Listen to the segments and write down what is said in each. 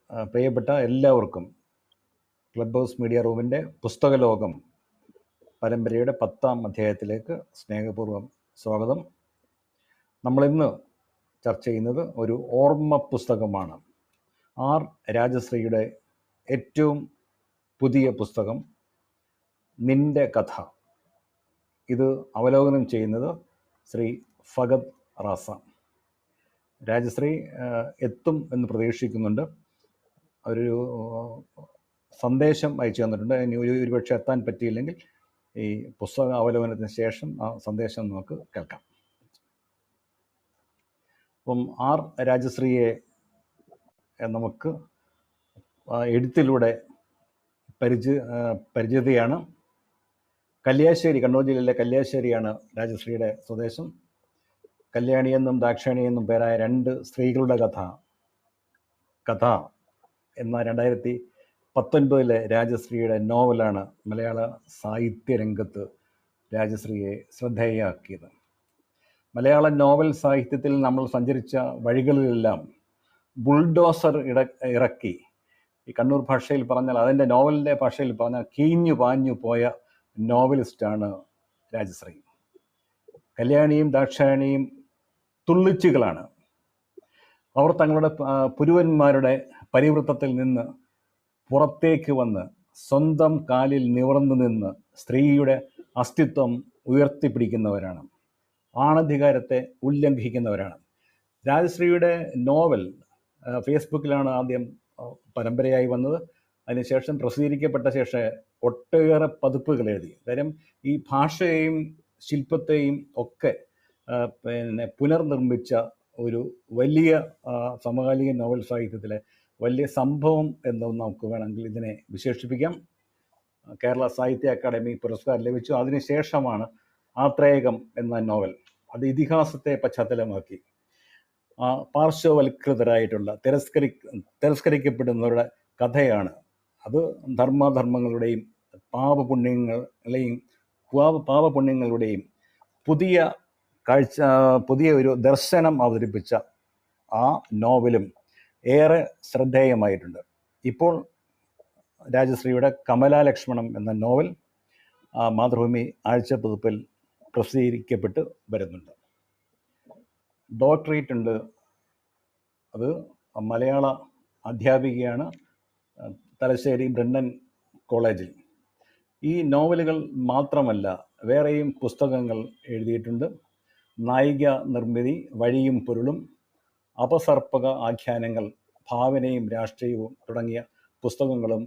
പ്രിയപ്പെട്ട എല്ലാവർക്കും club house media റൂമിൻ്റെ പുസ്തകലോകം പരമ്പരയുടെ 10ാം അധ്യായത്തിലേക്ക് സ്നേഹപൂർവ്വം സ്വാഗതം. നമ്മളിന്ന് ചർച്ച ചെയ്യുന്നത് ഒരു ഓർമ്മ പുസ്തകമാണ്. ആർ രാജശ്രീയുടെ ഏറ്റവും പുതിയ പുസ്തകം നിൻ്റെ കഥ. ഇത് അവലോകനം ചെയ്യുന്നത് ശ്രീ ഫഹദ് റാസ. രാജശ്രീ എത്തും എന്ന് പ്രതീക്ഷിക്കുന്നുണ്ട്. ഒരു സന്ദേശം അയച്ചു തന്നിട്ടുണ്ട്. ഇനി ഒരുപക്ഷെ എത്താൻ പറ്റിയില്ലെങ്കിൽ ഈ പുസ്തക അവലോകനത്തിന് ശേഷം ആ സന്ദേശം നമുക്ക് കേൾക്കാം. അപ്പം ആർ രാജശ്രീയെ നമുക്ക് എഴുത്തിലൂടെ പരിചിതയാണ്. കല്യാശ്ശേരി, കണ്ണൂർ ജില്ലയിലെ കല്യാശ്ശേരിയാണ് രാജശ്രീയുടെ സ്വദേശം. കല്യാണിയെന്നും ദാക്ഷാണിയെന്നും പേരായ 2 സ്ത്രീകളുടെ കഥ എന്ന 2019 രാജശ്രീയുടെ നോവലാണ് മലയാള സാഹിത്യരംഗത്ത് രാജശ്രീയെ ശ്രദ്ധേയയാക്കിയത്. മലയാള നോവൽ സാഹിത്യത്തിൽ നമ്മൾ സഞ്ചരിച്ച വഴികളിലെല്ലാം ബുൾഡോസർ ഇറക്കി, ഈ കണ്ണൂർ ഭാഷയിൽ പറഞ്ഞാൽ, അതിൻ്റെ നോവലിൻ്റെ ഭാഷയിൽ പറഞ്ഞാൽ കീഞ്ഞു പാഞ്ഞു പോയ നോവലിസ്റ്റാണ് രാജശ്രീ. കല്യാണിയും ദാക്ഷായണിയും തുള്ളിച്ചുകളാണ്. അവർ തങ്ങളുടെ പുരുവന്മാരുടെ പരിവൃത്തത്തിൽ നിന്ന് പുറത്തേക്ക് വന്ന് സ്വന്തം കാലിൽ നിവർന്നു നിന്ന് സ്ത്രീയുടെ അസ്തിത്വം ഉയർത്തിപ്പിടിക്കുന്നവരാണ്, ആണധികാരത്തെ ഉല്ലംഘിക്കുന്നവരാണ്. രാജശ്രീയുടെ നോവൽ ഫേസ്ബുക്കിലാണ് ആദ്യം പരമ്പരയായി വന്നത്. അതിനുശേഷം പ്രസിദ്ധീകരിക്കപ്പെട്ട ശേഷം ഒട്ടേറെ പതിപ്പുകൾ എഴുതി. കാര്യം ഈ ഭാഷയെയും ശില്പത്തെയും ഒക്കെ പുനർനിർമ്മിച്ച ഒരു വലിയ സമകാലിക നോവൽ സാഹിത്യത്തിലെ വലിയ സംഭവം എന്ന് നമുക്ക് വേണമെങ്കിൽ ഇതിനെ വിശേഷിപ്പിക്കാം. കേരള സാഹിത്യ അക്കാദമി പുരസ്കാരം ലഭിച്ചു. അതിനുശേഷമാണ് ആത്രേയകം എന്ന നോവൽ, അത് ഇതിഹാസത്തെ പശ്ചാത്തലമാക്കി പാർശ്വവൽകൃതരായിട്ടുള്ള തിരസ്കരിക്കപ്പെടുന്നവരുടെ കഥയാണ്. അത് ധർമ്മങ്ങളുടെയും പാപപുണ്യങ്ങളുടെയും പുതിയ ഒരു ദർശനം അവതരിപ്പിച്ച ആ നോവലും ഏറെ ശ്രദ്ധേയമായിട്ടുണ്ട്. ഇപ്പോൾ രാജശ്രീയുടെ കമലാലക്ഷ്മണം എന്ന നോവൽ മാതൃഭൂമി ആഴ്ചപ്പതിപ്പിൽ പ്രസിദ്ധീകരിക്കപ്പെട്ട് വരുന്നുണ്ട്. ഡോക്ടറേറ്റ് ഉണ്ട്. അത് മലയാള അധ്യാപികയാണ്, തലശ്ശേരി ബ്രണ്ണൻ കോളേജിൽ. ഈ നോവലുകൾ മാത്രമല്ല, വേറെയും പുസ്തകങ്ങൾ എഴുതിയിട്ടുണ്ട്. നായിക നിർമ്മിതി, വഴിയും പൊരുളും, അപസർപ്പക ആഖ്യാനങ്ങൾ, ഭാവനയും രാഷ്ട്രീയവും തുടങ്ങിയ പുസ്തകങ്ങളും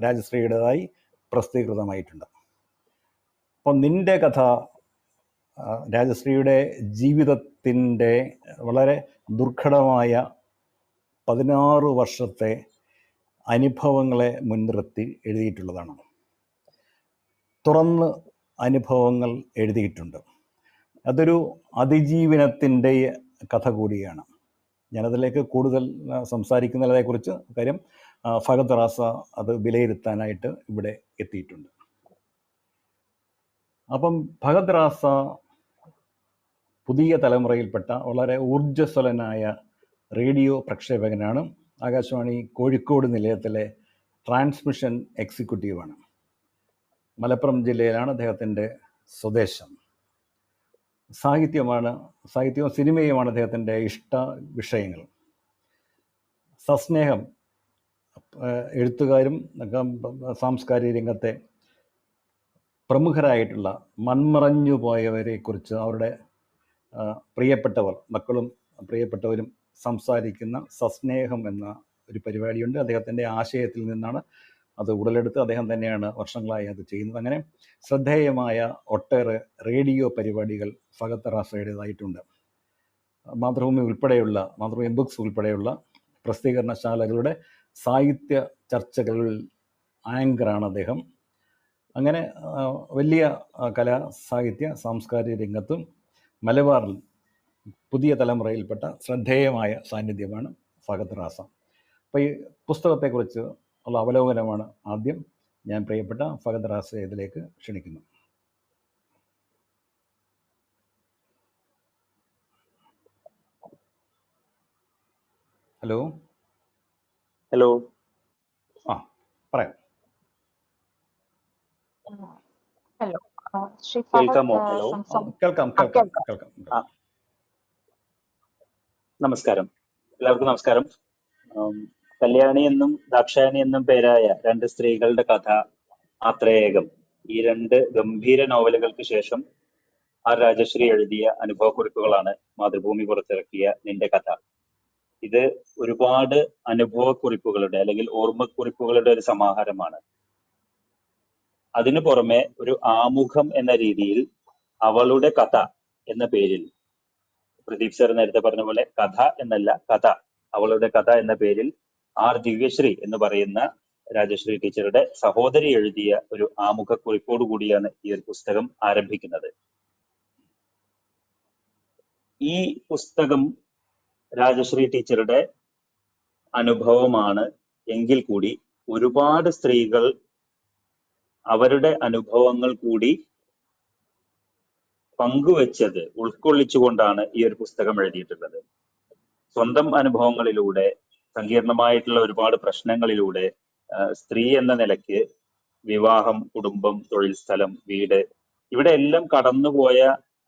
രാജശ്രീയുടേതായി പ്രസിദ്ധീകൃതമായിട്ടുണ്ട്. അപ്പം നിൻ്റെ കഥ രാജശ്രീയുടെ ജീവിതത്തിൻ്റെ വളരെ ദുർഘടമായ 16 വർഷത്തെ അനുഭവങ്ങളെ മുൻനിർത്തി എഴുതിയിട്ടുള്ളതാണ്. തുറന്ന് അനുഭവങ്ങൾ എഴുതിയിട്ടുണ്ട്. അതൊരു അതിജീവനത്തിൻ്റെ കഥ കൂടിയാണ്. ഞാനതിലേക്ക് കൂടുതൽ സംസാരിക്കുന്നതിനെക്കുറിച്ച്, കാര്യം ഫഹദ് റാസ അത് വിലയിരുത്താനായിട്ട് ഇവിടെ എത്തിയിട്ടുണ്ട്. അപ്പം ഫഹദ് റാസ പുതിയ തലമുറയിൽപ്പെട്ട വളരെ ഊർജ്ജസ്വലനായ റേഡിയോ പ്രക്ഷേപകനാണ്. ആകാശവാണി കോഴിക്കോട് നിലയത്തിലെ ട്രാൻസ്മിഷൻ എക്സിക്യൂട്ടീവാണ്. മലപ്പുറം ജില്ലയിലാണ് അദ്ദേഹത്തിൻ്റെ സ്വദേശം. സാഹിത്യവും സിനിമയുമാണ് അദ്ദേഹത്തിൻ്റെ ഇഷ്ട വിഷയങ്ങൾ. സസ്നേഹം, എഴുത്തുകാരും സാംസ്കാരിക രംഗത്തെ പ്രമുഖരായിട്ടുള്ള മൺമറഞ്ഞു പോയവരെക്കുറിച്ച്, അവരുടെ മക്കളും പ്രിയപ്പെട്ടവരും സംസാരിക്കുന്ന സസ്നേഹം എന്ന ഒരു പരിപാടിയുണ്ട്. അദ്ദേഹത്തിൻ്റെ ആശയത്തിൽ നിന്നാണ് അത് ഉടലെടുത്ത് അദ്ദേഹം തന്നെയാണ് വർഷങ്ങളായി അത് ചെയ്യുന്നത്. അങ്ങനെ ശ്രദ്ധേയമായ ഒട്ടേറെ റേഡിയോ പരിപാടികൾ ഫഹദ് റാസയുടേതായിട്ടുണ്ട്. മാതൃഭൂമി ബുക്സ് ഉൾപ്പെടെയുള്ള പ്രസിദ്ധീകരണശാലകളുടെ സാഹിത്യ ചർച്ചകളിൽ ആങ്കറാണ് അദ്ദേഹം. അങ്ങനെ വലിയ സാഹിത്യ സാംസ്കാരിക രംഗത്തും മലബാറിൽ പുതിയ തലമുറയിൽപ്പെട്ട ശ്രദ്ധേയമായ സാന്നിധ്യമാണ് ഫഹദ് റാസ. അപ്പോൾ ഈ പുസ്തകത്തെക്കുറിച്ച് ഉള്ള അവലോകനമാണ് ആദ്യം ഞാൻ പ്രിയപ്പെട്ട ഫഹദ് റാസയെ ഇതിലേക്ക് ക്ഷണിക്കുന്നു. ഹലോ. ഹലോ. ആ, പറയാം. ഹലോ, ശ്രീ കേൾക്കാമോ? ഫഹദ് ഹലോ. കേൾക്കാം. നമസ്കാരം, എല്ലാവർക്കും നമസ്കാരം. കല്യാണി എന്നും ദാക്ഷായണി എന്നും പേരായ രണ്ട് സ്ത്രീകളുടെ കഥ ആത്രേയകം, ഈ രണ്ട് ഗംഭീര നോവലുകൾക്ക് ശേഷം ആർ രാജശ്രീ എഴുതിയ അനുഭവക്കുറിപ്പുകളാണ് മാതൃഭൂമി പുറത്തിറക്കിയ നിന്റെ കഥ. ഇത് ഒരുപാട് അനുഭവക്കുറിപ്പുകളുടെ അല്ലെങ്കിൽ ഓർമ്മക്കുറിപ്പുകളുടെ ഒരു സമാഹാരമാണ്. അതിനു പുറമെ ഒരു ആമുഖം എന്ന രീതിയിൽ അവളുടെ കഥ എന്ന പേരിൽ, പ്രദീപ് സർ നേരത്തെ പറഞ്ഞ പോലെ കഥ എന്നല്ല, കഥ, അവളുടെ കഥ എന്ന പേരിൽ ആർ ദിവ്യശ്രീ എന്ന് പറയുന്ന രാജശ്രീ ടീച്ചറുടെ സഹോദരി എഴുതിയ ഒരു ആമുഖക്കുറിപ്പോടു കൂടിയാണ് ഈ ഒരു പുസ്തകം ആരംഭിക്കുന്നത്. ഈ പുസ്തകം രാജശ്രീ ടീച്ചറുടെ അനുഭവമാണ് എങ്കിൽ കൂടി ഒരുപാട് സ്ത്രീകൾ അവരുടെ അനുഭവങ്ങൾ കൂടി പങ്കുവെച്ചത് ഉൾക്കൊള്ളിച്ചുകൊണ്ടാണ് ഈ ഒരു പുസ്തകം എഴുതിയിട്ടുള്ളത്. സ്വന്തം അനുഭവങ്ങളിലൂടെ, സങ്കീർണമായിട്ടുള്ള ഒരുപാട് പ്രശ്നങ്ങളിലൂടെ, സ്ത്രീ എന്ന നിലയ്ക്ക് വിവാഹം, കുടുംബം, തൊഴിൽ സ്ഥലം, വീട്, ഇവിടെ എല്ലാം കടന്നുപോയ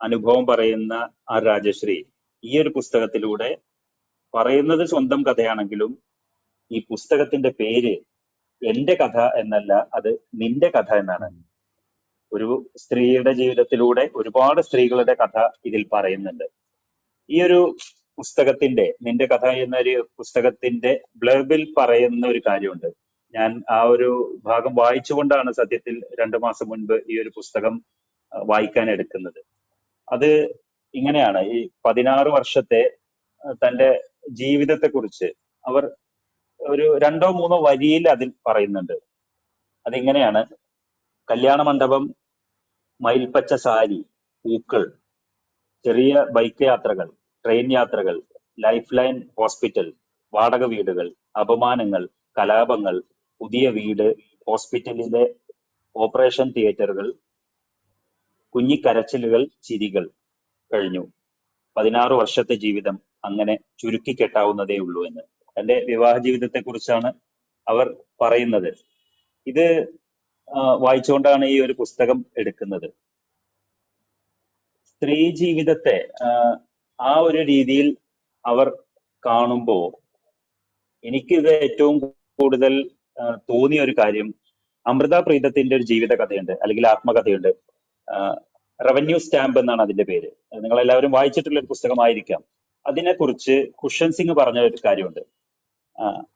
അനുഭവം പറയുന്ന ആ രാജശ്രീ ഈ ഒരു പുസ്തകത്തിലൂടെ പറയുന്നത് സ്വന്തം കഥയാണെങ്കിലും ഈ പുസ്തകത്തിന്റെ പേര് എന്റെ കഥ എന്നല്ല, അത് നിന്റെ കഥ എന്നാണ്. ഒരു സ്ത്രീയുടെ ജീവിതത്തിലൂടെ ഒരുപാട് സ്ത്രീകളുടെ കഥ ഇതിൽ പറയുന്നുണ്ട്. ഈ ഒരു പുസ്തകത്തിന്റെ, നിന്റെ കഥ എന്നൊരു പുസ്തകത്തിന്റെ ബ്ലർബിൽ പറയുന്ന ഒരു കാര്യമുണ്ട്. ഞാൻ ആ ഒരു ഭാഗം വായിച്ചുകൊണ്ടാണ് സത്യത്തിൽ 2 മാസം മുൻപ് ഈ ഒരു പുസ്തകം വായിക്കാൻ എടുക്കുന്നത്. അത് ഇങ്ങനെയാണ്, ഈ 16 വർഷത്തെ തന്റെ ജീവിതത്തെക്കുറിച്ച് അവർ ഒരു 2-3 വരിയിൽ അതിൽ പറയുന്നുണ്ട്. അതിങ്ങനെയാണ്: കല്യാണ മണ്ഡപം, മയിൽപ്പച്ച സാരി, പൂക്കൾ, ചെറിയ ബൈക്ക് യാത്രകൾ, ട്രെയിൻ യാത്രകൾ, ലൈഫ് ലൈൻ ഹോസ്പിറ്റൽ, വാടക വീടുകൾ, അപമാനങ്ങൾ, കലാപങ്ങൾ, പുതിയ വീട്, ഹോസ്പിറ്റലിലെ ഓപ്പറേഷൻ തിയേറ്ററുകൾ, കുഞ്ഞിക്കരച്ചിലുകൾ, ചിരികൾ. കഴിഞ്ഞു 16 വർഷത്തെ ജീവിതം അങ്ങനെ ചുരുക്കി കെട്ടാവുന്നതേ ഉള്ളൂ എന്ന്. തന്റെ വിവാഹ ജീവിതത്തെ കുറിച്ചാണ് അവർ പറയുന്നത്. ഇത് വായിച്ചുകൊണ്ടാണ് ഈ ഒരു പുസ്തകം എടുക്കുന്നത്. സ്ത്രീ ജീവിതത്തെ ആ ഒരു രീതിയിൽ അവർ കാണുമ്പോൾ എനിക്കിത് ഏറ്റവും കൂടുതൽ തോന്നിയ ഒരു കാര്യം, അമൃത പ്രീതത്തിന്റെ ഒരു ജീവിത കഥയുണ്ട്, അല്ലെങ്കിൽ ആത്മകഥയുണ്ട്. റവന്യൂ സ്റ്റാമ്പ് എന്നാണ് അതിന്റെ പേര്. നിങ്ങൾ എല്ലാവരും വായിച്ചിട്ടുള്ള ഒരു പുസ്തകമായിരിക്കാം. അതിനെക്കുറിച്ച് കുഷൻ സിംഗ് പറഞ്ഞ ഒരു കാര്യമുണ്ട്.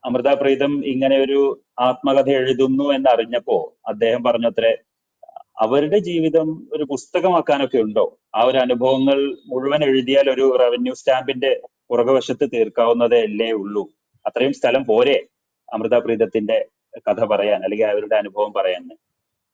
അമൃത പ്രീതം ഇങ്ങനെ ഒരു ആത്മകഥ എഴുതുന്നു എന്നറിഞ്ഞപ്പോ അദ്ദേഹം പറഞ്ഞത്രേ, അവരുടെ ജീവിതം ഒരു പുസ്തകമാക്കാനൊക്കെ ഉണ്ടോ? ആ ഒരു അനുഭവങ്ങൾ മുഴുവൻ എഴുതിയാൽ ഒരു റവന്യൂ സ്റ്റാമ്പിന്റെ പുറകുവശത്ത് തീർക്കാവുന്നതേ അല്ലേ ഉള്ളൂ. അത്രയും സ്ഥലം പോരെ അമൃത പ്രീതത്തിന്റെ കഥ പറയാൻ, അല്ലെങ്കിൽ അവരുടെ അനുഭവം പറയാൻ.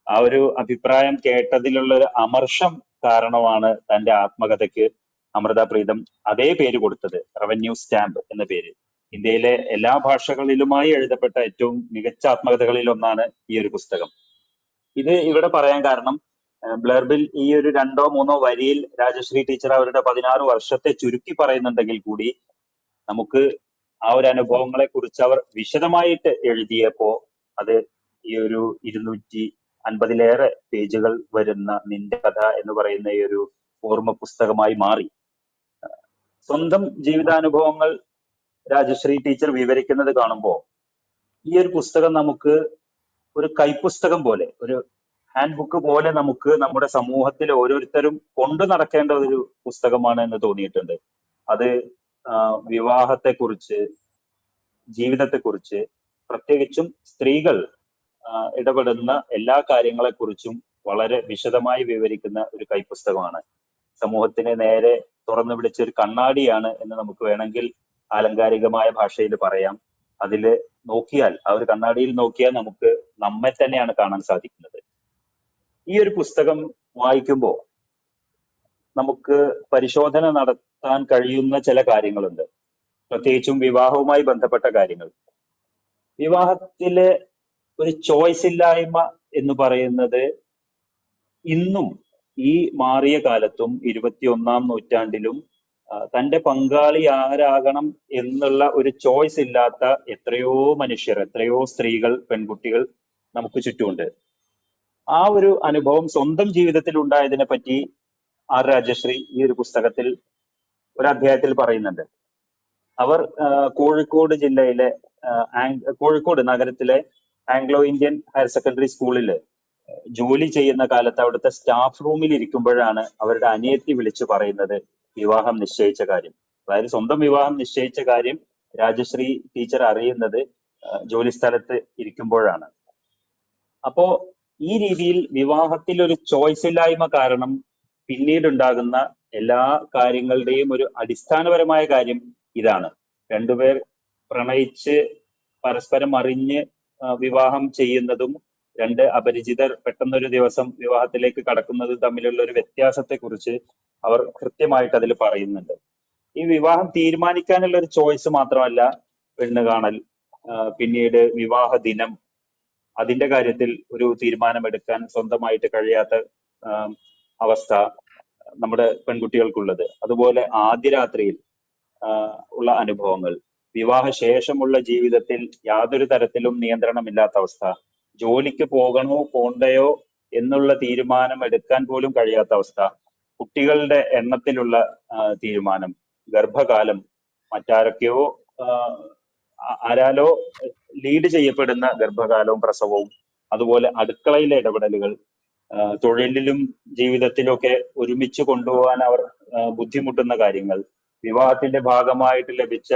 ആ ഒരു അഭിപ്രായം കേട്ടതിലുള്ള ഒരു അമർഷം കാരണമാണ് തന്റെ ആത്മകഥയ്ക്ക് അമൃത പ്രീതം അതേ പേര് കൊടുത്തത്, റവന്യൂ സ്റ്റാമ്പ് എന്ന പേര്. ഇന്ത്യയിലെ എല്ലാ ഭാഷകളിലുമായി എഴുതപ്പെട്ട ഏറ്റവും മികച്ച ആത്മകഥകളിൽ ഒന്നാണ് ഈ ഒരു പുസ്തകം. ഇത് ഇവിടെ പറയാൻ കാരണം, ബ്ലർബിൽ ഈ ഒരു 2-3 വരിയിൽ രാജശ്രീ ടീച്ചർ അവരുടെ 16 വർഷത്തെ ചുരുക്കി പറയുന്നുണ്ടെങ്കിൽ കൂടി നമുക്ക് ആ ഒരു അനുഭവങ്ങളെ കുറിച്ച് അവർ വിശദമായിട്ട് എഴുതിയപ്പോ അത് ഈ ഒരു 250-ലേറെ പേജുകൾ വരുന്ന നിന്റെ കഥ എന്ന് പറയുന്ന ഈ ഒരു ഓർമ്മ പുസ്തകമായി മാറി. സ്വന്തം ജീവിതാനുഭവങ്ങൾ രാജശ്രീ ടീച്ചർ വിവരിക്കുന്നത് കാണുമ്പോൾ ഈ ഒരു പുസ്തകം നമുക്ക് ഒരു കൈപ്പുസ്തകം പോലെ, ഒരു ഹാൻഡ് ബുക്ക് പോലെ നമുക്ക് നമ്മുടെ സമൂഹത്തിൽ ഓരോരുത്തരും കൊണ്ടു നടക്കേണ്ട ഒരു പുസ്തകമാണ് എന്ന് തോന്നിയിട്ടുണ്ട്. അത് വിവാഹത്തെക്കുറിച്ച്, ജീവിതത്തെക്കുറിച്ച്, പ്രത്യേകിച്ചും സ്ത്രീകൾ ഇടപെടുന്ന എല്ലാ കാര്യങ്ങളെക്കുറിച്ചും വളരെ വിശദമായി വിവരിക്കുന്ന ഒരു കൈപ്പുസ്തകമാണ്. സമൂഹത്തിന് നേരെ തുറന്നു പിടിച്ച ഒരു കണ്ണാടിയാണ് എന്ന് നമുക്ക് വേണമെങ്കിൽ ആലങ്കാരികമായ ഭാഷയിൽ പറയാം. അതിൽ നോക്കിയാൽ, ആ ഒരു കണ്ണാടിയിൽ നോക്കിയാൽ നമുക്ക് നമ്മെ തന്നെയാണ് കാണാൻ സാധിക്കുന്നത്. ഈ ഒരു പുസ്തകം വായിക്കുമ്പോൾ നമുക്ക് പരിശോധന നടത്താൻ കഴിയുന്ന ചില കാര്യങ്ങളുണ്ട്, പ്രത്യേകിച്ചും വിവാഹവുമായി ബന്ധപ്പെട്ട കാര്യങ്ങൾ. വിവാഹത്തിലെ ഒരു ചോയ്സ് ഇല്ലായ്മ എന്ന് പറയുന്നത് ഇന്നും ഈ മാറിയ കാലത്തും 21-ാം നൂറ്റാണ്ടിലും തന്റെ പങ്കാളി ആരാകണം എന്നുള്ള ഒരു ചോയ്സ് ഇല്ലാത്ത എത്രയോ മനുഷ്യർ, എത്രയോ സ്ത്രീകൾ, പെൺകുട്ടികൾ നമുക്ക് ചുറ്റുമുണ്ട്. ആ ഒരു അനുഭവം സ്വന്തം ജീവിതത്തിൽ ഉണ്ടായതിനെ പറ്റി ആർ രാജശ്രീ ഈ ഒരു പുസ്തകത്തിൽ ഒരു അധ്യായത്തിൽ പറയുന്നുണ്ട്. അവർ കോഴിക്കോട് ജില്ലയിലെ കോഴിക്കോട് നഗരത്തിലെ ആംഗ്ലോ ഇന്ത്യൻ ഹയർ സെക്കൻഡറി സ്കൂളിൽ ജോലി ചെയ്യുന്ന കാലത്ത് അവിടുത്തെ സ്റ്റാഫ് റൂമിൽ ഇരിക്കുമ്പോഴാണ് അവരുടെ അനിയത്തി വിളിച്ചു പറയുന്നത് വിവാഹം നിശ്ചയിച്ച കാര്യം. അതായത് സ്വന്തം വിവാഹം നിശ്ചയിച്ച കാര്യം രാജശ്രീ ടീച്ചർ അറിയുന്നത് ജോലി സ്ഥലത്ത് ഇരിക്കുമ്പോഴാണ്. അപ്പോ ഈ രീതിയിൽ വിവാഹത്തിൽ ഒരു ചോയ്സ് ഇല്ലായ്മ കാരണം പിന്നീടുണ്ടാകുന്ന എല്ലാ കാര്യങ്ങളുടെയും ഒരു അടിസ്ഥാനപരമായ കാര്യം ഇതാണ്. രണ്ടുപേർ പ്രണയിച്ച് പരസ്പരം അറിഞ്ഞ് വിവാഹം ചെയ്യുന്നതും രണ്ട് അപരിചിതർ പെട്ടെന്നൊരു ദിവസം വിവാഹത്തിലേക്ക് കടക്കുന്നതും തമ്മിലുള്ള ഒരു വ്യത്യാസത്തെ കുറിച്ച് അവർ കൃത്യമായിട്ട് അതിൽ പറയുന്നുണ്ട്. ഈ വിവാഹം തീരുമാനിക്കാനുള്ള ഒരു ചോയ്സ് മാത്രമല്ല പെണ്ണ് കാണൽ, പിന്നീട് വിവാഹ ദിനം, അതിന്റെ കാര്യത്തിൽ ഒരു തീരുമാനമെടുക്കാൻ സ്വന്തമായിട്ട് കഴിയാത്ത അവസ്ഥ നമ്മുടെ പെൺകുട്ടികൾക്കുള്ളത്. അതുപോലെ ആദ്യ രാത്രിയിൽ ഉള്ള അനുഭവങ്ങൾ, വിവാഹ ശേഷമുള്ള ജീവിതത്തിൽ യാതൊരു തരത്തിലും നിയന്ത്രണമില്ലാത്ത അവസ്ഥ, ജോലിക്ക് പോകണോ പോണ്ടയോ എന്നുള്ള തീരുമാനം എടുക്കാൻ പോലും കഴിയാത്ത അവസ്ഥ, കുട്ടികളുടെ എണ്ണത്തിലുള്ള തീരുമാനം, ഗർഭകാലം, മറ്റാരൊക്കെയോ ആരാലോ ലീഡ് ചെയ്യപ്പെടുന്ന ഗർഭകാലവും പ്രസവവും, അതുപോലെ അടുക്കളയിലെ ഇടപെടലുകൾ, തൊഴിലിലും ജീവിതത്തിലും ഒക്കെ ഒരുമിച്ച് കൊണ്ടുപോകാൻ അവർ ബുദ്ധിമുട്ടുന്ന കാര്യങ്ങൾ, വിവാഹത്തിന്റെ ഭാഗമായിട്ട് ലഭിച്ച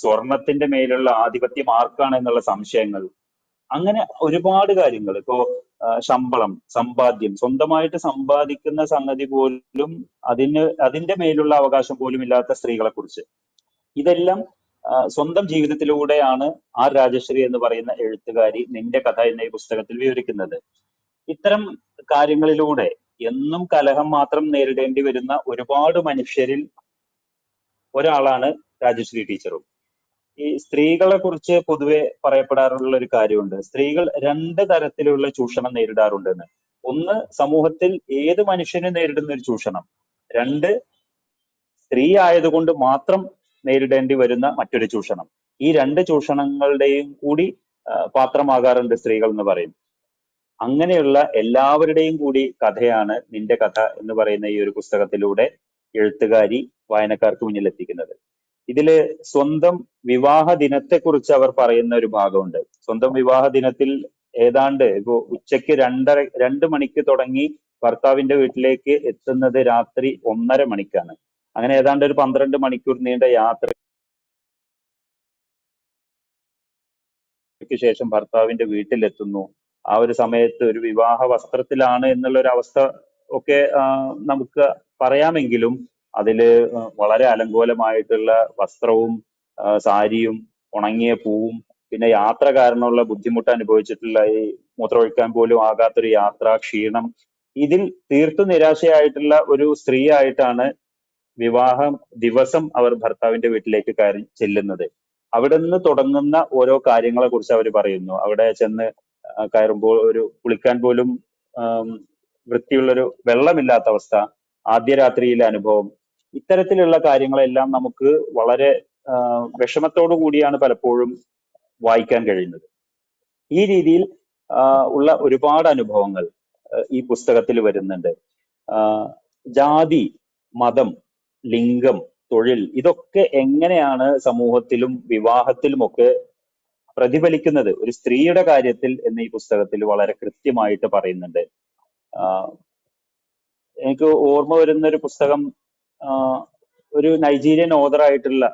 സ്വർണത്തിന്റെ മേലുള്ള ആധിപത്യം ആർക്കാണ് എന്നുള്ള സംശയങ്ങൾ, അങ്ങനെ ഒരുപാട് കാര്യങ്ങൾ. ഇപ്പോ ശമ്പളം, സമ്പാദ്യം, സ്വന്തമായിട്ട് സമ്പാദിക്കുന്ന സംഗതി പോലും അതിന്റെ മേലുള്ള അവകാശം പോലും ഇല്ലാത്ത സ്ത്രീകളെ കുറിച്ച്, ഇതെല്ലാം സ്വന്തം ജീവിതത്തിലൂടെയാണ് ആർ രാജശ്രീ എന്ന് പറയുന്ന എഴുത്തുകാരി നിന്റെ കഥ എന്ന ഈ പുസ്തകത്തിൽ വിവരിക്കുന്നത്. ഇത്തരം കാര്യങ്ങളിലൂടെ എന്നും കലഹം മാത്രം നേരിടേണ്ടി വരുന്ന ഒരുപാട് മനുഷ്യരിൽ ഒരാളാണ് രാജശ്രീ ടീച്ചറും. ഈ സ്ത്രീകളെ കുറിച്ച് പൊതുവെ പറയപ്പെടാറുള്ള ഒരു കാര്യമുണ്ട്, സ്ത്രീകൾ രണ്ട് തരത്തിലുള്ള ചൂഷണം നേരിടാറുണ്ടെന്ന്. ഒന്ന്, സമൂഹത്തിൽ ഏത് മനുഷ്യനും നേരിടുന്ന ഒരു ചൂഷണം. രണ്ട്, സ്ത്രീ ആയതുകൊണ്ട് മാത്രം നേരിടേണ്ടി വരുന്ന മറ്റൊരു ചൂഷണം. ഈ രണ്ട് ചൂഷണങ്ങളുടെയും കൂടി പാത്രമാകാറുണ്ട് സ്ത്രീകൾ എന്ന് പറയും. അങ്ങനെയുള്ള എല്ലാവരുടെയും കൂടി കഥയാണ് നിന്റെ കഥ എന്ന് പറയുന്ന ഈ ഒരു പുസ്തകത്തിലൂടെ എഴുത്തുകാരി വായനക്കാർക്ക് മുന്നിൽ എത്തിക്കുന്നത്. ഇതില് സ്വന്തം വിവാഹ ദിനത്തെക്കുറിച്ച് അവർ പറയുന്ന ഒരു ഭാഗമുണ്ട്. സ്വന്തം വിവാഹ ദിനത്തിൽ ഏതാണ്ട് ഇപ്പോ ഉച്ചയ്ക്ക് 2 മണിക്ക് തുടങ്ങി ഭർത്താവിന്റെ വീട്ടിലേക്ക് എത്തുന്നത് രാത്രി 1:30 മണിക്കാണ്. അങ്ങനെ ഏതാണ്ട് ഒരു 12 മണിക്കൂർ നീണ്ട യാത്രയ്ക്ക് ശേഷം ഭർത്താവിന്റെ വീട്ടിലെത്തുന്നു. ആ ഒരു സമയത്ത് ഒരു വിവാഹ വസ്ത്രത്തിലാണ് എന്നുള്ള ഒരു അവസ്ഥ ഒക്കെ നമുക്ക് പറയാമെങ്കിലും അതില് വളരെ അലങ്കോലമായിട്ടുള്ള വസ്ത്രവും സാരിയും ഉണങ്ങിയ പൂവും പിന്നെ യാത്ര കാരണമുള്ള ബുദ്ധിമുട്ട് അനുഭവിച്ചിട്ടുള്ള ഈ മൂത്രമൊഴിക്കാൻ പോലും ആകാത്തൊരു യാത്രാ ക്ഷീണം, ഇതിൽ തീർത്തും നിരാശയായിട്ടുള്ള ഒരു സ്ത്രീ ആയിട്ടാണ് വിവാഹം ദിവസം അവർ ഭർത്താവിന്റെ വീട്ടിലേക്ക് കയറി ചെല്ലുന്നത്. അവിടെ നിന്ന് തുടങ്ങുന്ന ഓരോ കാര്യങ്ങളെ കുറിച്ച് അവർ പറയുന്നു. അവിടെ ചെന്ന് കയറുമ്പോൾ ഒരു കുളിക്കാൻ പോലും വൃത്തിയുള്ളൊരു വെള്ളമില്ലാത്ത അവസ്ഥ, ആദ്യ രാത്രിയിലെ അനുഭവം, ഇത്തരത്തിലുള്ള കാര്യങ്ങളെല്ലാം നമുക്ക് വളരെ വിഷമത്തോടു കൂടിയാണ് പലപ്പോഴും വായിക്കാൻ കഴിയുന്നത്. ഈ രീതിയിൽ ഉള്ള ഒരുപാട് അനുഭവങ്ങൾ ഈ പുസ്തകത്തിൽ വരുന്നുണ്ട്. ജാതി, മതം, ലിംഗം, തൊഴിൽ, ഇതൊക്കെ എങ്ങനെയാണ് സമൂഹത്തിലും വിവാഹത്തിലുമൊക്കെ പ്രതിഫലിക്കുന്നത് ഒരു സ്ത്രീയുടെ കാര്യത്തിൽ എന്ന് ഈ പുസ്തകത്തിൽ വളരെ കൃത്യമായിട്ട് പറയുന്നുണ്ട്. എനിക്ക് ഓർമ്മ വരുന്ന ഒരു പുസ്തകം ഒരു നൈജീരിയൻ ഓതറായിട്ടുള്ള,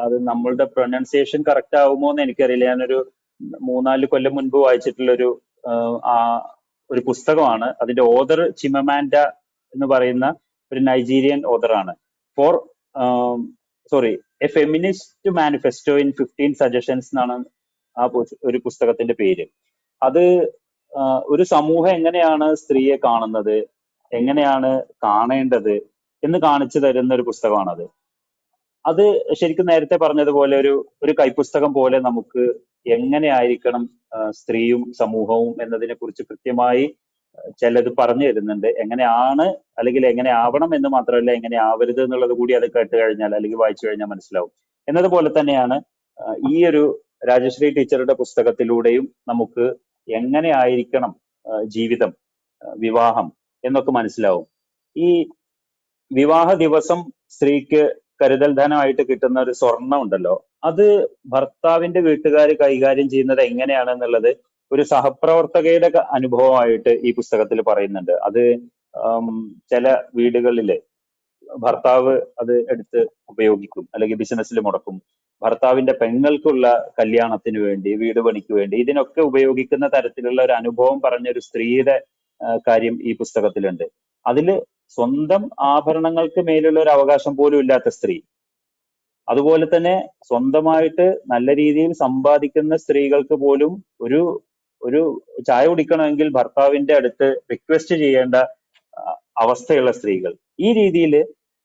അത് നമ്മളുടെ പ്രൊനൗൺസിയേഷൻ കറക്റ്റ് ആവുമോ എന്ന് എനിക്കറിയില്ല, ഞാനൊരു 3-4 കൊല്ലം മുൻപ് വായിച്ചിട്ടുള്ള ഒരു പുസ്തകമാണ്. അതിന്റെ ഓതർ ചിമമാൻഡ എന്ന് പറയുന്ന ഒരു നൈജീരിയൻ ഓതറാണ്. A feminist manifesto in 15 suggestions എന്നാണ് ആ ഒരു പുസ്തകത്തിന്റെ പേര്. അത് ഒരു സമൂഹം എങ്ങനെയാണ് സ്ത്രീയെ കാണുന്നത്, എങ്ങനെയാണ് കാണേണ്ടത് എന്ന് കാണിച്ചു തരുന്ന ഒരു പുസ്തകമാണത്. അത് ശരിക്കും നേരത്തെ പറഞ്ഞതുപോലെ ഒരു കൈപ്പുസ്തകം പോലെ നമുക്ക് എങ്ങനെ ആയിരിക്കണം സ്ത്രീയും സമൂഹവും എന്നതിനെ കുറിച്ച് കൃത്യമായി ചിലത് പറഞ്ഞു തരുന്നുണ്ട്. എങ്ങനെയാണ് അല്ലെങ്കിൽ എങ്ങനെ ആവണം എന്ന് മാത്രമല്ല എങ്ങനെ ആവരുത് എന്നുള്ളത് കൂടി അത് കേട്ട് കഴിഞ്ഞാൽ അല്ലെങ്കിൽ വായിച്ചു കഴിഞ്ഞാൽ മനസ്സിലാവും. എന്നതുപോലെ തന്നെയാണ് ഈ ഒരു രാജശ്രീ ടീച്ചറുടെ പുസ്തകത്തിലൂടെയും നമുക്ക് എങ്ങനെ ആയിരിക്കണം ജീവിതം, വിവാഹം എന്നൊക്കെ മനസ്സിലാവും. ഈ വിവാഹ ദിവസം സ്ത്രീക്ക് കരുതൽ ധനമായിട്ട് കിട്ടുന്ന ഒരു സ്വർണം ഉണ്ടല്ലോ, അത് ഭർത്താവിന്റെ വീട്ടുകാർ കൈകാര്യം ചെയ്യുന്നത് എങ്ങനെയാണെന്നുള്ളത് ഒരു സഹപ്രവർത്തകയുടെ അനുഭവമായിട്ട് ഈ പുസ്തകത്തിൽ പറയുന്നുണ്ട്. അത് ചില വീടുകളില് ഭർത്താവ് അത് എടുത്ത് ഉപയോഗിക്കും അല്ലെങ്കിൽ ബിസിനസ്സിൽ മുടക്കും. ഭർത്താവിന്റെ പെങ്ങൾക്കുള്ള കല്യാണത്തിന് വേണ്ടി, വീട് പണിക്ക് വേണ്ടി, ഇതിനൊക്കെ ഉപയോഗിക്കുന്ന തരത്തിലുള്ള ഒരു അനുഭവം പറഞ്ഞൊരു സ്ത്രീയുടെ കാര്യം ഈ പുസ്തകത്തിലുണ്ട്. അതില് സ്വന്തം ആഭരണങ്ങൾക്ക് മേലുള്ള ഒരു അവകാശം പോലും ഇല്ലാത്ത സ്ത്രീ, അതുപോലെ തന്നെ സ്വന്തമായിട്ട് നല്ല രീതിയിൽ സമ്പാദിക്കുന്ന സ്ത്രീകൾക്ക് പോലും ഒരു ഒരു ചായ കുടിക്കണമെങ്കിൽ ഭർത്താവിന്റെ അടുത്ത് റിക്വസ്റ്റ് ചെയ്യേണ്ട അവസ്ഥയുള്ള സ്ത്രീകൾ. ഈ രീതിയിൽ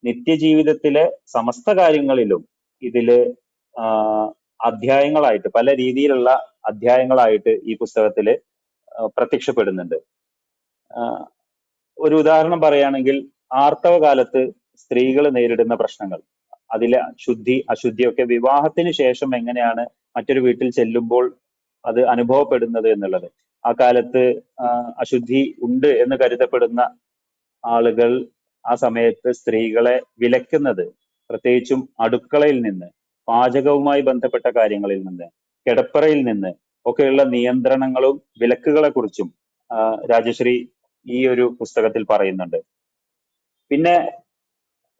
നിത്യജീവിതത്തിലെ സമസ്ത കാര്യങ്ങളിലും ഇതില് അധ്യായങ്ങളായിട്ട്, പല രീതിയിലുള്ള അധ്യായങ്ങളായിട്ട് ഈ പുസ്തകത്തില് പ്രത്യക്ഷപ്പെടുന്നുണ്ട്. ഒരു ഉദാഹരണം പറയുകയാണെങ്കിൽ, ആർത്തവ കാലത്ത് സ്ത്രീകൾ നേരിടുന്ന പ്രശ്നങ്ങൾ, അതിലെ ശുദ്ധി അശുദ്ധിയൊക്കെ വിവാഹത്തിന് ശേഷം എങ്ങനെയാണ് മറ്റൊരു വീട്ടിൽ ചെല്ലുമ്പോൾ അത് അനുഭവപ്പെടുന്നത് എന്നുള്ളത്. ആ കാലത്ത് അശുദ്ധി ഉണ്ട് എന്ന് കരുതപ്പെടുന്ന ആളുകൾ ആ സമയത്ത് സ്ത്രീകളെ വിലക്കുന്നത് പ്രത്യേകിച്ചും അടുക്കളയിൽ നിന്ന്, പാചകവുമായി ബന്ധപ്പെട്ട കാര്യങ്ങളിൽ നിന്ന്, കിടപ്പറയിൽ നിന്ന് ഒക്കെയുള്ള നിയന്ത്രണങ്ങളും വിലക്കുകളെ കുറിച്ചും രാജശ്രീ ഈ ഒരു പുസ്തകത്തിൽ പറയുന്നുണ്ട്. പിന്നെ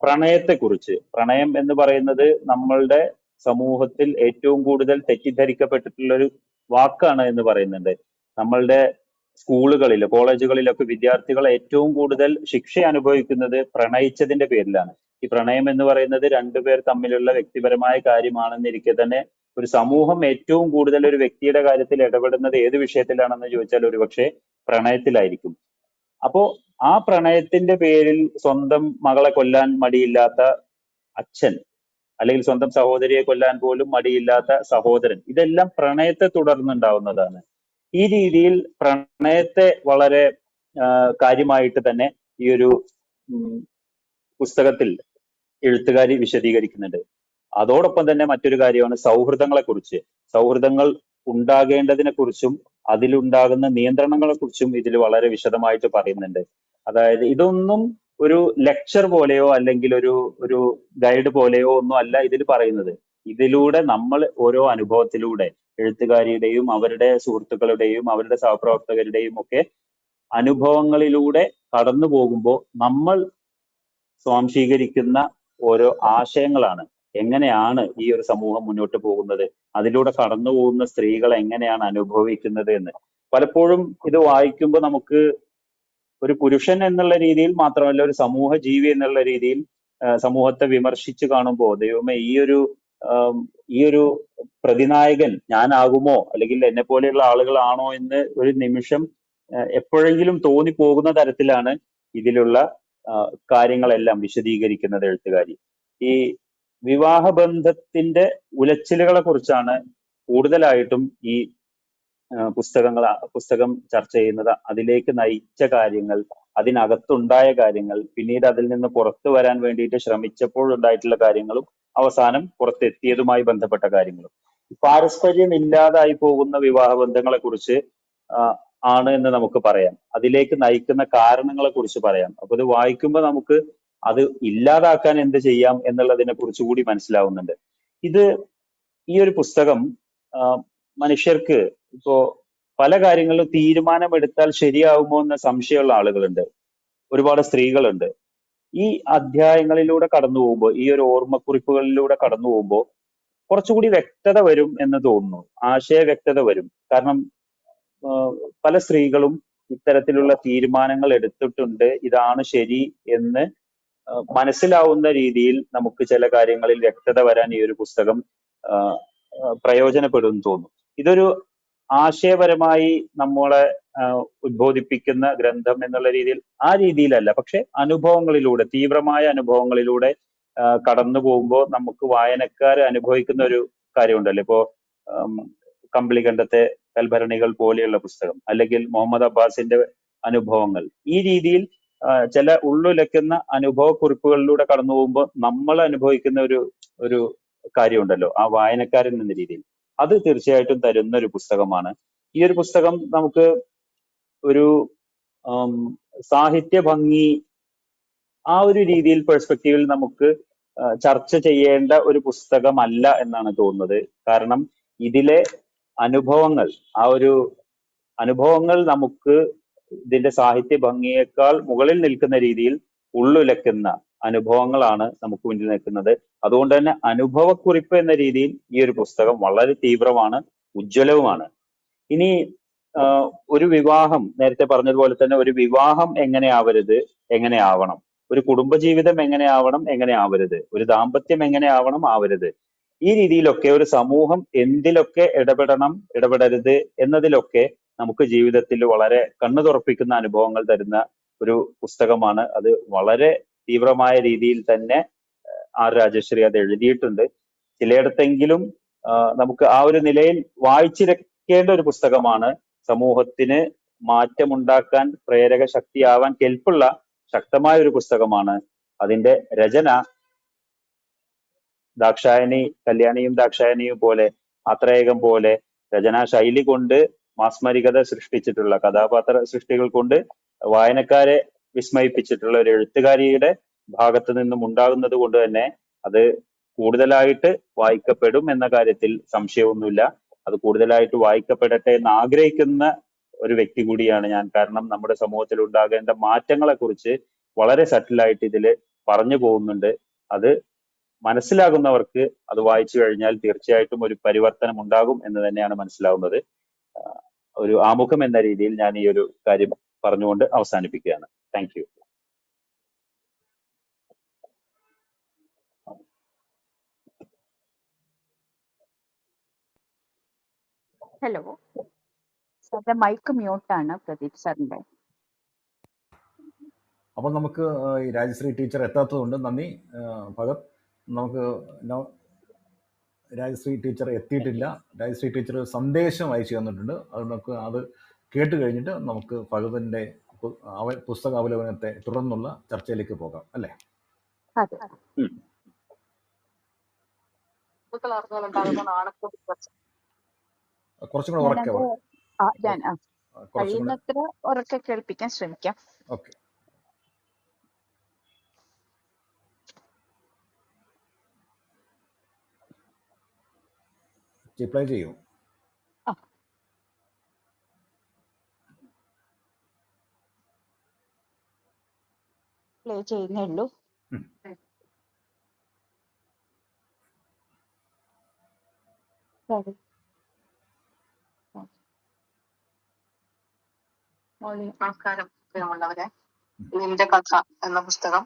പ്രണയത്തെക്കുറിച്ച്, പ്രണയം എന്ന് പറയുന്നത് നമ്മളുടെ സമൂഹത്തിൽ ഏറ്റവും കൂടുതൽ തെറ്റിദ്ധരിക്കപ്പെട്ടിട്ടുള്ള ഒരു വാക്കാണ് എന്ന് പറയുന്നുണ്ട്. നമ്മളുടെ സ്കൂളുകളിൽ, കോളേജുകളിലൊക്കെ വിദ്യാർത്ഥികൾ ഏറ്റവും കൂടുതൽ ശിക്ഷ അനുഭവിക്കുന്നത് പ്രണയിച്ചതിന്റെ പേരിലാണ്. ഈ പ്രണയം എന്ന് പറയുന്നത് രണ്ടുപേർ തമ്മിലുള്ള വ്യക്തിപരമായ കാര്യമാണെന്നിരിക്കെ തന്നെ ഒരു സമൂഹം ഏറ്റവും കൂടുതൽ ഒരു വ്യക്തിയുടെ കാര്യത്തിൽ ഇടപെടുന്നത് ഏത് വിഷയത്തിലാണെന്ന് ചോദിച്ചാൽ ഒരുപക്ഷെ പ്രണയത്തിലായിരിക്കും. അപ്പോ ആ പ്രണയത്തിന്റെ പേരിൽ സ്വന്തം മകളെ കൊല്ലാൻ മടിയില്ലാത്ത അച്ഛൻ, അല്ലെങ്കിൽ സ്വന്തം സഹോദരിയെ കൊല്ലാൻ പോലും മടിയില്ലാത്ത സഹോദരൻ, ഇതെല്ലാം പ്രണയത്തെ തുടർന്നുണ്ടാവുന്നതാണ്. ഈ രീതിയിൽ പ്രണയത്തെ വളരെ കാര്യമായിട്ട് തന്നെ ഈ ഒരു പുസ്തകത്തിൽ എഴുത്തുകാരി വിശദീകരിക്കുന്നുണ്ട്. അതോടൊപ്പം തന്നെ മറ്റൊരു കാര്യമാണ് സൗഹൃദങ്ങളെ കുറിച്ച്. സൗഹൃദങ്ങൾ ഉണ്ടാകേണ്ടതിനെ കുറിച്ചും അതിലുണ്ടാകുന്ന നിയന്ത്രണങ്ങളെ കുറിച്ചും ഇതിൽ വളരെ വിശദമായിട്ട് പറയുന്നുണ്ട്. അതായത് ഇതൊന്നും ഒരു ലെക്ചർ പോലെയോ അല്ലെങ്കിൽ ഒരു ഗൈഡ് പോലെയോ ഒന്നും അല്ല ഇതിൽ പറയുന്നത്. ഇതിലൂടെ നമ്മൾ ഓരോ അനുഭവത്തിലൂടെ, എഴുത്തുകാരിയുടെയും അവരുടെ സുഹൃത്തുക്കളുടെയും അവരുടെ സഹപ്രവർത്തകരുടെയും ഒക്കെ അനുഭവങ്ങളിലൂടെ കടന്നു പോകുമ്പോൾ നമ്മൾ സ്വാംശീകരിക്കുന്ന ഓരോ ആശയങ്ങളാണ് എങ്ങനെയാണ് ഈ ഒരു സമൂഹം മുന്നോട്ട് പോകുന്നത്, അതിലൂടെ കടന്നു പോകുന്ന സ്ത്രീകൾ എങ്ങനെയാണ് അനുഭവിക്കുന്നത് എന്ന്. പലപ്പോഴും ഇത് വായിക്കുമ്പോൾ നമുക്ക് ഒരു പുരുഷൻ എന്നുള്ള രീതിയിൽ മാത്രമല്ല, ഒരു സമൂഹ ജീവി എന്നുള്ള രീതിയിൽ സമൂഹത്തെ വിമർശിച്ച് കാണുമ്പോൾ ദൈവമേ, ഈ ഒരു പ്രതിനായകൻ ഞാനാകുമോ അല്ലെങ്കിൽ എന്നെ പോലെയുള്ള ആളുകളാണോ എന്ന് ഒരു നിമിഷം എപ്പോഴെങ്കിലും തോന്നിപ്പോകുന്ന തരത്തിലാണ് ഇതിലുള്ള കാര്യങ്ങളെല്ലാം വിശദീകരിക്കുന്നത് എഴുത്തുകാരി. ഈ വിവാഹബന്ധത്തിന്റെ ഉലച്ചിലുകളെ കുറിച്ചാണ് കൂടുതലായിട്ടും ഈ പുസ്തകം ചർച്ച ചെയ്യുന്നത്. അതിലേക്ക് നയിച്ച കാര്യങ്ങൾ, അതിനകത്തുണ്ടായ കാര്യങ്ങൾ, പിന്നീട് അതിൽ നിന്ന് പുറത്തു വരാൻ വേണ്ടിയിട്ട് ശ്രമിച്ചപ്പോൾ ഉണ്ടായിട്ടുള്ള കാര്യങ്ങളും അവസാനം പുറത്തെത്തിയതുമായി ബന്ധപ്പെട്ട കാര്യങ്ങളും. പാരസ്പര്യം ഇല്ലാതായി പോകുന്ന വിവാഹ ബന്ധങ്ങളെ കുറിച്ച് ആണ് എന്ന് നമുക്ക് പറയാം. അതിലേക്ക് നയിക്കുന്ന കാരണങ്ങളെ കുറിച്ച് പറയാം. അപ്പൊ ഇത് വായിക്കുമ്പോൾ നമുക്ക് അത് ഇല്ലാതാക്കാൻ എന്ത് ചെയ്യാം എന്നുള്ളതിനെ കുറിച്ച് കൂടി മനസ്സിലാവുന്നുണ്ട്. ഈ ഒരു പുസ്തകം മനുഷ്യർക്ക് ഇപ്പോ പല കാര്യങ്ങളിലും തീരുമാനമെടുത്താൽ ശരിയാവുമോ എന്ന സംശയമുള്ള ആളുകളുണ്ട്, ഒരുപാട് സ്ത്രീകളുണ്ട്. ഈ അധ്യായങ്ങളിലൂടെ കടന്നു പോകുമ്പോൾ, ഈ ഒരു ഓർമ്മക്കുറിപ്പുകളിലൂടെ കടന്നു പോകുമ്പോൾ കുറച്ചുകൂടി വ്യക്തത വരും എന്ന് തോന്നുന്നു, ആശയ വ്യക്തത വരും. കാരണം പല സ്ത്രീകളും ഇത്തരത്തിലുള്ള തീരുമാനങ്ങൾ എടുത്തിട്ടുണ്ട്, ഇതാണ് ശരി എന്ന് മനസ്സിലാവുന്ന രീതിയിൽ നമുക്ക് ചില കാര്യങ്ങളിൽ വ്യക്തത വരാൻ ഈ ഒരു പുസ്തകം പ്രയോജനപ്പെടും തോന്നുന്നു. ഇതൊരു ആശയപരമായി നമ്മളെ ഉദ്ബോധിപ്പിക്കുന്ന ഗ്രന്ഥം എന്നുള്ള രീതിയിൽ ആ രീതിയിലല്ല, പക്ഷെ അനുഭവങ്ങളിലൂടെ, തീവ്രമായ അനുഭവങ്ങളിലൂടെ കടന്നു പോകുമ്പോൾ നമുക്ക് വായനക്കാർ അനുഭവിക്കുന്ന ഒരു കാര്യമുണ്ടല്ലോ. ഇപ്പോ കമ്പിളികണ്ടത്തെ കൽഭരണികൾ പോലെയുള്ള പുസ്തകം, അല്ലെങ്കിൽ മുഹമ്മദ് അബ്ബാസിന്റെ അനുഭവങ്ങൾ. ഈ രീതിയിൽ ചില ഉള്ളുലയ്ക്കുന്ന അനുഭവക്കുറിപ്പുകളിലൂടെ കടന്നു പോകുമ്പോൾ നമ്മൾ അനുഭവിക്കുന്ന ഒരു കാര്യമുണ്ടല്ലോ, ആ വായനക്കാരൻ എന്ന രീതിയിൽ അത് തീർച്ചയായിട്ടും തരുന്ന ഒരു പുസ്തകമാണ്. ഈ ഒരു പുസ്തകം നമുക്ക് ഒരു സാഹിത്യ ഭംഗി ആ ഒരു രീതിയിൽ പെർസ്പെക്റ്റീവിൽ നമുക്ക് ചർച്ച ചെയ്യേണ്ട ഒരു പുസ്തകമല്ല എന്നാണ് തോന്നുന്നത്. കാരണം ഇതിലെ അനുഭവങ്ങൾ, ആ ഒരു അനുഭവങ്ങൾ നമുക്ക് ഇതിന്റെ സാഹിത്യ ഭംഗിയേക്കാൾ മുകളിൽ നിൽക്കുന്ന രീതിയിൽ ഉള്ളുലയ്ക്കുന്ന അനുഭവങ്ങളാണ് നമുക്ക് മുന്നിൽ നിൽക്കുന്നത്. അതുകൊണ്ട് തന്നെ അനുഭവക്കുറിപ്പ് എന്ന രീതിയിൽ ഈ ഒരു പുസ്തകം വളരെ തീവ്രമാണ്, ഉജ്ജ്വലവുമാണ്. ഇനി ഒരു വിവാഹം, നേരത്തെ പറഞ്ഞതുപോലെ തന്നെ ഒരു വിവാഹം എങ്ങനെ ആവരുത്, എങ്ങനെ ആവണം, ഒരു കുടുംബജീവിതം എങ്ങനെ ആവണം, എങ്ങനെ ആവരുത്, ഒരു ദാമ്പത്യം എങ്ങനെ ആവണം, ആവരുത്, ഈ രീതിയിലൊക്കെ ഒരു സമൂഹം എന്തിലൊക്കെ ഇടപെടണം, ഇടപെടരുത് എന്നതിലൊക്കെ നമുക്ക് ജീവിതത്തിൽ വളരെ കണ്ണു തുറപ്പിക്കുന്ന അനുഭവങ്ങൾ തരുന്ന ഒരു പുസ്തകമാണ്. അത് വളരെ തീവ്രമായ രീതിയിൽ തന്നെ ആർ രാജശ്രീ അത് എഴുതിയിട്ടുണ്ട്. ചിലയിടത്തെങ്കിലും നമുക്ക് ആ ഒരു നിലയിൽ വായിച്ചിരിക്കേണ്ട ഒരു പുസ്തകമാണ്. സമൂഹത്തിന് മാറ്റമുണ്ടാക്കാൻ പ്രേരക ശക്തിയാവാൻ കെൽപ്പുള്ള ശക്തമായ ഒരു പുസ്തകമാണ്. അതിന്റെ രചന ദാക്ഷായണി, കല്യാണിയും ദാക്ഷായണിയും പോലെ, ആത്രേയകം പോലെ രചനാ ശൈലി കൊണ്ട് മാസ്മരികത സൃഷ്ടിച്ചിട്ടുള്ള, കഥാപാത്ര സൃഷ്ടികൾ കൊണ്ട് വായനക്കാരെ വിസ്മയിപ്പിച്ചിട്ടുള്ള ഒരു എഴുത്തുകാരിയുടെ ഭാഗത്ത് നിന്നും ഉണ്ടാകുന്നത് കൊണ്ട് തന്നെ അത് കൂടുതലായിട്ട് വായിക്കപ്പെടും എന്ന കാര്യത്തിൽ സംശയമൊന്നുമില്ല. അത് കൂടുതലായിട്ട് വായിക്കപ്പെടട്ടെ എന്ന് ആഗ്രഹിക്കുന്ന ഒരു വ്യക്തി കൂടിയാണ് ഞാൻ. കാരണം നമ്മുടെ സമൂഹത്തിൽ ഉണ്ടാകേണ്ട മാറ്റങ്ങളെ കുറിച്ച് വളരെ സട്ടിലായിട്ട് ഇതിൽ പറഞ്ഞു പോകുന്നുണ്ട്. അത് മനസ്സിലാകുന്നവർക്ക് അത് വായിച്ചു കഴിഞ്ഞാൽ തീർച്ചയായിട്ടും ഒരു പരിവർത്തനം ഉണ്ടാകും എന്ന് തന്നെയാണ് മനസ്സിലാവുന്നത്. ഒരു ആമുഖം എന്ന രീതിയിൽ ഞാൻ ഈ ഒരു കാര്യം പറഞ്ഞുകൊണ്ട് അവസാനിപ്പിക്കുകയാണ്. Thank you. ഹലോ സാറിന്റെ മൈക്ക് മ്യൂട്ടാണ് പ്രദീപ് സാറിന്റെ. അപ്പോൾ നമുക്ക് ഈ രാജശ്രീ ടീച്ചർ എത്താത്തതുകൊണ്ട് നന്ദി ഭഗത്. നമുക്ക് രാജശ്രീ ടീച്ചർ എത്തിയിട്ടില്ല. രാജശ്രീ ടീച്ചർ സന്ദേശം അയച്ചു തന്നിട്ടുണ്ട്. അത് നമുക്ക് അത് കേട്ട് കഴിഞ്ഞിട്ട് നമുക്ക് ഭഗതിൻ്റെ പുസ്തക അവലോകനത്തെ തുടർന്നുള്ള ചർച്ചയിലേക്ക് പോകാം അല്ലേ? കുറച്ചും കൂടെ ഉറക്കെ കഴിയുന്നത്ര ഉറക്കെ കേൾപ്പിക്കാൻ ശ്രമിക്കാം. ഓക്കെ. റിപ്ലൈ ചെയ്യൂ. പ്ലേ ചെയ്യുന്നേ ഉള്ളൂ. നമസ്കാരം പ്രിയമുള്ളവരെ. നിന്റെ കഥ എന്ന പുസ്തകം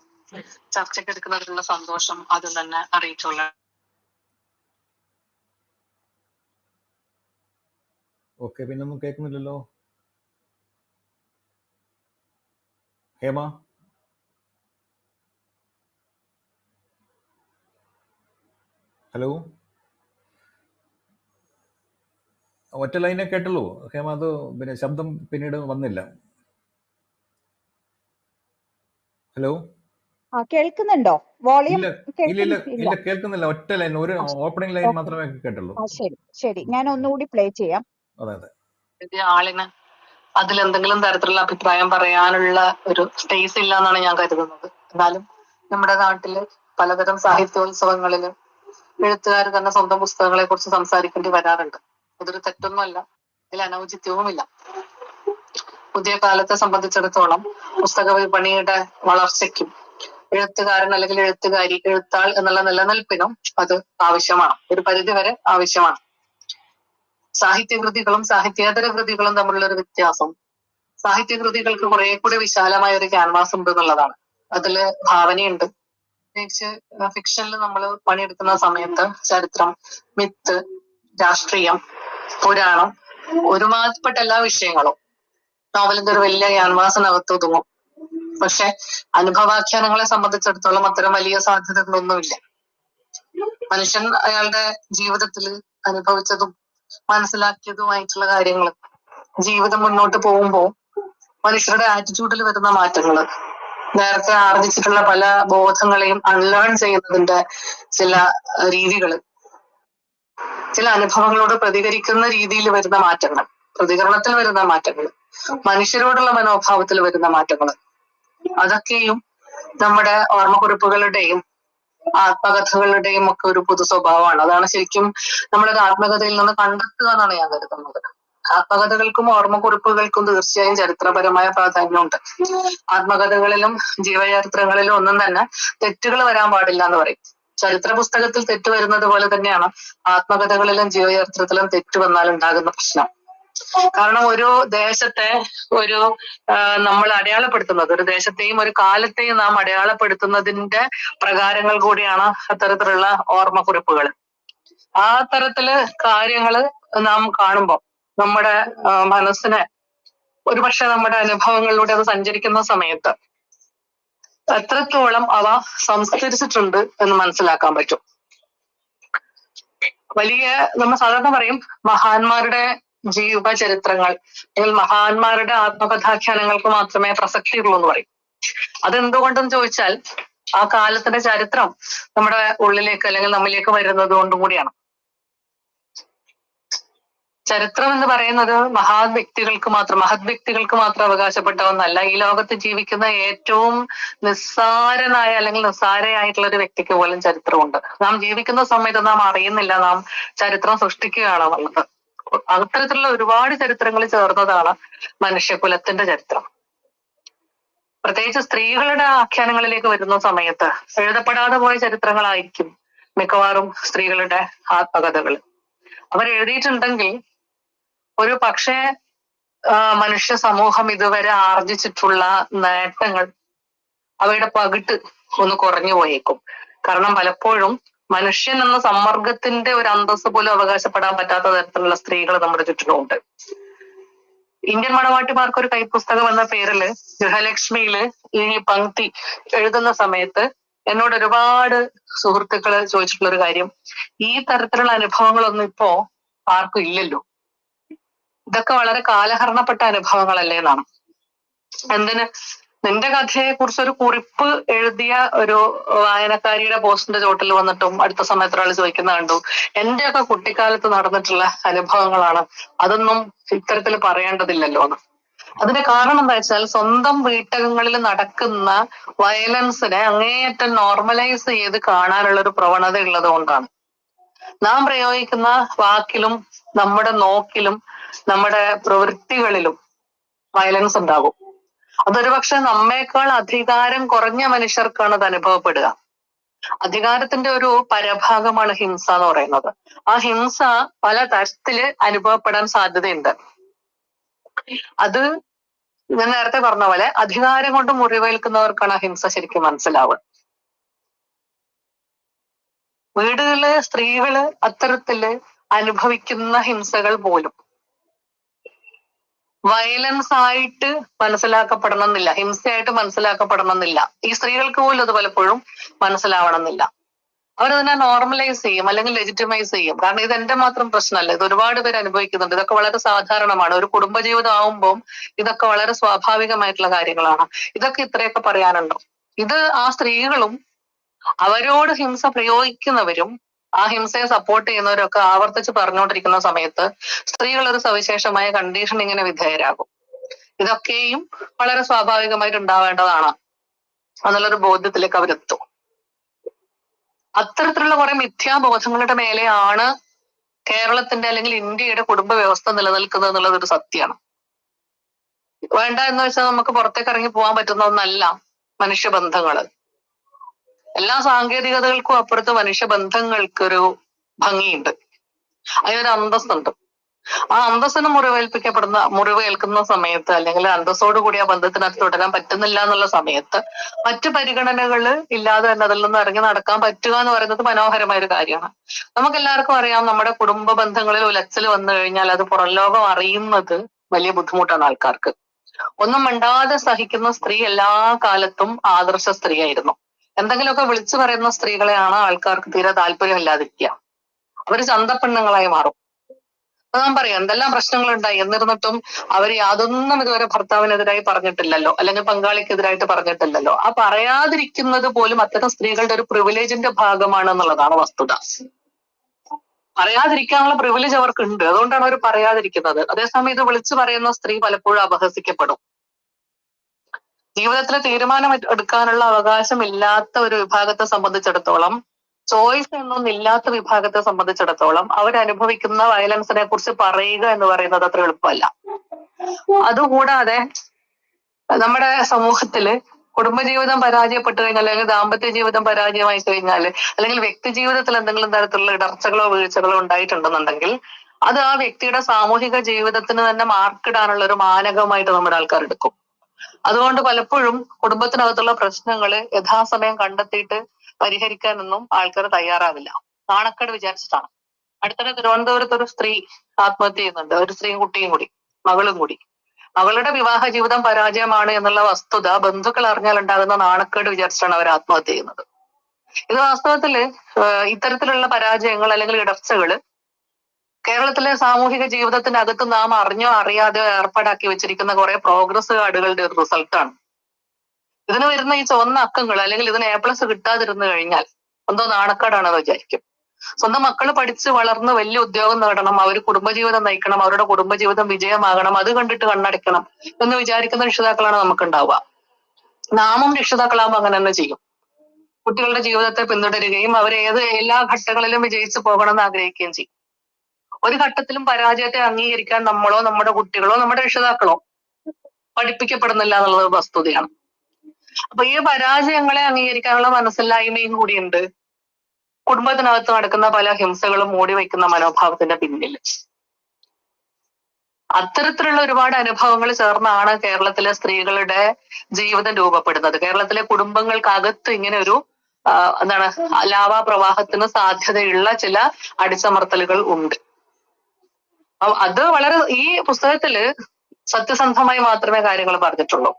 ചർച്ചയ്ക്കെടുക്കുന്നതിലുള്ള സന്തോഷം ആദ്യം തന്നെ അറിയിച്ചോളാം. ഓക്കെ, പിന്നെ ഒന്നും കേൾക്കുന്നില്ലല്ലോ. ഹേമ, ഹലോ, ഒറ്റ ലൈനെ കേട്ടുള്ളൂ ഹേമ. അത് പിന്നെ ശബ്ദം പിന്നീട് വന്നില്ല. ഹലോ, കേൾക്കുന്നുണ്ടോ? വോളിയം ഇല്ല, കേൾക്കുന്നില്ല. ഒറ്റ ലൈൻ, ഒരു ഓപ്പണിംഗ് ലൈൻ മാത്രമേ കേട്ടുള്ളൂ. ശരി, ഞാൻ ഒന്നുകൂടി പ്ലേ ചെയ്യാം. അതെ. ആളിന് അതിലെന്തെങ്കിലും തരത്തിലുള്ള അഭിപ്രായം പറയാനുള്ള ഒരു സ്പേസ് ഇല്ല എന്നാണ് ഞാൻ കരുതുന്നത്. എന്നാലും നമ്മുടെ നാട്ടില് പലതരം സാഹിത്യോത്സവങ്ങളില് എഴുത്തുകാർ തന്നെ സ്വന്തം പുസ്തകങ്ങളെ കുറിച്ച് സംസാരിക്കേണ്ടി വരാറുണ്ട്. ഇതൊരു തെറ്റൊന്നുമല്ല, ഇതിൽ അനൗചിത്യവുമില്ല. പുതിയ കാലത്തെ സംബന്ധിച്ചിടത്തോളം പുസ്തക വിപണിയുടെ വളർച്ചയ്ക്കും എഴുത്തുകാരൻ അല്ലെങ്കിൽ എഴുത്തുകാരി, എഴുത്താൾ എന്നുള്ള നിലനിൽപ്പിനും അത് ആവശ്യമാണ്, ഒരു പരിധിവരെ ആവശ്യമാണ്. സാഹിത്യകൃതികളും സാഹിത്യേതര കൃതികളും തമ്മിലുള്ള ഒരു വ്യത്യാസം, സാഹിത്യകൃതികൾക്ക് കുറെ കൂടി വിശാലമായ ഒരു ക്യാൻവാസ് ഉണ്ട് എന്നുള്ളതാണ്. അതില് ഭാവനയുണ്ട്. പ്രത്യേകിച്ച് ഫിക്ഷനിൽ നമ്മൾ പണിയെടുക്കുന്ന സമയത്ത് ചരിത്രം, മിത്ത്, രാഷ്ട്രീയം, പുരാണം, ഒരുമാതിരിപ്പെട്ട എല്ലാ വിഷയങ്ങളും നോവലിന്റെ ഒരു വലിയ ക്യാൻവാസിനകത്ത് ഒതുങ്ങും. പക്ഷെ അനുഭവാഖ്യാനങ്ങളെ സംബന്ധിച്ചിടത്തോളം അത്തരം വലിയ സാധ്യതകളൊന്നുമില്ല. മനുഷ്യൻ അയാളുടെ ജീവിതത്തിൽ അനുഭവിച്ചതും മനസ്സിലാക്കിയതുമായിട്ടുള്ള കാര്യങ്ങൾ ജീവിതം മുന്നോട്ട് പോകുമ്പോൾ മനുഷ്യരുടെ ആറ്റിറ്റ്യൂഡിൽ വരുന്ന മാറ്റങ്ങള്, നേരത്തെ ആർജിച്ചിട്ടുള്ള പല ബോധങ്ങളെയും അൺലേൺ ചെയ്യുന്നതിന്റെ ചില രീതികള്, ചില അനുഭവങ്ങളോട് പ്രതികരിക്കുന്ന രീതിയിൽ വരുന്ന മാറ്റങ്ങൾ, പ്രതികരണത്തിൽ വരുന്ന മാറ്റങ്ങൾ, മനുഷ്യരോടുള്ള മനോഭാവത്തിൽ വരുന്ന മാറ്റങ്ങൾ, അതൊക്കെയും നമ്മുടെ ഓർമ്മക്കുറിപ്പുകളുടെയും ആത്മകഥകളുടെയും ഒക്കെ ഒരു പൊതു സ്വഭാവമാണ്. അതാണ് ശരിക്കും നമ്മളൊരു ആത്മകഥയിൽ നിന്ന് കണ്ടെത്തുക എന്നാണ് ഞാൻ കരുതുന്നത്. ആത്മകഥകൾക്കും ഓർമ്മക്കുറിപ്പുകൾക്കും തീർച്ചയായും ചരിത്രപരമായ പ്രാധാന്യമുണ്ട്. ആത്മകഥകളിലും ജീവചരിത്രങ്ങളിലും ഒന്നും തന്നെ തെറ്റുകൾ വരാൻ പാടില്ല എന്ന് പറയും. ചരിത്ര പുസ്തകത്തിൽ തെറ്റ് വരുന്നത് പോലെ തന്നെയാണ് ആത്മകഥകളിലും ജീവചരിത്രത്തിലും തെറ്റ് വന്നാൽ ഉണ്ടാകുന്ന പ്രശ്നം. കാരണം ഒരു ദേശത്തെ ഒരു നമ്മൾ അടയാളപ്പെടുത്തുന്നത്, ഒരു ദേശത്തെയും ഒരു കാലത്തെയും നാം അടയാളപ്പെടുത്തുന്നതിന്റെ പ്രകാരങ്ങൾ കൂടിയാണ് അത്തരത്തിലുള്ള ഓർമ്മക്കുറിപ്പുകൾ. ആ തരത്തില് കാര്യങ്ങള് നാം കാണുമ്പോൾ നമ്മുടെ മനസ്സിനെ ഒരുപക്ഷെ നമ്മുടെ അനുഭവങ്ങളിലൂടെ അത് സഞ്ചരിക്കുന്ന സമയത്ത് എത്രത്തോളം അവ സംസ്കരിച്ചിട്ടുണ്ട് എന്ന് മനസ്സിലാക്കാൻ പറ്റും. വലിയ നമ്മൾ സാധാരണ പറയും മഹാന്മാരുടെ ജീവചരിത്രങ്ങൾ അല്ലെങ്കിൽ മഹാന്മാരുടെ ആത്മകഥാഖ്യാനങ്ങൾക്ക് മാത്രമേ പ്രസക്തിയുള്ളൂ എന്ന് പറയും. അതെന്തുകൊണ്ടെന്ന് ചോദിച്ചാൽ ആ കാലത്തിന്റെ ചരിത്രം നമ്മുടെ ഉള്ളിലേക്ക് അല്ലെങ്കിൽ നമ്മിലേക്ക് വരുന്നത് കൊണ്ടും കൂടിയാണ്. ചരിത്രം എന്ന് പറയുന്നത് മഹത് വ്യക്തികൾക്ക് മാത്രം അവകാശപ്പെട്ട ഒന്നല്ല. ഈ ലോകത്ത് ജീവിക്കുന്ന ഏറ്റവും നിസ്സാരനായ അല്ലെങ്കിൽ നിസ്സാരയായിട്ടുള്ള ഒരു വ്യക്തിക്ക് പോലും ചരിത്രമുണ്ട്. നാം ജീവിക്കുന്ന സമയത്ത് നാം അറിയുന്നില്ല നാം ചരിത്രം സൃഷ്ടിക്കുകയാണെന്നുള്ളത്. അത്തരത്തിലുള്ള ഒരുപാട് ചരിത്രങ്ങൾ ചേർന്നതാണ് മനുഷ്യകുലത്തിന്റെ ചരിത്രം. പ്രത്യേകിച്ച് സ്ത്രീകളുടെ ആഖ്യാനങ്ങളിലേക്ക് വരുന്ന സമയത്ത് എഴുതപ്പെടാതെ പോയ ചരിത്രങ്ങളായിരിക്കും മിക്കവാറും സ്ത്രീകളുടെ ആത്മകഥകൾ. അവർ എഴുതിയിട്ടുണ്ടെങ്കിൽ ഒരു പക്ഷേ മനുഷ്യ സമൂഹം ഇതുവരെ ആർജിച്ചിട്ടുള്ള നേട്ടങ്ങൾ അവയുടെ പകിട്ട് ഒന്ന് കുറഞ്ഞു പോയേക്കും. കാരണം പലപ്പോഴും മനുഷ്യൻ എന്ന സമ്മർദ്ദത്തിന്റെ ഒരു അന്തസ്സ് പോലും അവകാശപ്പെടാൻ പറ്റാത്ത തരത്തിലുള്ള സ്ത്രീകൾ നമ്മുടെ ചുറ്റിനുമുണ്ട്. ഇന്ത്യൻ മണവാട്ടിമാർക്ക് ഒരു കൈപ്പുസ്തകം എന്ന പേരില് ഗൃഹലക്ഷ്മിയില് ഈ പങ്ക്തി എഴുതുന്ന സമയത്ത് എന്നോട് ഒരുപാട് സുഹൃത്തുക്കള് ചോദിച്ചിട്ടുള്ള ഒരു കാര്യം, ഈ തരത്തിലുള്ള അനുഭവങ്ങളൊന്നും ഇപ്പോ ആർക്കും ഇല്ലല്ലോ, ഇതൊക്കെ വളരെ കാലഹരണപ്പെട്ട അനുഭവങ്ങളല്ലേ എന്നാണ്. എന്തിന് നിന്റെ കഥയെ കുറിച്ചൊരു കുറിപ്പ് എഴുതിയ ഒരു വായനക്കാരിയുടെ പോസ്റ്റിന്റെ ചോട്ടിൽ വന്നിട്ടും അടുത്ത സമയത്ത് ഒരാൾ ചോദിക്കുന്ന കണ്ടു, എന്റെയൊക്കെ കുട്ടിക്കാലത്ത് നടന്നിട്ടുള്ള അനുഭവങ്ങളാണ്, അതൊന്നും ഇത്തരത്തിൽ പറയേണ്ടതില്ലല്ലോ എന്ന്. അതിന്റെ കാരണം എന്താ വെച്ചാൽ സ്വന്തം വീട്ടകങ്ങളിൽ നടക്കുന്ന വയലൻസിനെ അങ്ങേയറ്റം നോർമലൈസ് ചെയ്ത് കാണാനുള്ള ഒരു പ്രവണത ഉള്ളത് കൊണ്ടാണ്. നാം പ്രയോഗിക്കുന്ന വാക്കിലും നമ്മുടെ നോക്കിലും നമ്മുടെ പ്രവൃത്തികളിലും വയലൻസ് ഉണ്ടാകും. അതൊരു പക്ഷെ നമ്മേക്കാൾ അധികാരം കുറഞ്ഞ മനുഷ്യർക്കാണ് അത് അനുഭവപ്പെടുക. അധികാരത്തിന്റെ ഒരു പരഭാഗമാണ് ഹിംസ എന്ന് പറയുന്നത്. ആ ഹിംസ പല തരത്തില് അനുഭവപ്പെടാൻ സാധ്യതയുണ്ട്. അത് ഞാൻ നേരത്തെ പറഞ്ഞ പോലെ അധികാരം കൊണ്ട് മുറിവേൽക്കുന്നവർക്കാണ് ആ ഹിംസ ശരിക്കും മനസ്സിലാവുക. വീടുകളില് സ്ത്രീകള് അത്തരത്തില് അനുഭവിക്കുന്ന ഹിംസകൾ പോലും വയലൻസ് ആയിട്ട് മനസ്സിലാക്കപ്പെടണമെന്നില്ല, ഹിംസയായിട്ട് മനസ്സിലാക്കപ്പെടണമെന്നില്ല. ഈ സ്ത്രീകൾക്ക് പോലും അത് പലപ്പോഴും മനസ്സിലാവണമെന്നില്ല. അവരതിനെ നോർമലൈസ് ചെയ്യും അല്ലെങ്കിൽ ലെജിറ്റിമൈസ് ചെയ്യും. കാരണം ഇത് എന്റെ മാത്രം പ്രശ്നമല്ല, ഇത് ഒരുപാട് പേര് അനുഭവിക്കുന്നുണ്ട്. ഇതൊക്കെ വളരെ സാധാരണമാണ്. ഒരു കുടുംബജീവിതം ആവുമ്പം ഇതൊക്കെ വളരെ സ്വാഭാവികമായിട്ടുള്ള കാര്യങ്ങളാണ്. ഇതൊക്കെ ഇത്രയൊക്കെ പറയാനുണ്ടോ? ഇത് ആ സ്ത്രീകളും അവരോട് ഹിംസ പ്രയോഗിക്കുന്നവരും ആ ഹിംസയെ സപ്പോർട്ട് ചെയ്യുന്നവരൊക്കെ ആവർത്തിച്ച് പറഞ്ഞുകൊണ്ടിരിക്കുന്ന സമയത്ത് സ്ത്രീകൾ ഒരു സവിശേഷമായ കണ്ടീഷനിങ്ങിന് വിധേയരാകും. ഇതൊക്കെയും വളരെ സ്വാഭാവികമായിട്ട് ഉണ്ടാവേണ്ടതാണ് എന്നുള്ളൊരു ബോധ്യത്തിലേക്ക് അവരെത്തും. അത്തരത്തിലുള്ള കുറെ മിഥ്യാബോധങ്ങളുടെ മേലെയാണ് കേരളത്തിന്റെ അല്ലെങ്കിൽ ഇന്ത്യയുടെ കുടുംബ വ്യവസ്ഥ നിലനിൽക്കുന്നത് എന്നുള്ളത് ഒരു സത്യമാണ്. വേണ്ട എന്ന് വെച്ചാൽ നമുക്ക് പുറത്തേക്ക് ഇറങ്ങി പോകാൻ പറ്റുന്ന ഒന്നല്ല മനുഷ്യബന്ധങ്ങള്. എല്ലാ സാങ്കേതികതകൾക്കും അപ്പുറത്ത് മനുഷ്യബന്ധങ്ങൾക്കൊരു ഭംഗിയുണ്ട്, അതിനൊരു അന്തസ്സുണ്ട്. ആ അന്തസ്സിന് മുറിവേൽക്കുന്ന സമയത്ത് അല്ലെങ്കിൽ അന്തസ്സോടുകൂടി ആ ബന്ധത്തിനകത്ത് തുടരാൻ പറ്റുന്നില്ല എന്നുള്ള സമയത്ത് മറ്റു പരിഗണനകള് ഇല്ലാതെ തന്നെ അതിൽ നിന്ന് ഇറങ്ങി നടക്കാൻ പറ്റുക എന്ന് പറയുന്നത് മനോഹരമായ ഒരു കാര്യമാണ്. നമുക്ക് എല്ലാവർക്കും അറിയാം, നമ്മുടെ കുടുംബ ബന്ധങ്ങളിൽ ഉലച്ചിൽ വന്നു കഴിഞ്ഞാൽ അത് പുറം ലോകം അറിയുന്നത് വലിയ ബുദ്ധിമുട്ടാണ് ആൾക്കാർക്ക്. ഒന്നും മിണ്ടാതെ സഹിക്കുന്ന സ്ത്രീ എല്ലാ കാലത്തും ആദർശ സ്ത്രീയായിരുന്നു. എന്തെങ്കിലുമൊക്കെ വിളിച്ചു പറയുന്ന സ്ത്രീകളെയാണ് ആൾക്കാർക്ക് തീരെ താല്പര്യമില്ലാതിരിക്കുക. അവര് ചന്തപ്പെണ്ണുങ്ങളായി മാറും. ഞാൻ പറയാം എന്തെല്ലാം പ്രശ്നങ്ങളുണ്ടായി, എന്നിരുന്നിട്ടും അവർ യാതൊന്നും ഇതുവരെ ഭർത്താവിനെതിരായി പറഞ്ഞിട്ടില്ലല്ലോ, അല്ലെങ്കിൽ പങ്കാളിക്കെതിരായിട്ട് പറഞ്ഞിട്ടില്ലല്ലോ. ആ പറയാതിരിക്കുന്നത് പോലും അത്തരം സ്ത്രീകളുടെ ഒരു പ്രിവിലേജിന്റെ ഭാഗമാണ് എന്നുള്ളതാണ് വസ്തുത. പറയാതിരിക്കാനുള്ള പ്രിവിലേജ് അവർക്കുണ്ട്, അതുകൊണ്ടാണ് അവർ പറയാതിരിക്കുന്നത്. അതേസമയം ഇത് വിളിച്ചു പറയുന്ന സ്ത്രീ പലപ്പോഴും അപഹസിക്കപ്പെടും. ജീവിതത്തിൽ തീരുമാനം എടുക്കാനുള്ള അവകാശം ഇല്ലാത്ത ഒരു വിഭാഗത്തെ സംബന്ധിച്ചിടത്തോളം, ചോയ്സ് എന്നൊന്നും ഇല്ലാത്ത വിഭാഗത്തെ സംബന്ധിച്ചിടത്തോളം അവരനുഭവിക്കുന്ന വയലൻസിനെ കുറിച്ച് പറയുക എന്ന് പറയുന്നത് അത്ര എളുപ്പമല്ല. അതുകൂടാതെ നമ്മുടെ സമൂഹത്തില് കുടുംബജീവിതം പരാജയപ്പെട്ടു കഴിഞ്ഞാൽ, അല്ലെങ്കിൽ ദാമ്പത്യ ജീവിതം പരാജയമായി കഴിഞ്ഞാൽ, അല്ലെങ്കിൽ വ്യക്തി ജീവിതത്തിൽ എന്തെങ്കിലും തരത്തിലുള്ള ഇടർച്ചകളോ വീഴ്ചകളോ ഉണ്ടായിട്ടുണ്ടെന്നുണ്ടെങ്കിൽ അത് ആ വ്യക്തിയുടെ സാമൂഹിക ജീവിതത്തിന് തന്നെ മാർക്കിടാനുള്ള ഒരു മാനകമായിട്ട് നമ്മുടെ ആൾക്കാർ എടുക്കും. അതുകൊണ്ട് പലപ്പോഴും കുടുംബത്തിനകത്തുള്ള പ്രശ്നങ്ങൾ യഥാസമയം കണ്ടെത്തിയിട്ട് പരിഹരിക്കാനൊന്നും ആൾക്കാർ തയ്യാറാവില്ല, നാണക്കേട് വിചാരിച്ചിട്ടാണ്. അടുത്തിടെ തിരുവനന്തപുരത്ത് ഒരു സ്ത്രീ ആത്മഹത്യ ചെയ്യുന്നുണ്ട്, ഒരു സ്ത്രീയും കുട്ടിയും കൂടി, മകളും കൂടി. മകളുടെ വിവാഹ ജീവിതം പരാജയമാണ് എന്നുള്ള വസ്തുത ബന്ധുക്കൾ അറിഞ്ഞാൽ ഉണ്ടാകുന്ന നാണക്കേട് വിചാരിച്ചിട്ടാണ് അവർ ആത്മഹത്യ ചെയ്യുന്നത്. ഇത് വാസ്തവത്തില് ഇത്തരത്തിലുള്ള പരാജയങ്ങൾ അല്ലെങ്കിൽ ഇടർച്ചകള് കേരളത്തിലെ സാമൂഹിക ജീവിതത്തിനകത്ത് നാം അറിഞ്ഞോ അറിയാതെയോ ഏർപ്പാടാക്കി വെച്ചിരിക്കുന്ന കുറെ പ്രോഗ്രസ് കാർഡുകളുടെ ഒരു റിസൾട്ടാണ്. ഇതിന് വരുന്ന ഈ ചുവന്ന അക്കങ്ങൾ, അല്ലെങ്കിൽ ഇതിന് A+ കിട്ടാതിരുന്നു കഴിഞ്ഞാൽ എന്തോ നാണക്കേടാണെന്ന് വിചാരിക്കും. സ്വന്തം മക്കൾ പഠിച്ച് വളർന്ന് വലിയ ഉദ്യോഗം നേടണം, അവർ കുടുംബജീവിതം നയിക്കണം, അവരുടെ കുടുംബജീവിതം വിജയമാകണം, അത് കണ്ടിട്ട് കണ്ണടയ്ക്കണം എന്ന് വിചാരിക്കുന്ന രക്ഷിതാക്കളാണ് നമുക്ക് ഉണ്ടാവുക. നാമും രക്ഷിതാക്കളാകുമ്പോൾ അങ്ങനെ തന്നെ ചെയ്യും. കുട്ടികളുടെ ജീവിതത്തെ പിന്തുടരുകയും അവരെ എല്ലാ ഘട്ടങ്ങളിലും വിജയിച്ചു പോകണം എന്ന് ആഗ്രഹിക്കുകയും ചെയ്യും. ഒരു ഘട്ടത്തിലും പരാജയത്തെ അംഗീകരിക്കാൻ നമ്മളോ നമ്മുടെ കുട്ടികളോ നമ്മുടെ രക്ഷിതാക്കളോ പഠിപ്പിക്കപ്പെടുന്നില്ല എന്നുള്ളത് വസ്തുതയാണ്. അപ്പൊ ഈ പരാജയങ്ങളെ അംഗീകരിക്കാനുള്ള മനസ്സില്ലായ്മയും കൂടിയുണ്ട് കുടുംബത്തിനകത്ത് നടക്കുന്ന പല ഹിംസകളും മൂടി വയ്ക്കുന്ന മനോഭാവത്തിന്റെ പിന്നിൽ. അത്തരത്തിലുള്ള ഒരുപാട് അനുഭവങ്ങൾ ചേർന്നാണ് കേരളത്തിലെ സ്ത്രീകളുടെ ജീവിതം രൂപപ്പെടുന്നത്. കേരളത്തിലെ കുടുംബങ്ങൾക്കകത്ത് ഇങ്ങനെ ഒരു എന്താണ് ലാവാ പ്രവാഹത്തിന് സാധ്യതയുള്ള ചില അടിച്ചമർത്തലുകൾ ഉണ്ട്. അത് വളരെ ഈ പുസ്തകത്തില് സത്യസന്ധമായി മാത്രമേ കാര്യങ്ങൾ പറഞ്ഞിട്ടുള്ളൂ.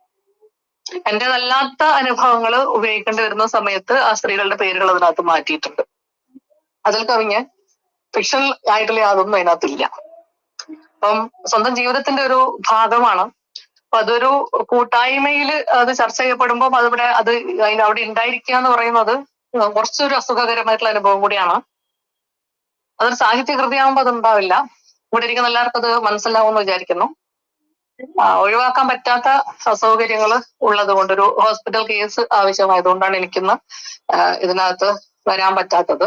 എന്റേതല്ലാത്ത അനുഭവങ്ങൾ ഉപയോഗിക്കേണ്ടി വരുന്ന സമയത്ത് ആ സ്ത്രീകളുടെ പേരുകൾ അതിനകത്ത് മാറ്റിയിട്ടുണ്ട്. അതിൽ കവിഞ്ഞ് ഫിക്ഷൻ ആയിട്ടുള്ള യാതൊന്നും അതിനകത്തില്ല. അപ്പം സ്വന്തം ജീവിതത്തിന്റെ ഒരു ഭാഗമാണ്. അപ്പൊ അതൊരു കൂട്ടായ്മയിൽ അത് ചർച്ച ചെയ്യപ്പെടുമ്പോൾ അവിടെ ഉണ്ടായിരിക്കുക എന്ന് പറയുന്നത് കുറച്ചൊരു അസുഖകരമായിട്ടുള്ള അനുഭവം കൂടിയാണ്. അതൊരു സാഹിത്യകൃതിയാകുമ്പോൾ അതുണ്ടാവില്ല. ഇവിടെ ഇരിക്കുന്ന എല്ലാവർക്കും അത് മനസ്സിലാവുമെന്ന് വിചാരിക്കുന്നു. ഒഴിവാക്കാൻ പറ്റാത്ത അസൗകര്യങ്ങൾ ഉള്ളത് കൊണ്ട്, ഒരു ഹോസ്പിറ്റൽ കേസ് ആവശ്യമായതുകൊണ്ടാണ് എനിക്കിന്ന് ഇതിനകത്ത് വരാൻ പറ്റാത്തത്.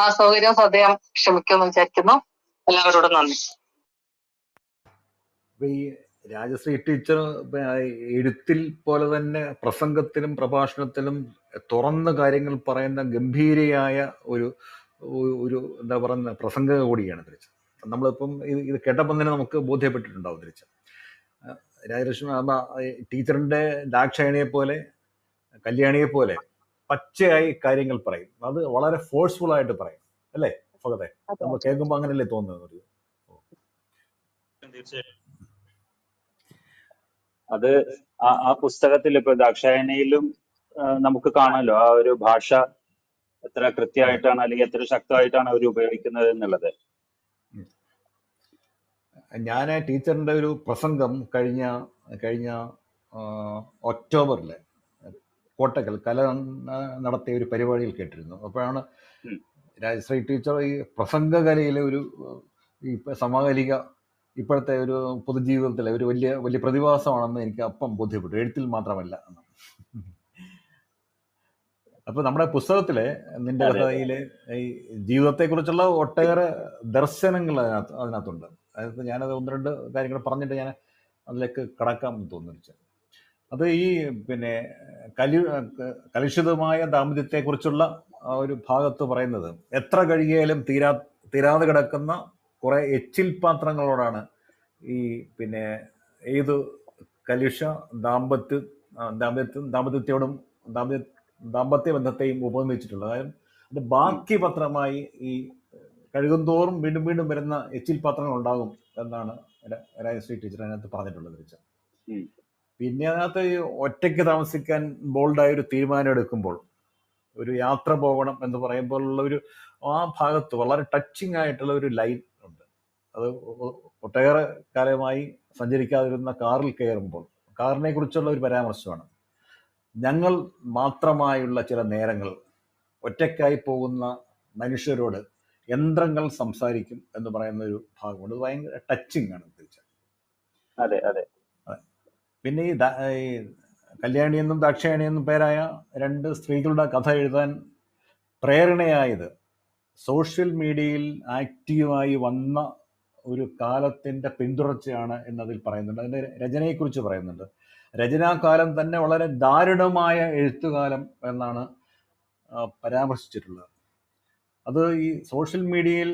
ആ സൗകര്യം സദയം ക്ഷമിക്കുമെന്ന് വിചാരിക്കുന്നു. എല്ലാവരോടും നന്ദി. ഈ രാജശ്രീ ടീച്ചർ എഴുത്തിൽ പോലെ തന്നെ പ്രസംഗത്തിലും പ്രഭാഷണത്തിലും തുറന്ന കാര്യങ്ങൾ പറയുന്ന ഗംഭീരയായ ഒരു എന്താ പറയുന്ന പ്രസംഗം കൂടിയാണ് തിരിച്ച്. നമ്മളിപ്പം ഇത് കേട്ടപ്പം തന്നെ നമുക്ക് ബോധ്യപ്പെട്ടിട്ടുണ്ടാവും തിരിച്ച്. രാജലക്ഷ്മി ടീച്ചറിൻ്റെ ദാക്ഷായണിയെ പോലെ, കല്യാണിയെ പോലെ പച്ചയായി കാര്യങ്ങൾ പറയും. അത് വളരെ ഫോഴ്സ്ഫുൾ ആയിട്ട് പറയും, അല്ലേ ഫഹദേ? നമ്മൾ കേൾക്കുമ്പോൾ അങ്ങനെയല്ലേ തോന്നുന്നത്? തീർച്ചയായും അത് ആ പുസ്തകത്തിൽ ഇപ്പൊ ദാക്ഷായണിയിലും നമുക്ക് കാണാമല്ലോ ആ ഒരു ഭാഷ എത്ര കൃത്യമായിട്ടാണ് അല്ലെങ്കിൽ എത്ര ശക്തമായിട്ടാണ് അവർ ഉപയോഗിക്കുന്നത് എന്നുള്ളത്. ഞാൻ ടീച്ചറിൻ്റെ ഒരു പ്രസംഗം കഴിഞ്ഞ ഒക്ടോബറിൽ കോട്ടക്കൽ കല നടത്തിയ ഒരു പരിപാടിയിൽ കേട്ടിരുന്നു. അപ്പോഴാണ് രാജശ്രീ ടീച്ചർ ഈ പ്രസംഗകലയിലെ ഈ സമകാലിക ഇപ്പോഴത്തെ ഒരു പൊതുജീവിതത്തിലെ ഒരു വലിയ പ്രതിഭാസമാണെന്ന് എനിക്ക് അപ്പം ബോധ്യപ്പെട്ടു, എഴുത്തിൽ മാത്രമല്ല. അപ്പോൾ നമ്മുടെ പുസ്തകത്തിലെ നിന്റെ കഥയിലെ ഈ ജീവിതത്തെക്കുറിച്ചുള്ള ഒട്ടേറെ ദർശനങ്ങൾ അതിനകത്തുണ്ട്. അതായത് ഞാനത് 1-2 കാര്യങ്ങൾ പറഞ്ഞിട്ട് ഞാൻ അതിലേക്ക് കടക്കാമെന്ന് തോന്നുന്നു. അത് ഈ പിന്നെ കലുഷിതമായ ദാമ്പത്യത്തെക്കുറിച്ചുള്ള ഒരു ഭാഗത്ത് പറയുന്നത്, എത്ര കഴിയാലും തീരാതെ കിടക്കുന്ന കുറെ എച്ചിൽ പാത്രങ്ങളോടാണ് ഈ പിന്നെ ഏത് കലുഷ ദാമ്പത്യത്തോടും ദാമ്പത്യ ബന്ധത്തെയും ഉപമിച്ചിട്ടുള്ളത്. അതായത് അത് ബാക്കി പത്രമായി ഈ കഴുകുന്തോറും വീണ്ടും വീണ്ടും വരുന്ന എച്ചിൽ പാത്രങ്ങൾ ഉണ്ടാകും എന്നാണ് രാജശ്രീ ടീച്ചർ അതിനകത്ത് പറഞ്ഞിട്ടുള്ളത്. പിന്നെ അതിനകത്ത് ഒറ്റയ്ക്ക് താമസിക്കാൻ ബോൾഡായ ഒരു തീരുമാനം എടുക്കുമ്പോൾ, ഒരു യാത്ര പോകണം എന്ന് പറയുമ്പോഴുള്ള ആ ഭാഗത്ത് വളരെ ടച്ചിങ് ആയിട്ടുള്ള ഒരു ലൈൻ ഉണ്ട്. അത് ഒട്ടേറെ കാലമായി സഞ്ചരിക്കാതിരുന്ന കാറിൽ കയറുമ്പോൾ കാറിനെ കുറിച്ചുള്ള ഒരു പരാമർശമാണ്. ഞങ്ങൾ മാത്രമായുള്ള ചില നേരങ്ങൾ, ഒറ്റയ്ക്കായി പോകുന്ന മനുഷ്യരോട് യന്ത്രങ്ങൾ സംസാരിക്കും എന്ന് പറയുന്ന ഒരു ഭാഗമുണ്ട്. അത് ഭയങ്കര ടച്ചിങ് ആണ് തിരിച്ച്. അതെ അതെ പിന്നെ ഈ കല്യാണി എന്നും ദാക്ഷായണി എന്നും പേരായ രണ്ട് സ്ത്രീകളുടെ കഥ എഴുതാൻ പ്രേരണയായത് സോഷ്യൽ മീഡിയയിൽ ആക്റ്റീവായി വന്ന ഒരു കാലത്തിൻ്റെ പിന്തുടർച്ചയാണ് എന്നതിൽ പറയുന്നുണ്ട്. അതിൻ്റെ രചനയെക്കുറിച്ച് പറയുന്നുണ്ട്. രചനാകാലം തന്നെ വളരെ ദാരുണമായ എഴുത്തുകാലം എന്നാണ് പരാമർശിച്ചിട്ടുള്ളത്. അത് ഈ സോഷ്യൽ മീഡിയയിൽ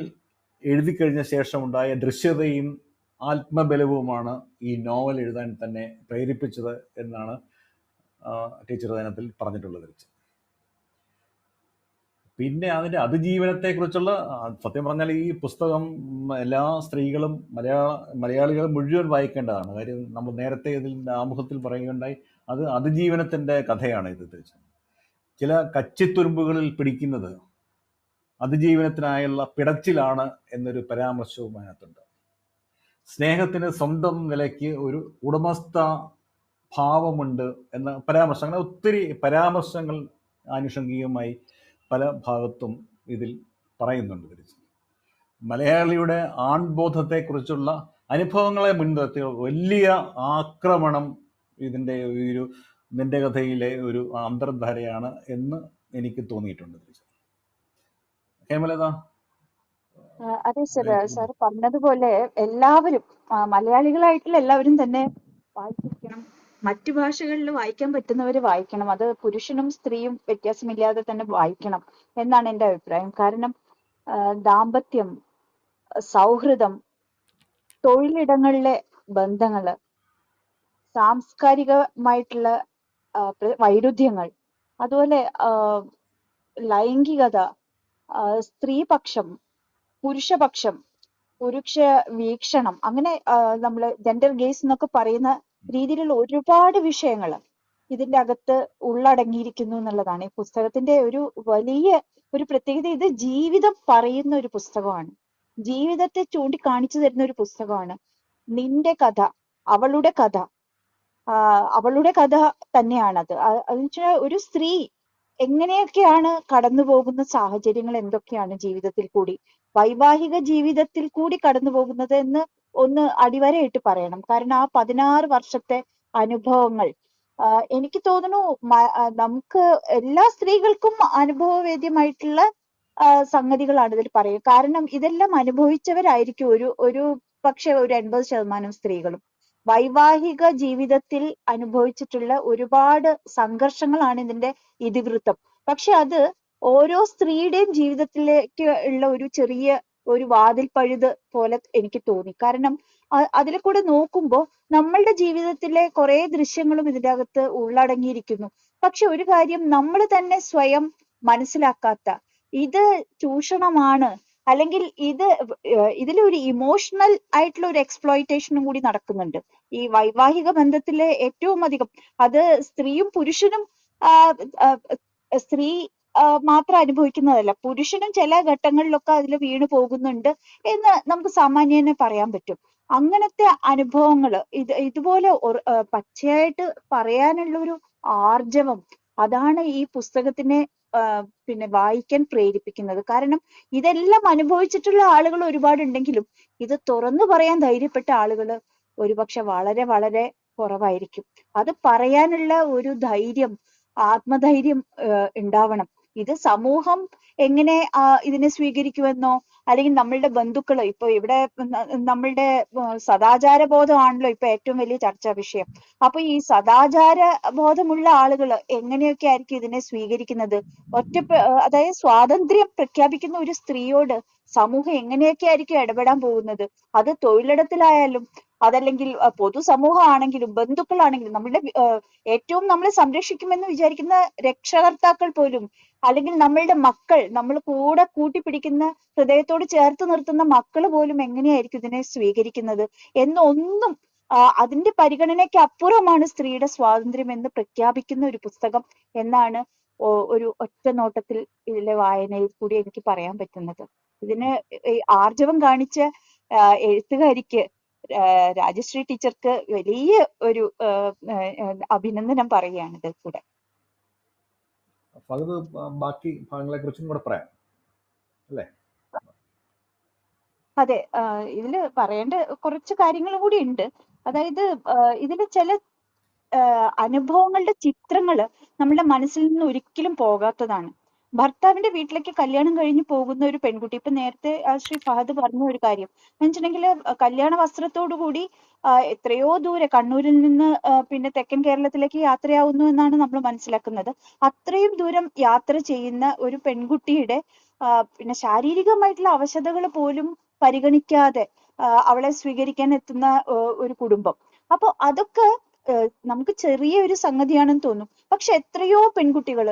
എഴുതി കഴിഞ്ഞ ശേഷം ഉണ്ടായ ദൃശ്യതയും ആത്മബലവുമാണ് ഈ നോവൽ എഴുതാൻ തന്നെ പ്രേരിപ്പിച്ചത് എന്നാണ് ടീച്ചർ അതിനകത്തിൽ പറഞ്ഞിട്ടുള്ളത്. പിന്നെ അതിൻ്റെ അതിജീവനത്തെക്കുറിച്ചുള്ള, സത്യം പറഞ്ഞാൽ ഈ പുസ്തകം എല്ലാ സ്ത്രീകളും മലയാളികൾ മുഴുവൻ വായിക്കേണ്ടതാണ്. കാര്യം നമ്മൾ നേരത്തെ ഇതിൻ്റെ ആമുഖത്തിൽ പറയുകയുണ്ടായി, അത് അതിജീവനത്തിൻ്റെ കഥയാണ് ഇത്. തിരിച്ച് ചില കച്ചിത്തുരുമ്പുകളിൽ പിടിക്കുന്നത് അതിജീവനത്തിനായുള്ള പിടച്ചിലാണ് എന്നൊരു പരാമർശവും അതിനകത്തുണ്ട്. സ്നേഹത്തിന് സ്വന്തം നിലയ്ക്ക് ഒരു ഉടമസ്ഥ ഭാവമുണ്ട് എന്ന പരാമർശം, അങ്ങനെ ഒത്തിരി പരാമർശങ്ങൾ ആനുഷംഗികമായി പല ഭാഗത്തും ഇതിൽ പറയുന്നുണ്ട്. തിരിച്ച് മലയാളിയുടെ ആൺബോധത്തെക്കുറിച്ചുള്ള അനുഭവങ്ങളെ മുൻനിർത്തി വലിയ ആക്രമണം നിന്റെ കഥയിലെ ഒരു അന്തർധാരയാണ് എന്ന് എനിക്ക് തോന്നിയിട്ടുണ്ട്. തിരിച്ച് ഹേമലത. അതെ സർ, സാർ പറഞ്ഞതുപോലെ എല്ലാവരും മലയാളികളായിട്ടുള്ള എല്ലാവരും തന്നെ വായിച്ചിരിക്കണം. മറ്റു ഭാഷകളിൽ വായിക്കാൻ പറ്റുന്നവർ വായിക്കണം. അത് പുരുഷനും സ്ത്രീയും വ്യത്യാസമില്ലാതെ തന്നെ വായിക്കണം എന്നാണ് എൻ്റെ അഭിപ്രായം. കാരണം ദാമ്പത്യം, സൗഹൃദം, തൊഴിലിടങ്ങളിലെ ബന്ധങ്ങള്, സാംസ്കാരികമായിട്ടുള്ള വൈരുദ്ധ്യങ്ങൾ, അതുപോലെ ലൈംഗികത, സ്ത്രീപക്ഷം, പുരുഷപക്ഷം, പുരുഷ വീക്ഷണം, അങ്ങനെ നമ്മള് ജെൻഡർ ഗെയ്സ് എന്നൊക്കെ പറയുന്ന രീതിയിലുള്ള ഒരുപാട് വിഷയങ്ങൾ ഇതിന്റെ അകത്ത് ഉള്ളടങ്ങിയിരിക്കുന്നു എന്നുള്ളതാണ് ഈ പുസ്തകത്തിന്റെ ഒരു വലിയ ഒരു പ്രത്യേകത. ഇത് ജീവിതം പറയുന്ന ഒരു പുസ്തകമാണ്, ജീവിതത്തെ ചൂണ്ടിക്കാണിച്ചു തരുന്ന ഒരു പുസ്തകമാണ്. നിന്റെ കഥ, അവളുടെ കഥ, അവളുടെ കഥ തന്നെയാണത്. എന്നുവെച്ചാൽ ഒരു സ്ത്രീ എങ്ങനെയൊക്കെയാണ് കടന്നു പോകുന്ന സാഹചര്യങ്ങൾ എന്തൊക്കെയാണ് ജീവിതത്തിൽ കൂടി, വൈവാഹിക ജീവിതത്തിൽ കൂടി കടന്നു പോകുന്നത് എന്ന് ഒന്ന് അടിവരയിട്ട് പറയണം. കാരണം ആ 16 വർഷത്തെ അനുഭവങ്ങൾ എനിക്ക് തോന്നുന്നു നമുക്ക് എല്ലാ സ്ത്രീകൾക്കും അനുഭവവേദ്യമായിട്ടുള്ള സംഗതികളാണ് ഇതിൽ പറയുക. കാരണം ഇതെല്ലാം അനുഭവിച്ചവരായിരിക്കും ഒരു പക്ഷെ ഒരു 80% സ്ത്രീകളും. വൈവാഹിക ജീവിതത്തിൽ അനുഭവിച്ചിട്ടുള്ള ഒരുപാട് സംഘർഷങ്ങളാണ് ഇതിന്റെ ഇതിവൃത്തം. പക്ഷെ അത് ഓരോ സ്ത്രീയുടെയും ജീവിതത്തിലേക്ക് ഉള്ള ഒരു ചെറിയ ഒരു വാതിൽ പഴുത് പോലെ എനിക്ക് തോന്നി. കാരണം അതിൽ കൂടെ നോക്കുമ്പോൾ നമ്മളുടെ ജീവിതത്തിലെ കുറെ ദൃശ്യങ്ങളും ഇതിന്റെ അകത്ത് ഉള്ളടങ്ങിയിരിക്കുന്നു. പക്ഷെ ഒരു കാര്യം നമ്മൾ തന്നെ സ്വയം മനസ്സിലാക്കാത്ത, ഇത് ചൂഷണമാണ്, അല്ലെങ്കിൽ ഇതിലൊരു ഇമോഷണൽ ആയിട്ടുള്ള ഒരു എക്സ്പ്ലോയിറ്റേഷനും കൂടി നടക്കുന്നുണ്ട് ഈ വൈവാഹിക ബന്ധത്തിലെ. ഏറ്റവും അധികം അത് സ്ത്രീയും പുരുഷനും സ്ത്രീ മാത്രം അനുഭവിക്കുന്നതല്ല, പുരുഷനും ചില ഘട്ടങ്ങളിലൊക്കെ അതിൽ വീണു പോകുന്നുണ്ട് എന്ന് നമുക്ക് സാമാന്യേന പറയാൻ പറ്റും. അങ്ങനത്തെ അനുഭവങ്ങൾ ഇതുപോലെ പച്ചയായിട്ട് പറയാനുള്ള ഒരു ആർജവം, അതാണ് ഈ പുസ്തകത്തിനെ പിന്നെ വായിക്കാൻ പ്രേരിപ്പിക്കുന്നത്. കാരണം ഇതെല്ലാം അനുഭവിച്ചിട്ടുള്ള ആളുകൾ ഒരുപാടുണ്ടെങ്കിലും ഇത് തുറന്നു പറയാൻ ധൈര്യപ്പെട്ട ആളുകൾ ഒരുപക്ഷെ വളരെ വളരെ കുറവായിരിക്കും. അത് പറയാനുള്ള ഒരു ധൈര്യം, ആത്മധൈര്യം ഉണ്ടാവണം. ഇത് സമൂഹം എങ്ങനെ ഇതിനെ സ്വീകരിക്കുമെന്നോ, അല്ലെങ്കിൽ നമ്മളുടെ ബന്ധുക്കള്, ഇപ്പൊ ഇവിടെ നമ്മളുടെ സദാചാര ബോധമാണല്ലോ ഇപ്പൊ ഏറ്റവും വലിയ ചർച്ചാ വിഷയം. അപ്പൊ ഈ സദാചാര ബോധമുള്ള ആളുകൾ എങ്ങനെയൊക്കെ ആയിരിക്കും ഇതിനെ സ്വീകരിക്കുന്നത്? അതായത് സ്വാതന്ത്ര്യം പ്രഖ്യാപിക്കുന്ന ഒരു സ്ത്രീയോട് സമൂഹം എങ്ങനെയൊക്കെ ആയിരിക്കും ഇടപെടാൻ പോകുന്നത്? അത് തൊഴിലിടത്തിലായാലും അതല്ലെങ്കിൽ പൊതുസമൂഹമാണെങ്കിലും ബന്ധുക്കളാണെങ്കിലും നമ്മളുടെ ഏറ്റവും നമ്മളെ സംരക്ഷിക്കുമെന്ന് വിചാരിക്കുന്ന രക്ഷകർത്താക്കൾ പോലും, അല്ലെങ്കിൽ നമ്മളുടെ മക്കൾ, നമ്മൾ കൂടെ കൂട്ടിപ്പിടിക്കുന്ന ഹൃദയത്തോട് ചേർത്ത് നിർത്തുന്ന മക്കൾ പോലും എങ്ങനെയായിരിക്കും ഇതിനെ സ്വീകരിക്കുന്നത് എന്നൊന്നും അതിന്റെ പരിഗണനയ്ക്ക് അപ്പുറമാണ് സ്ത്രീയുടെ സ്വാതന്ത്ര്യം എന്ന് പ്രഖ്യാപിക്കുന്ന ഒരു പുസ്തകം എന്നാണ് ഒരു ഒറ്റ നോട്ടത്തിൽ ഇതിലെ വായനയിൽ കൂടി എനിക്ക് പറയാൻ പറ്റുന്നത്. ഇതിന് ആർജവം കാണിച്ച എഴുത്തുകാരിക്ക് രാജശ്രീ ടീച്ചർക്ക് വലിയ ഒരു അഭിനന്ദനം പറയുകയാണ് ഇത് കൂടെ. ഫഹദ് ബാക്കി ഭാഗങ്ങളെ കുറിച്ചും കൂടെ പറയാം അല്ലേ? അതെ, ഇതില് പറയേണ്ട കുറച്ച് കാര്യങ്ങൾ കൂടി ഉണ്ട്. അതായത് ഇതില് ചില അനുഭവങ്ങളുടെ ചിത്രങ്ങള് നമ്മുടെ മനസ്സിൽ നിന്ന് ഒരിക്കലും പോകാത്തതാണ്. ഭർത്താവിന്റെ വീട്ടിലേക്ക് കല്യാണം കഴിഞ്ഞ് പോകുന്ന ഒരു പെൺകുട്ടി, ഇപ്പൊ നേരത്തെ ശ്രീ ഫഹദ് പറഞ്ഞ ഒരു കാര്യം എന്ന് വെച്ചിട്ടുണ്ടെങ്കിൽ, കല്യാണ വസ്ത്രത്തോടു കൂടി എത്രയോ ദൂരെ കണ്ണൂരിൽ നിന്ന് പിന്നെ തെക്കൻ കേരളത്തിലേക്ക് യാത്രയാവുന്നു എന്നാണ് നമ്മൾ മനസ്സിലാക്കുന്നത്. അത്രയും ദൂരം യാത്ര ചെയ്യുന്ന ഒരു പെൺകുട്ടിയുടെ പിന്നെ ശാരീരികമായിട്ടുള്ള അവശതകൾ പോലും പരിഗണിക്കാതെ അവളെ സ്വീകരിക്കാൻ എത്തുന്ന ഒരു കുടുംബം. അപ്പൊ അതൊക്കെ നമുക്ക് ചെറിയൊരു സംഗതിയാണെന്ന് തോന്നും. പക്ഷെ എത്രയോ പെൺകുട്ടികൾ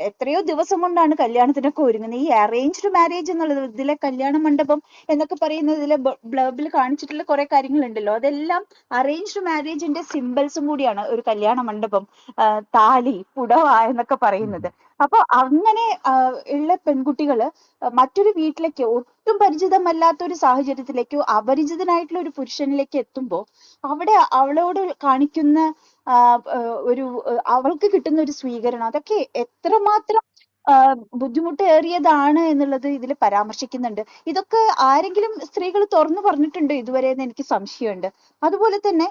എത്രയോ ദിവസം കൊണ്ടാണ് കല്യാണത്തിനൊക്കെ ഒരുങ്ങുന്നത്. ഈ അറേഞ്ച്ഡ് മാരേജ് എന്നുള്ളത്, ഇതിലെ കല്യാണ മണ്ഡപം എന്നൊക്കെ പറയുന്നത്, ഇതിലെ ബ്ലർബിൽ കാണിച്ചിട്ടുള്ള കുറെ കാര്യങ്ങളുണ്ടല്ലോ, അതെല്ലാം അറേഞ്ച്ഡ് മാരേജിന്റെ സിമ്പിൾസും കൂടിയാണ്. ഒരു കല്യാണ മണ്ഡപം, താലി, പുടവ എന്നൊക്കെ പറയുന്നത്. അപ്പൊ അങ്ങനെ ഉള്ള പെൺകുട്ടികള് മറ്റൊരു വീട്ടിലേക്ക്, ഒട്ടും പരിചിതമല്ലാത്ത ഒരു സാഹചര്യത്തിലേക്കോ അപരിചിതനായിട്ടുള്ള ഒരു പുരുഷനിലേക്ക് എത്തുമ്പോൾ അവിടെ അവളോട് കാണിക്കുന്ന ഒരു അവൾക്ക് കിട്ടുന്ന ഒരു സ്വീകരണം, അതൊക്കെ എത്രമാത്രം ബുദ്ധിമുട്ടേറിയതാണ് എന്നുള്ളത് ഇതിൽ പരാമർശിക്കുന്നുണ്ട്. ഇതൊക്കെ ആരെങ്കിലും സ്ത്രീകൾ തുറന്നു പറഞ്ഞിട്ടുണ്ടോ ഇതുവരെ എന്ന് എനിക്ക് സംശയമുണ്ട്. അതുപോലെ തന്നെ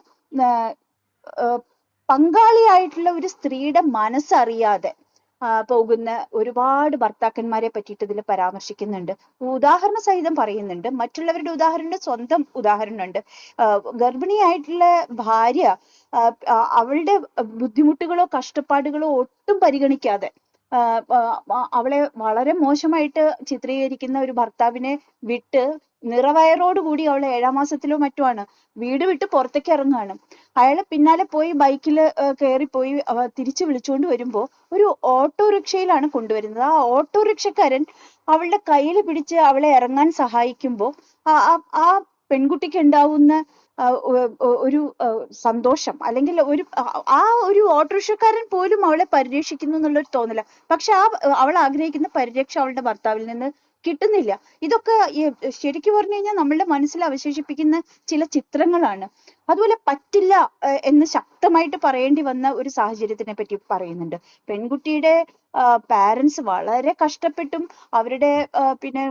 പങ്കാളിയായിട്ടുള്ള ഒരു സ്ത്രീയുടെ മനസ്സറിയാതെ പോകുന്ന ഒരുപാട് ഭർത്താക്കന്മാരെ പറ്റിയിട്ട് ഇതിൽ പരാമർശിക്കുന്നുണ്ട്. ഉദാഹരണ സഹിതം പറയുന്നുണ്ട്. മറ്റുള്ളവരുടെ ഉദാഹരണം, സ്വന്തം ഉദാഹരണമുണ്ട്. ഗർഭിണിയായിട്ടുള്ള ഭാര്യ അവളുടെ ബുദ്ധിമുട്ടുകളോ കഷ്ടപ്പാടുകളോ ഒട്ടും പരിഗണിക്കാതെ അവളെ വളരെ മോശമായിട്ട് ചിത്രീകരിക്കുന്ന ഒരു ഭർത്താവിനെ വിട്ട് നിറവയറോടുകൂടി അവൾ 7-ാം മാസത്തിലോ മറ്റോ ആണ് വീട് വിട്ട് പുറത്തേക്ക് ഇറങ്ങുകയാണ്. അയാളെ പിന്നാലെ പോയി ബൈക്കിൽ കയറിപ്പോയി തിരിച്ചു വിളിച്ചുകൊണ്ട് വരുമ്പോ ഒരു ഓട്ടോറിക്ഷയിലാണ് കൊണ്ടുവരുന്നത്. ആ ഓട്ടോറിക്ഷക്കാരൻ അവളുടെ കയ്യിൽ പിടിച്ച് അവളെ ഇറങ്ങാൻ സഹായിക്കുമ്പോൾ ആ പെൺകുട്ടിക്ക് ഉണ്ടാവുന്ന ഒരു സന്തോഷം, അല്ലെങ്കിൽ ഒരു ഓട്ടോറിക്ഷക്കാരൻ പോലും അവളെ പരിരക്ഷിക്കുന്നു എന്നുള്ളൊരു തോന്നല. പക്ഷെ അവൾ ആഗ്രഹിക്കുന്ന പരിരക്ഷ അവളുടെ ഭർത്താവിൽ നിന്ന് കിട്ടുന്നില്ല. ഇതൊക്കെ ശരിക്കും പറഞ്ഞു കഴിഞ്ഞാൽ നമ്മളുടെ മനസ്സിൽ അവശേഷിപ്പിക്കുന്ന ചില ചിത്രങ്ങളാണ്. അതുപോലെ പറ്റില്ല എന്ന് ശക്തമായിട്ട് പറയേണ്ടി വന്ന ഒരു സാഹചര്യത്തിനെ പറ്റി പറയുന്നുണ്ട്. പെൺകുട്ടിയുടെ പാരൻസ് വളരെ കഷ്ടപ്പെട്ടും അവരുടെ പിന്നെ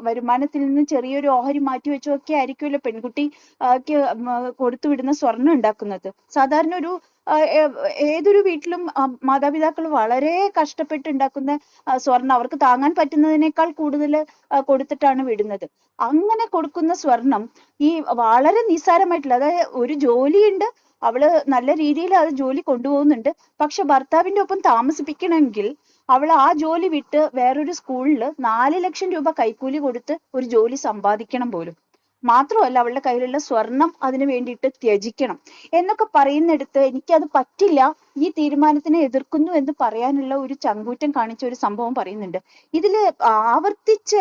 വരുമാനത്തിൽ നിന്ന് ചെറിയൊരു ഓഹരി മാറ്റി വെച്ചൊക്കെ ആയിരിക്കുമല്ലോ പെൺകുട്ടിക്ക് കൊടുത്തുവിടുന്ന സ്വർണം ഉണ്ടാക്കുന്നത്. സാധാരണ ഒരു ഏതൊരു വീട്ടിലും മാതാപിതാക്കൾ വളരെ കഷ്ടപ്പെട്ട് ഉണ്ടാക്കുന്ന സ്വർണം അവർക്ക് താങ്ങാൻ പറ്റുന്നതിനേക്കാൾ കൂടുതൽ കൊടുത്തിട്ടാണ് വിടുന്നത്. അങ്ങനെ കൊടുക്കുന്ന സ്വർണം ഈ വളരെ നിസ്സാരമായിട്ടുള്ള, അതായത് ഒരു ജോലിയുണ്ട്, അവള് നല്ല രീതിയിൽ അത് ജോലി കൊണ്ടുപോകുന്നുണ്ട്. പക്ഷെ ഭർത്താവിന്റെ ഒപ്പം താമസിപ്പിക്കണമെങ്കിൽ അവൾ ആ ജോലി വിട്ട് വേറൊരു സ്കൂളിൽ 4 ലക്ഷം രൂപ കൈക്കൂലി കൊടുത്ത് ഒരു ജോലി സമ്പാദിക്കണം പോലും. മാത്രമല്ല അവളുടെ കയ്യിലുള്ള സ്വർണം അതിന് വേണ്ടിയിട്ട് ത്യജിക്കണം എന്നൊക്കെ പറയുന്നിടത്ത് എനിക്കത് പറ്റില്ല, ഈ തീരുമാനത്തിനെ എതിർക്കുന്നു എന്ന് പറയാനുള്ള ഒരു ചങ്കൂറ്റം കാണിച്ച ഒരു സംഭവം പറയുന്നുണ്ട്. ഇതില് ആവർത്തിച്ച്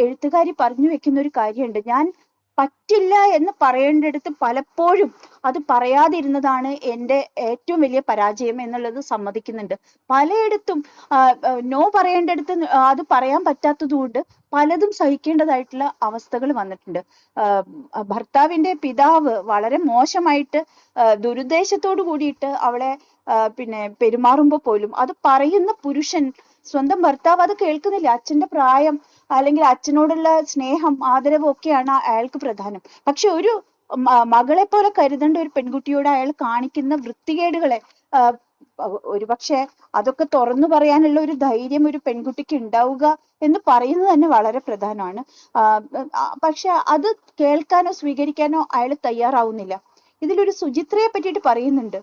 എഴുത്തുകാരി പറഞ്ഞു വെക്കുന്ന ഒരു കാര്യമുണ്ട്. ഞാൻ പറ്റില്ല എന്ന് പറയേണ്ടടുത്ത് പലപ്പോഴും അത് പറയാതിരുന്നതാണ് എൻ്റെ ഏറ്റവും വലിയ പരാജയം എന്നുള്ളത് സമ്മതിക്കുന്നുണ്ട്. പലയിടത്തും നോ പറയേണ്ടടുത്ത് അത് പറയാൻ പറ്റാത്തതുകൊണ്ട് പലതും സഹിക്കേണ്ടതായിട്ടുള്ള അവസ്ഥകൾ വന്നിട്ടുണ്ട്. ഭർത്താവിന്റെ പിതാവ് വളരെ മോശമായിട്ട് ദുരുദ്ദേശത്തോടു കൂടിയിട്ട് അവളെ പിന്നെ പെരുമാറുമ്പോൾ പോലും അത് പറയുന്ന പുരുഷൻ, സ്വന്തം ഭർത്താവ് അത് കേൾക്കുന്നില്ല. അച്ഛന്റെ പ്രായം അല്ലെങ്കിൽ അച്ഛനോടുള്ള സ്നേഹം ആദരവും ഒക്കെയാണ് അയാൾക്ക് പ്രധാനം. പക്ഷെ ഒരു മകളെ പോലെ കരുതേണ്ട ഒരു പെൺകുട്ടിയോട് അയാൾ കാണിക്കുന്ന വൃത്തികേടുകളെ ഒരുപക്ഷെ അതൊക്കെ തുറന്നു പറയാനുള്ള ഒരു ധൈര്യം ഒരു പെൺകുട്ടിക്ക് ഉണ്ടാവുക എന്ന് പറയുന്നത് തന്നെ വളരെ പ്രധാനമാണ്. പക്ഷെ അത് കേൾക്കാനോ സ്വീകരിക്കാനോ അയാൾ തയ്യാറാവുന്നില്ല. ഇതിലൊരു സുചിത്രയെ പറ്റിയിട്ട് പറയുന്നുണ്ട്.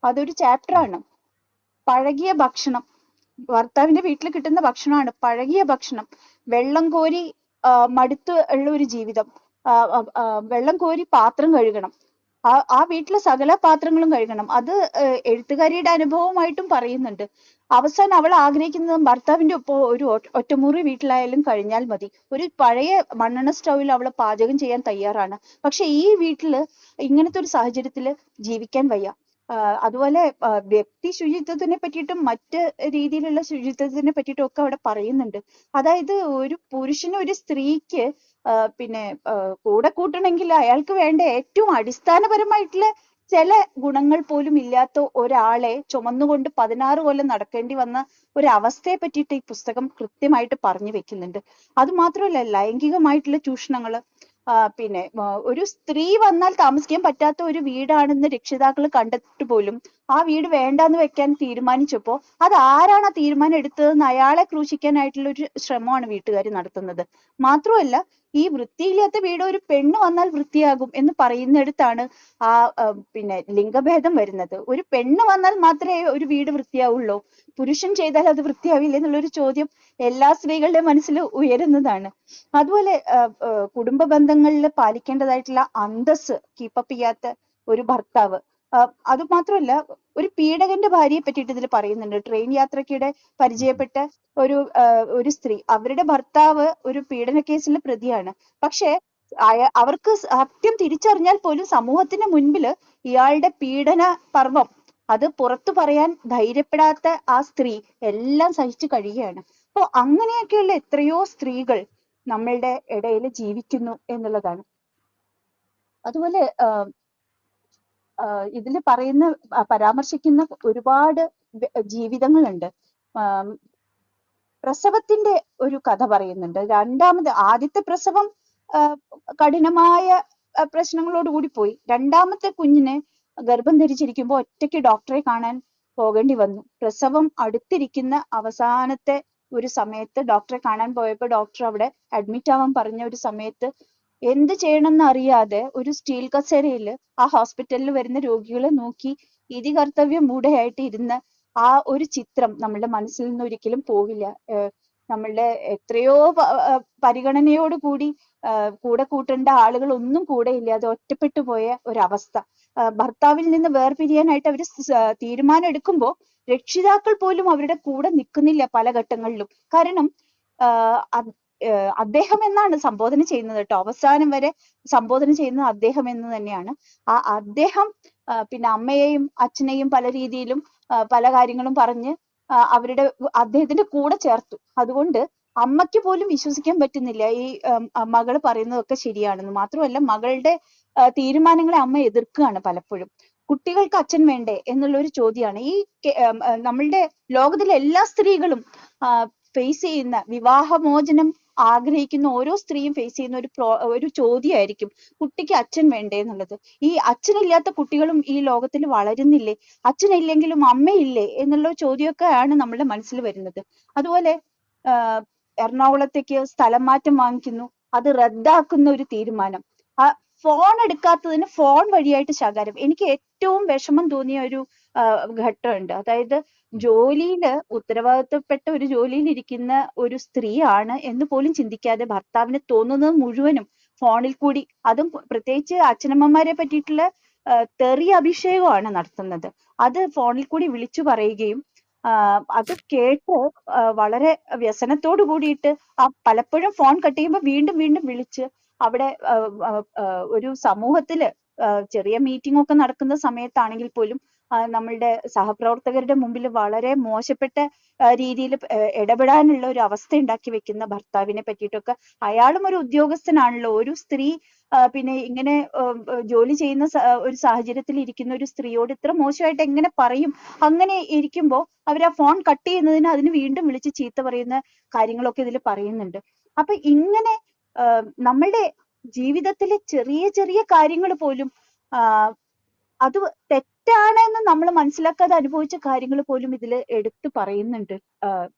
അതൊരു ചാപ്റ്ററാണ്. പഴകിയ ഭക്ഷണം, ഭർത്താവിന്റെ വീട്ടിൽ കിട്ടുന്ന ഭക്ഷണമാണ് പഴകിയ ഭക്ഷണം. വെള്ളം കോരി മടുത്ത് ഉള്ള ഒരു ജീവിതം. വെള്ളം കോരി പാത്രം കഴുകണം, ആ വീട്ടിലെ സകല പാത്രങ്ങളും കഴുകണം. അത് എഴുത്തുകാരിയുടെ അനുഭവമായിട്ടും പറയുന്നുണ്ട്. അവസാനം അവൾ ആഗ്രഹിക്കുന്നത് ഭർത്താവിന്റെ ഒപ്പം ഒരു ഒറ്റമുറി വീട്ടിലായാലും കഴിഞ്ഞാൽ മതി. ഒരു പഴയ മണ്ണെണ്ണ സ്റ്റൗവിൽ അവൾ പാചകം ചെയ്യാൻ തയ്യാറാണ്. പക്ഷെ ഈ വീട്ടില് ഇങ്ങനത്തെ ഒരു സാഹചര്യത്തിൽ ജീവിക്കാൻ വയ്യ. അതുപോലെ വ്യക്തി ശുചിത്വത്തിനെ പറ്റിയിട്ടും മറ്റ് രീതിയിലുള്ള ശുചിത്വത്തിനെ പറ്റിയിട്ടും ഒക്കെ അവിടെ പറയുന്നുണ്ട്. അതായത് ഒരു പുരുഷന് ഒരു സ്ത്രീക്ക് പിന്നെ കൂടെ കൂട്ടണമെങ്കിൽ അയാൾക്ക് വേണ്ട ഏറ്റവും അടിസ്ഥാനപരമായിട്ടുള്ള ചില ഗുണങ്ങൾ പോലും ഇല്ലാത്ത ഒരാളെ ചുമന്നുകൊണ്ട് 16 കൊല്ലം നടക്കേണ്ടി വന്ന ഒരു അവസ്ഥയെ പറ്റിയിട്ട് ഈ പുസ്തകം കൃത്യമായിട്ട് പറഞ്ഞു വെക്കുന്നുണ്ട്. അത് മാത്രമല്ല ലൈംഗികമായിട്ടുള്ള ചൂഷണങ്ങള്, പിന്നെ ഒരു സ്ത്രീ വന്നാൽ താമസിക്കാൻ പറ്റാത്ത ഒരു വീടാണെന്ന് രക്ഷിതാക്കൾ കണ്ടിട്ട് പോലും ആ വീട് വേണ്ടാന്ന് വെക്കാൻ തീരുമാനിച്ചപ്പോ അത് ആരാണ് ആ തീരുമാനം എടുത്തതെന്ന് അയാളെ ക്രൂശിക്കാനായിട്ടുള്ള ഒരു ശ്രമമാണ് വീട്ടുകാർ നടത്തുന്നത്. മാത്രമല്ല ഈ വൃത്തിയില്ലാത്ത വീട് ഒരു പെണ്ണ് വന്നാൽ വൃത്തിയാകും എന്ന് പറയുന്നിടത്താണ് ആ പിന്നെ ലിംഗഭേദം വരുന്നത്. ഒരു പെണ്ണ് വന്നാൽ മാത്രമേ ഒരു വീട് വൃത്തിയാവുള്ളൂ, പുരുഷൻ ചെയ്താൽ അത് വൃത്തിയാവില്ല എന്നുള്ളൊരു ചോദ്യം എല്ലാ സ്ത്രീകളുടെ മനസ്സിൽ ഉയരുന്നതാണ്. അതുപോലെ കുടുംബ ബന്ധങ്ങളിൽ പാലിക്കേണ്ടതായിട്ടുള്ള അന്തസ്സ് കീപ്പപ്പ് ചെയ്യാത്ത ഒരു ഭർത്താവ്, അത് മാത്രമല്ല ഒരു പീഡകന്റെ ഭാര്യയെ പറ്റിയിട്ട് ഇതിൽ പറയുന്നുണ്ട്. ട്രെയിൻ യാത്രക്കിടെ പരിചയപ്പെട്ട ഒരു സ്ത്രീ, അവരുടെ ഭർത്താവ് ഒരു പീഡന കേസിൽ പ്രതിയാണ്. പക്ഷെ അവർക്ക് സത്യം തിരിച്ചറിഞ്ഞാൽ പോലും സമൂഹത്തിന് മുൻപില് ഇയാളുടെ പീഡന പർവം അത് പുറത്തു പറയാൻ ധൈര്യപ്പെടാത്ത ആ സ്ത്രീ എല്ലാം സഹിച്ചു കഴിയുകയാണ്. അപ്പൊ അങ്ങനെയൊക്കെയുള്ള എത്രയോ സ്ത്രീകൾ നമ്മളുടെ ഇടയിൽ ജീവിക്കുന്നു എന്നുള്ളതാണ്. അതുപോലെ ഇതിൽ പറയുന്ന പരാമർശിക്കുന്ന ഒരുപാട് ജീവിതങ്ങളുണ്ട്. പ്രസവത്തിന്റെ ഒരു കഥ പറയുന്നുണ്ട്. ആദ്യത്തെ പ്രസവം കഠിനമായ പ്രശ്നങ്ങളോട് കൂടി പോയി. രണ്ടാമത്തെ കുഞ്ഞിനെ ഗർഭം ധരിച്ചിരിക്കുമ്പോൾ ഒറ്റയ്ക്ക് ഡോക്ടറെ കാണാൻ പോകേണ്ടി വന്നു. പ്രസവം അടുത്തിരിക്കുന്ന അവസാനത്തെ ഒരു സമയത്ത് ഡോക്ടറെ കാണാൻ പോയപ്പോൾ ഡോക്ടർ അവിടെ അഡ്മിറ്റ് ആവാൻ പറഞ്ഞ ഒരു സമയത്ത് എന്ത് ചെയ്യണമെന്ന് അറിയാതെ ഒരു സ്റ്റീൽ കസേരയിൽ ആ ഹോസ്പിറ്റലിൽ വരുന്ന രോഗികളെ നോക്കി ഇതി കർത്തവ്യം മൂഢയായിട്ട് ഇരുന്ന ആ ഒരു ചിത്രം നമ്മളുടെ മനസ്സിൽ നിന്ന് ഒരിക്കലും പോവില്ല. നമ്മളുടെ എത്രയോ പരിഗണനയോടുകൂടി കൂടെ കൂട്ടേണ്ട ആളുകൾ ഒന്നും കൂടെ ഇല്ലാതെ ഒറ്റപ്പെട്ടു പോയ ഒരവസ്ഥ. ഭർത്താവിൽ നിന്ന് വേർപിരിയാനായിട്ട് അവർ തീരുമാനം എടുക്കുമ്പോൾ രക്ഷിതാക്കൾ പോലും അവരുടെ കൂടെ നിൽക്കുന്നില്ല പല ഘട്ടങ്ങളിലും. കാരണം അദ്ദേഹം എന്നാണ് സംബോധന ചെയ്യുന്നത് കേട്ടോ, അവസാനം വരെ സംബോധന ചെയ്യുന്നത് അദ്ദേഹം എന്ന് തന്നെയാണ്. ആ അദ്ദേഹം പിന്നെ അമ്മയെയും അച്ഛനെയും പല രീതിയിലും പല കാര്യങ്ങളും പറഞ്ഞ് അദ്ദേഹത്തിന്റെ കൂടെ ചേർത്തു. അതുകൊണ്ട് അമ്മയ്ക്ക് പോലും വിശ്വസിക്കാൻ പറ്റുന്നില്ല ഈ മകള് പറയുന്നതൊക്കെ ശരിയാണെന്ന്. മാത്രമല്ല മകളുടെ തീരുമാനങ്ങളെ അമ്മ എതിർക്കുകയാണ് പലപ്പോഴും. കുട്ടികൾക്ക് അച്ഛൻ വേണ്ടേ എന്നുള്ള ഒരു ചോദ്യമാണ് ഈ നമ്മളുടെ ലോകത്തിലെ എല്ലാ സ്ത്രീകളും ഫേസ് ചെയ്യുന്ന, വിവാഹമോചനം ആഗ്രഹിക്കുന്ന ഓരോ സ്ത്രീയും ഫേസ് ചെയ്യുന്ന ഒരു ചോദ്യമായിരിക്കും കുട്ടിക്ക് അച്ഛൻ വേണ്ടേ എന്നുള്ളത്. ഈ അച്ഛനില്ലാത്ത കുട്ടികളും ഈ ലോകത്തിൽ വളരുന്നില്ലേ, അച്ഛനില്ലെങ്കിലും അമ്മയില്ലേ എന്നുള്ള ചോദ്യമൊക്കെയാണ് നമ്മുടെ മനസ്സിൽ വരുന്നത്. അതുപോലെ എറണാകുളത്തേക്ക് സ്ഥലം മാറ്റം വാങ്ങിക്കുന്നു, അത് റദ്ദാക്കുന്ന ഒരു തീരുമാനം, ഫോൺ എടുക്കാത്തതിന് ഫോൺ വഴിയായിട്ട് ശകാരം. എനിക്ക് ഏറ്റവും വിഷമം തോന്നിയ ഒരു ഘട്ടമുണ്ട്. അതായത് ജോലിയില് ഉത്തരവാദിത്തപ്പെട്ട ഒരു ജോലിയിൽ ഇരിക്കുന്ന ഒരു സ്ത്രീയാണ് എന്ന് പോലും ചിന്തിക്കാതെ ഭർത്താവിന് തോന്നുന്നത് മുഴുവനും ഫോണിൽ കൂടി, അതും പ്രത്യേകിച്ച് അച്ഛനമ്മമാരെ പറ്റിയിട്ടുള്ള തെറി അഭിഷേകമാണ് നടത്തുന്നത്. അത് ഫോണിൽ കൂടി വിളിച്ചു പറയുകയും അത് കേട്ട് വളരെ വ്യസനത്തോട് കൂടിയിട്ട് പലപ്പോഴും ഫോൺ കട്ട് ചെയ്യുമ്പോൾ വീണ്ടും വീണ്ടും വിളിച്ച് അവിടെ ഒരു സമൂഹത്തില് ചെറിയ മീറ്റിംഗ് ഒക്കെ നടക്കുന്ന സമയത്താണെങ്കിൽ പോലും നമ്മളുടെ സഹപ്രവർത്തകരുടെ മുമ്പിൽ വളരെ മോശപ്പെട്ട രീതിയിൽ ഇടപെടാനുള്ള ഒരു അവസ്ഥ ഉണ്ടാക്കി വെക്കുന്ന ഭർത്താവിനെ പറ്റിയിട്ടൊക്കെ. അയാളും ഒരു ഉദ്യോഗസ്ഥനാണല്ലോ, ഒരു സ്ത്രീ പിന്നെ ഇങ്ങനെ ജോലി ചെയ്യുന്ന ഒരു സാഹചര്യത്തിൽ ഇരിക്കുന്ന ഒരു സ്ത്രീയോട് ഇത്ര മോശമായിട്ട് എങ്ങനെ പറയും? അങ്ങനെ ഇരിക്കുമ്പോൾ അവർ ആ ഫോൺ കട്ട് ചെയ്യുന്നതിന് അതിന് വീണ്ടും വിളിച്ച് ചീത്ത പറയുന്ന കാര്യങ്ങളൊക്കെ ഇതിൽ പറയുന്നുണ്ട്. അപ്പൊ ഇങ്ങനെ നമ്മളുടെ ജീവിതത്തിലെ ചെറിയ ചെറിയ കാര്യങ്ങൾ പോലും അത് തെറ്റാണെന്ന് നമ്മൾ മനസ്സിലാക്കാതെ അനുഭവിച്ച കാര്യങ്ങൾ പോലും ഇതിൽ എടുത്തു പറയുന്നുണ്ട്.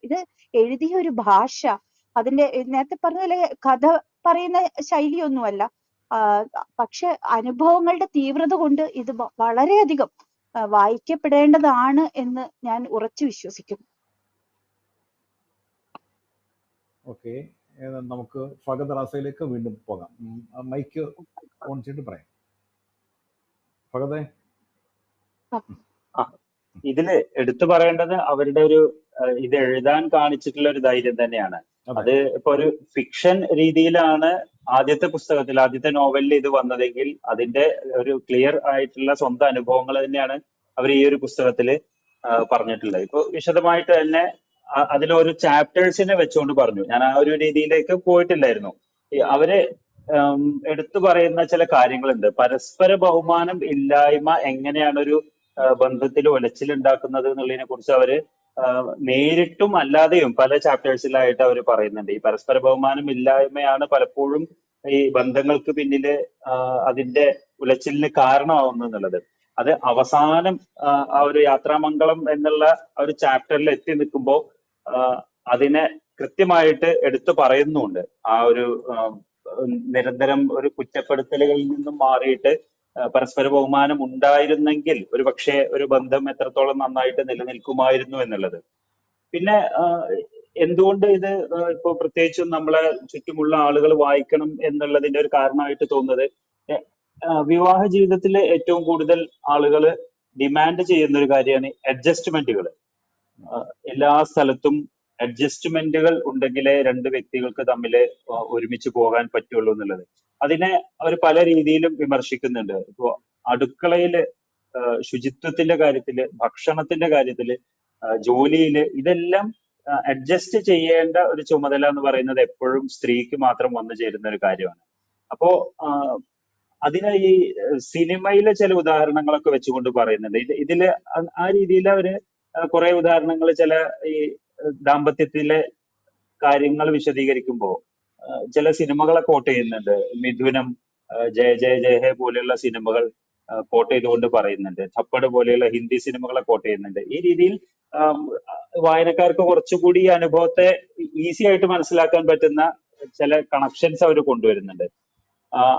ഇത് എഴുതിയ ഒരു ഭാഷ, അതിന്റെ നേരത്തെ പറഞ്ഞ പോലെ കഥ പറയുന്ന ശൈലിയൊന്നുമല്ല, പക്ഷെ അനുഭവങ്ങളുടെ തീവ്രത കൊണ്ട് ഇത് വളരെയധികം വായിക്കപ്പെടേണ്ടതാണ് എന്ന് ഞാൻ ഉറച്ചു വിശ്വസിക്കുന്നു. ഓക്കെ, നമുക്ക് ഫഹദ് റാസയിലേക്ക് വീണ്ടും പോകാം. മൈക്ക് ഓൺ ചെയ്തിട്ട് പറയാം. ഫഹദേ, ഇതില് എടുത്തു പറയേണ്ടത് അവരുടെ ഒരു ഇത് എഴുതാൻ കാണിച്ചിട്ടുള്ള ഒരു ധൈര്യം തന്നെയാണ്. അത് ഇപ്പൊ ഒരു ഫിക്ഷൻ രീതിയിലാണ് ആദ്യത്തെ പുസ്തകത്തിൽ, ആദ്യത്തെ നോവലിൽ ഇത് വന്നതെങ്കിൽ അതിന്റെ ഒരു ക്ലിയർ ആയിട്ടുള്ള സ്വന്തം അനുഭവങ്ങൾ തന്നെയാണ് അവർ ഈ ഒരു പുസ്തകത്തിൽ പറഞ്ഞിട്ടുള്ളത്. ഇപ്പൊ വിശദമായിട്ട് തന്നെ അതിലൊരു ചാപ്റ്റേഴ്സിനെ വെച്ചുകൊണ്ട് പറഞ്ഞു. ഞാൻ ആ ഒരു രീതിയിലേക്ക് പോയിട്ടില്ലായിരുന്നു. അവര് എടുത്തു പറയുന്ന ചില കാര്യങ്ങളുണ്ട്. പരസ്പര ബഹുമാനം ഇല്ലായ്മ എങ്ങനെയാണ് ഒരു ബന്ധത്തിൽ ഉലച്ചിലുണ്ടാക്കുന്നത് എന്നുള്ളതിനെ കുറിച്ച് അവര് നേരിട്ടും അല്ലാതെയും പല ചാപ്റ്റേഴ്സിലായിട്ട് അവർ പറയുന്നുണ്ട്. ഈ പരസ്പര ബഹുമാനം ഇല്ലായ്മയാണ് പലപ്പോഴും ഈ ബന്ധങ്ങൾക്ക് പിന്നില് അതിന്റെ ഉലച്ചിലിന് കാരണമാവുന്നു എന്നുള്ളത്. അത് അവസാനം ആ ഒരു യാത്രാമംഗളം എന്നുള്ള ആ ഒരു ചാപ്റ്ററിൽ എത്തി നിൽക്കുമ്പോൾ അതിനെ കൃത്യമായിട്ട് എടുത്തു പറയുന്നുണ്ട്. ആ ഒരു നിരന്തരം ഒരു കുറ്റപ്പെടുത്തലുകളിൽ നിന്നും മാറിയിട്ട് പരസ്പര ബഹുമാനം ഉണ്ടായിരുന്നെങ്കിൽ ഒരു പക്ഷേ ഒരു ബന്ധം എത്രത്തോളം നന്നായിട്ട് നിലനിൽക്കുമായിരുന്നു എന്നുള്ളത്. പിന്നെ എന്തുകൊണ്ട് ഇത് ഇപ്പൊ പ്രത്യേകിച്ചും നമ്മളെ ചുറ്റുമുള്ള ആളുകൾ വായിക്കണം എന്നുള്ളതിന്റെ ഒരു കാരണമായിട്ട് തോന്നുന്നത്, വിവാഹ ജീവിതത്തിൽ ഏറ്റവും കൂടുതൽ ആളുകൾ ഡിമാൻഡ് ചെയ്യുന്ന ഒരു കാര്യമാണ് അഡ്ജസ്റ്റ്മെന്റുകൾ. എല്ലാ സ്ഥലത്തും അഡ്ജസ്റ്റ്മെന്റുകൾ ഉണ്ടെങ്കിലേ രണ്ട് വ്യക്തികൾക്ക് തമ്മിൽ ഒരുമിച്ച് പോകാൻ പറ്റുള്ളൂ എന്നുള്ളത്. അതിനെ അവർ പല രീതിയിലും വിമർശിക്കുന്നുണ്ട്. ഇപ്പോ അടുക്കളയില്, ശുചിത്വത്തിന്റെ കാര്യത്തില്, ഭക്ഷണത്തിന്റെ കാര്യത്തില്, ജോലിയില്, ഇതെല്ലാം അഡ്ജസ്റ്റ് ചെയ്യേണ്ട ഒരു ചുമതല എന്ന് പറയുന്നത് എപ്പോഴും സ്ത്രീക്ക് മാത്രം വന്നു ചേരുന്ന ഒരു കാര്യമാണ്. അപ്പോ അതിന് ഈ സിനിമയിലെ ചില ഉദാഹരണങ്ങളൊക്കെ വെച്ചുകൊണ്ട് പറയുന്നുണ്ട്. ഇതില് ആ രീതിയിൽ അവര് കുറെ ഉദാഹരണങ്ങൾ ചില ഈ ദാമ്പത്യത്തിലെ കാര്യങ്ങൾ വിശദീകരിക്കുമ്പോൾ ചില സിനിമകളെ കോട്ട് ചെയ്യുന്നുണ്ട്. മിഥുനം, ജയ ജയ ജയ ഹേ പോലെയുള്ള സിനിമകൾ കോട്ട് ചെയ്തുകൊണ്ട് പറയുന്നുണ്ട്. thppad പോലെയുള്ള ഹിന്ദി സിനിമകളെ കോട്ട് ചെയ്യുന്നുണ്ട്. ഈ രീതിയിൽ വായനക്കാർക്ക് കുറച്ചുകൂടി ഈ അനുഭവത്തെ ഈസി ആയിട്ട് മനസ്സിലാക്കാൻ പറ്റുന്ന ചില കണക്ഷൻസ് അവർ കൊണ്ടുവരുന്നുണ്ട്.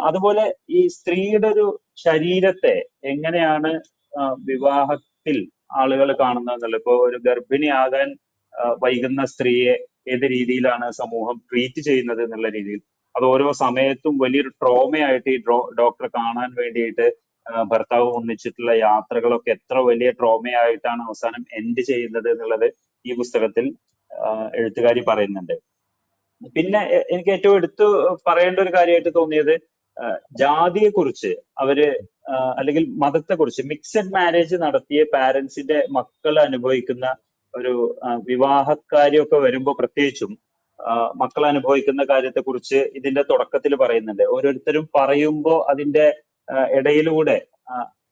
അതുപോലെ ഈ സ്ത്രീയുടെ ഒരു ശരീരത്തെ എങ്ങനെയാണ് വിവാഹത്തിൽ ആളുകൾ കാണുന്നത്. ഇപ്പോ ഒരു ഗർഭിണിയാകാൻ വൈകുന്ന സ്ത്രീയെ ഏത് രീതിയിലാണ് സമൂഹം ട്രീറ്റ് ചെയ്യുന്നത് എന്നുള്ള രീതിയിൽ, അത് ഓരോ സമയത്തും വലിയൊരു ട്രോമയായിട്ട് ഈ ഡോക്ടറെ കാണാൻ വേണ്ടിയിട്ട് ഭർത്താവ് ഒന്നിച്ചിട്ടുള്ള യാത്രകളൊക്കെ എത്ര വലിയ ട്രോമയായിട്ടാണ് അവസാനം എൻഡ് ചെയ്യുന്നത് എന്നുള്ളത് ഈ പുസ്തകത്തിൽ എഴുത്തുകാരി പറയുന്നുണ്ട്. പിന്നെ എനിക്ക് ഏറ്റവും എടുത്തു പറയേണ്ട ഒരു കാര്യമായിട്ട് തോന്നിയത് ജാതിയെ കുറിച്ച് അവര് അല്ലെങ്കിൽ മതത്തെ കുറിച്ച്, മിക്സഡ് മാരേജ് നടത്തിയ പാരന്റ്സിന്റെ മക്കൾ അനുഭവിക്കുന്ന ഒരു വിവാഹക്കാര്യമൊക്കെ വരുമ്പോൾ പ്രത്യേകിച്ചും മക്കൾ അനുഭവിക്കുന്ന കാര്യത്തെ കുറിച്ച് ഇതിന്റെ തുടക്കത്തിൽ പറയുന്നുണ്ട്. ഓരോരുത്തരും പറയുമ്പോൾ അതിന്റെ ഇടയിലൂടെ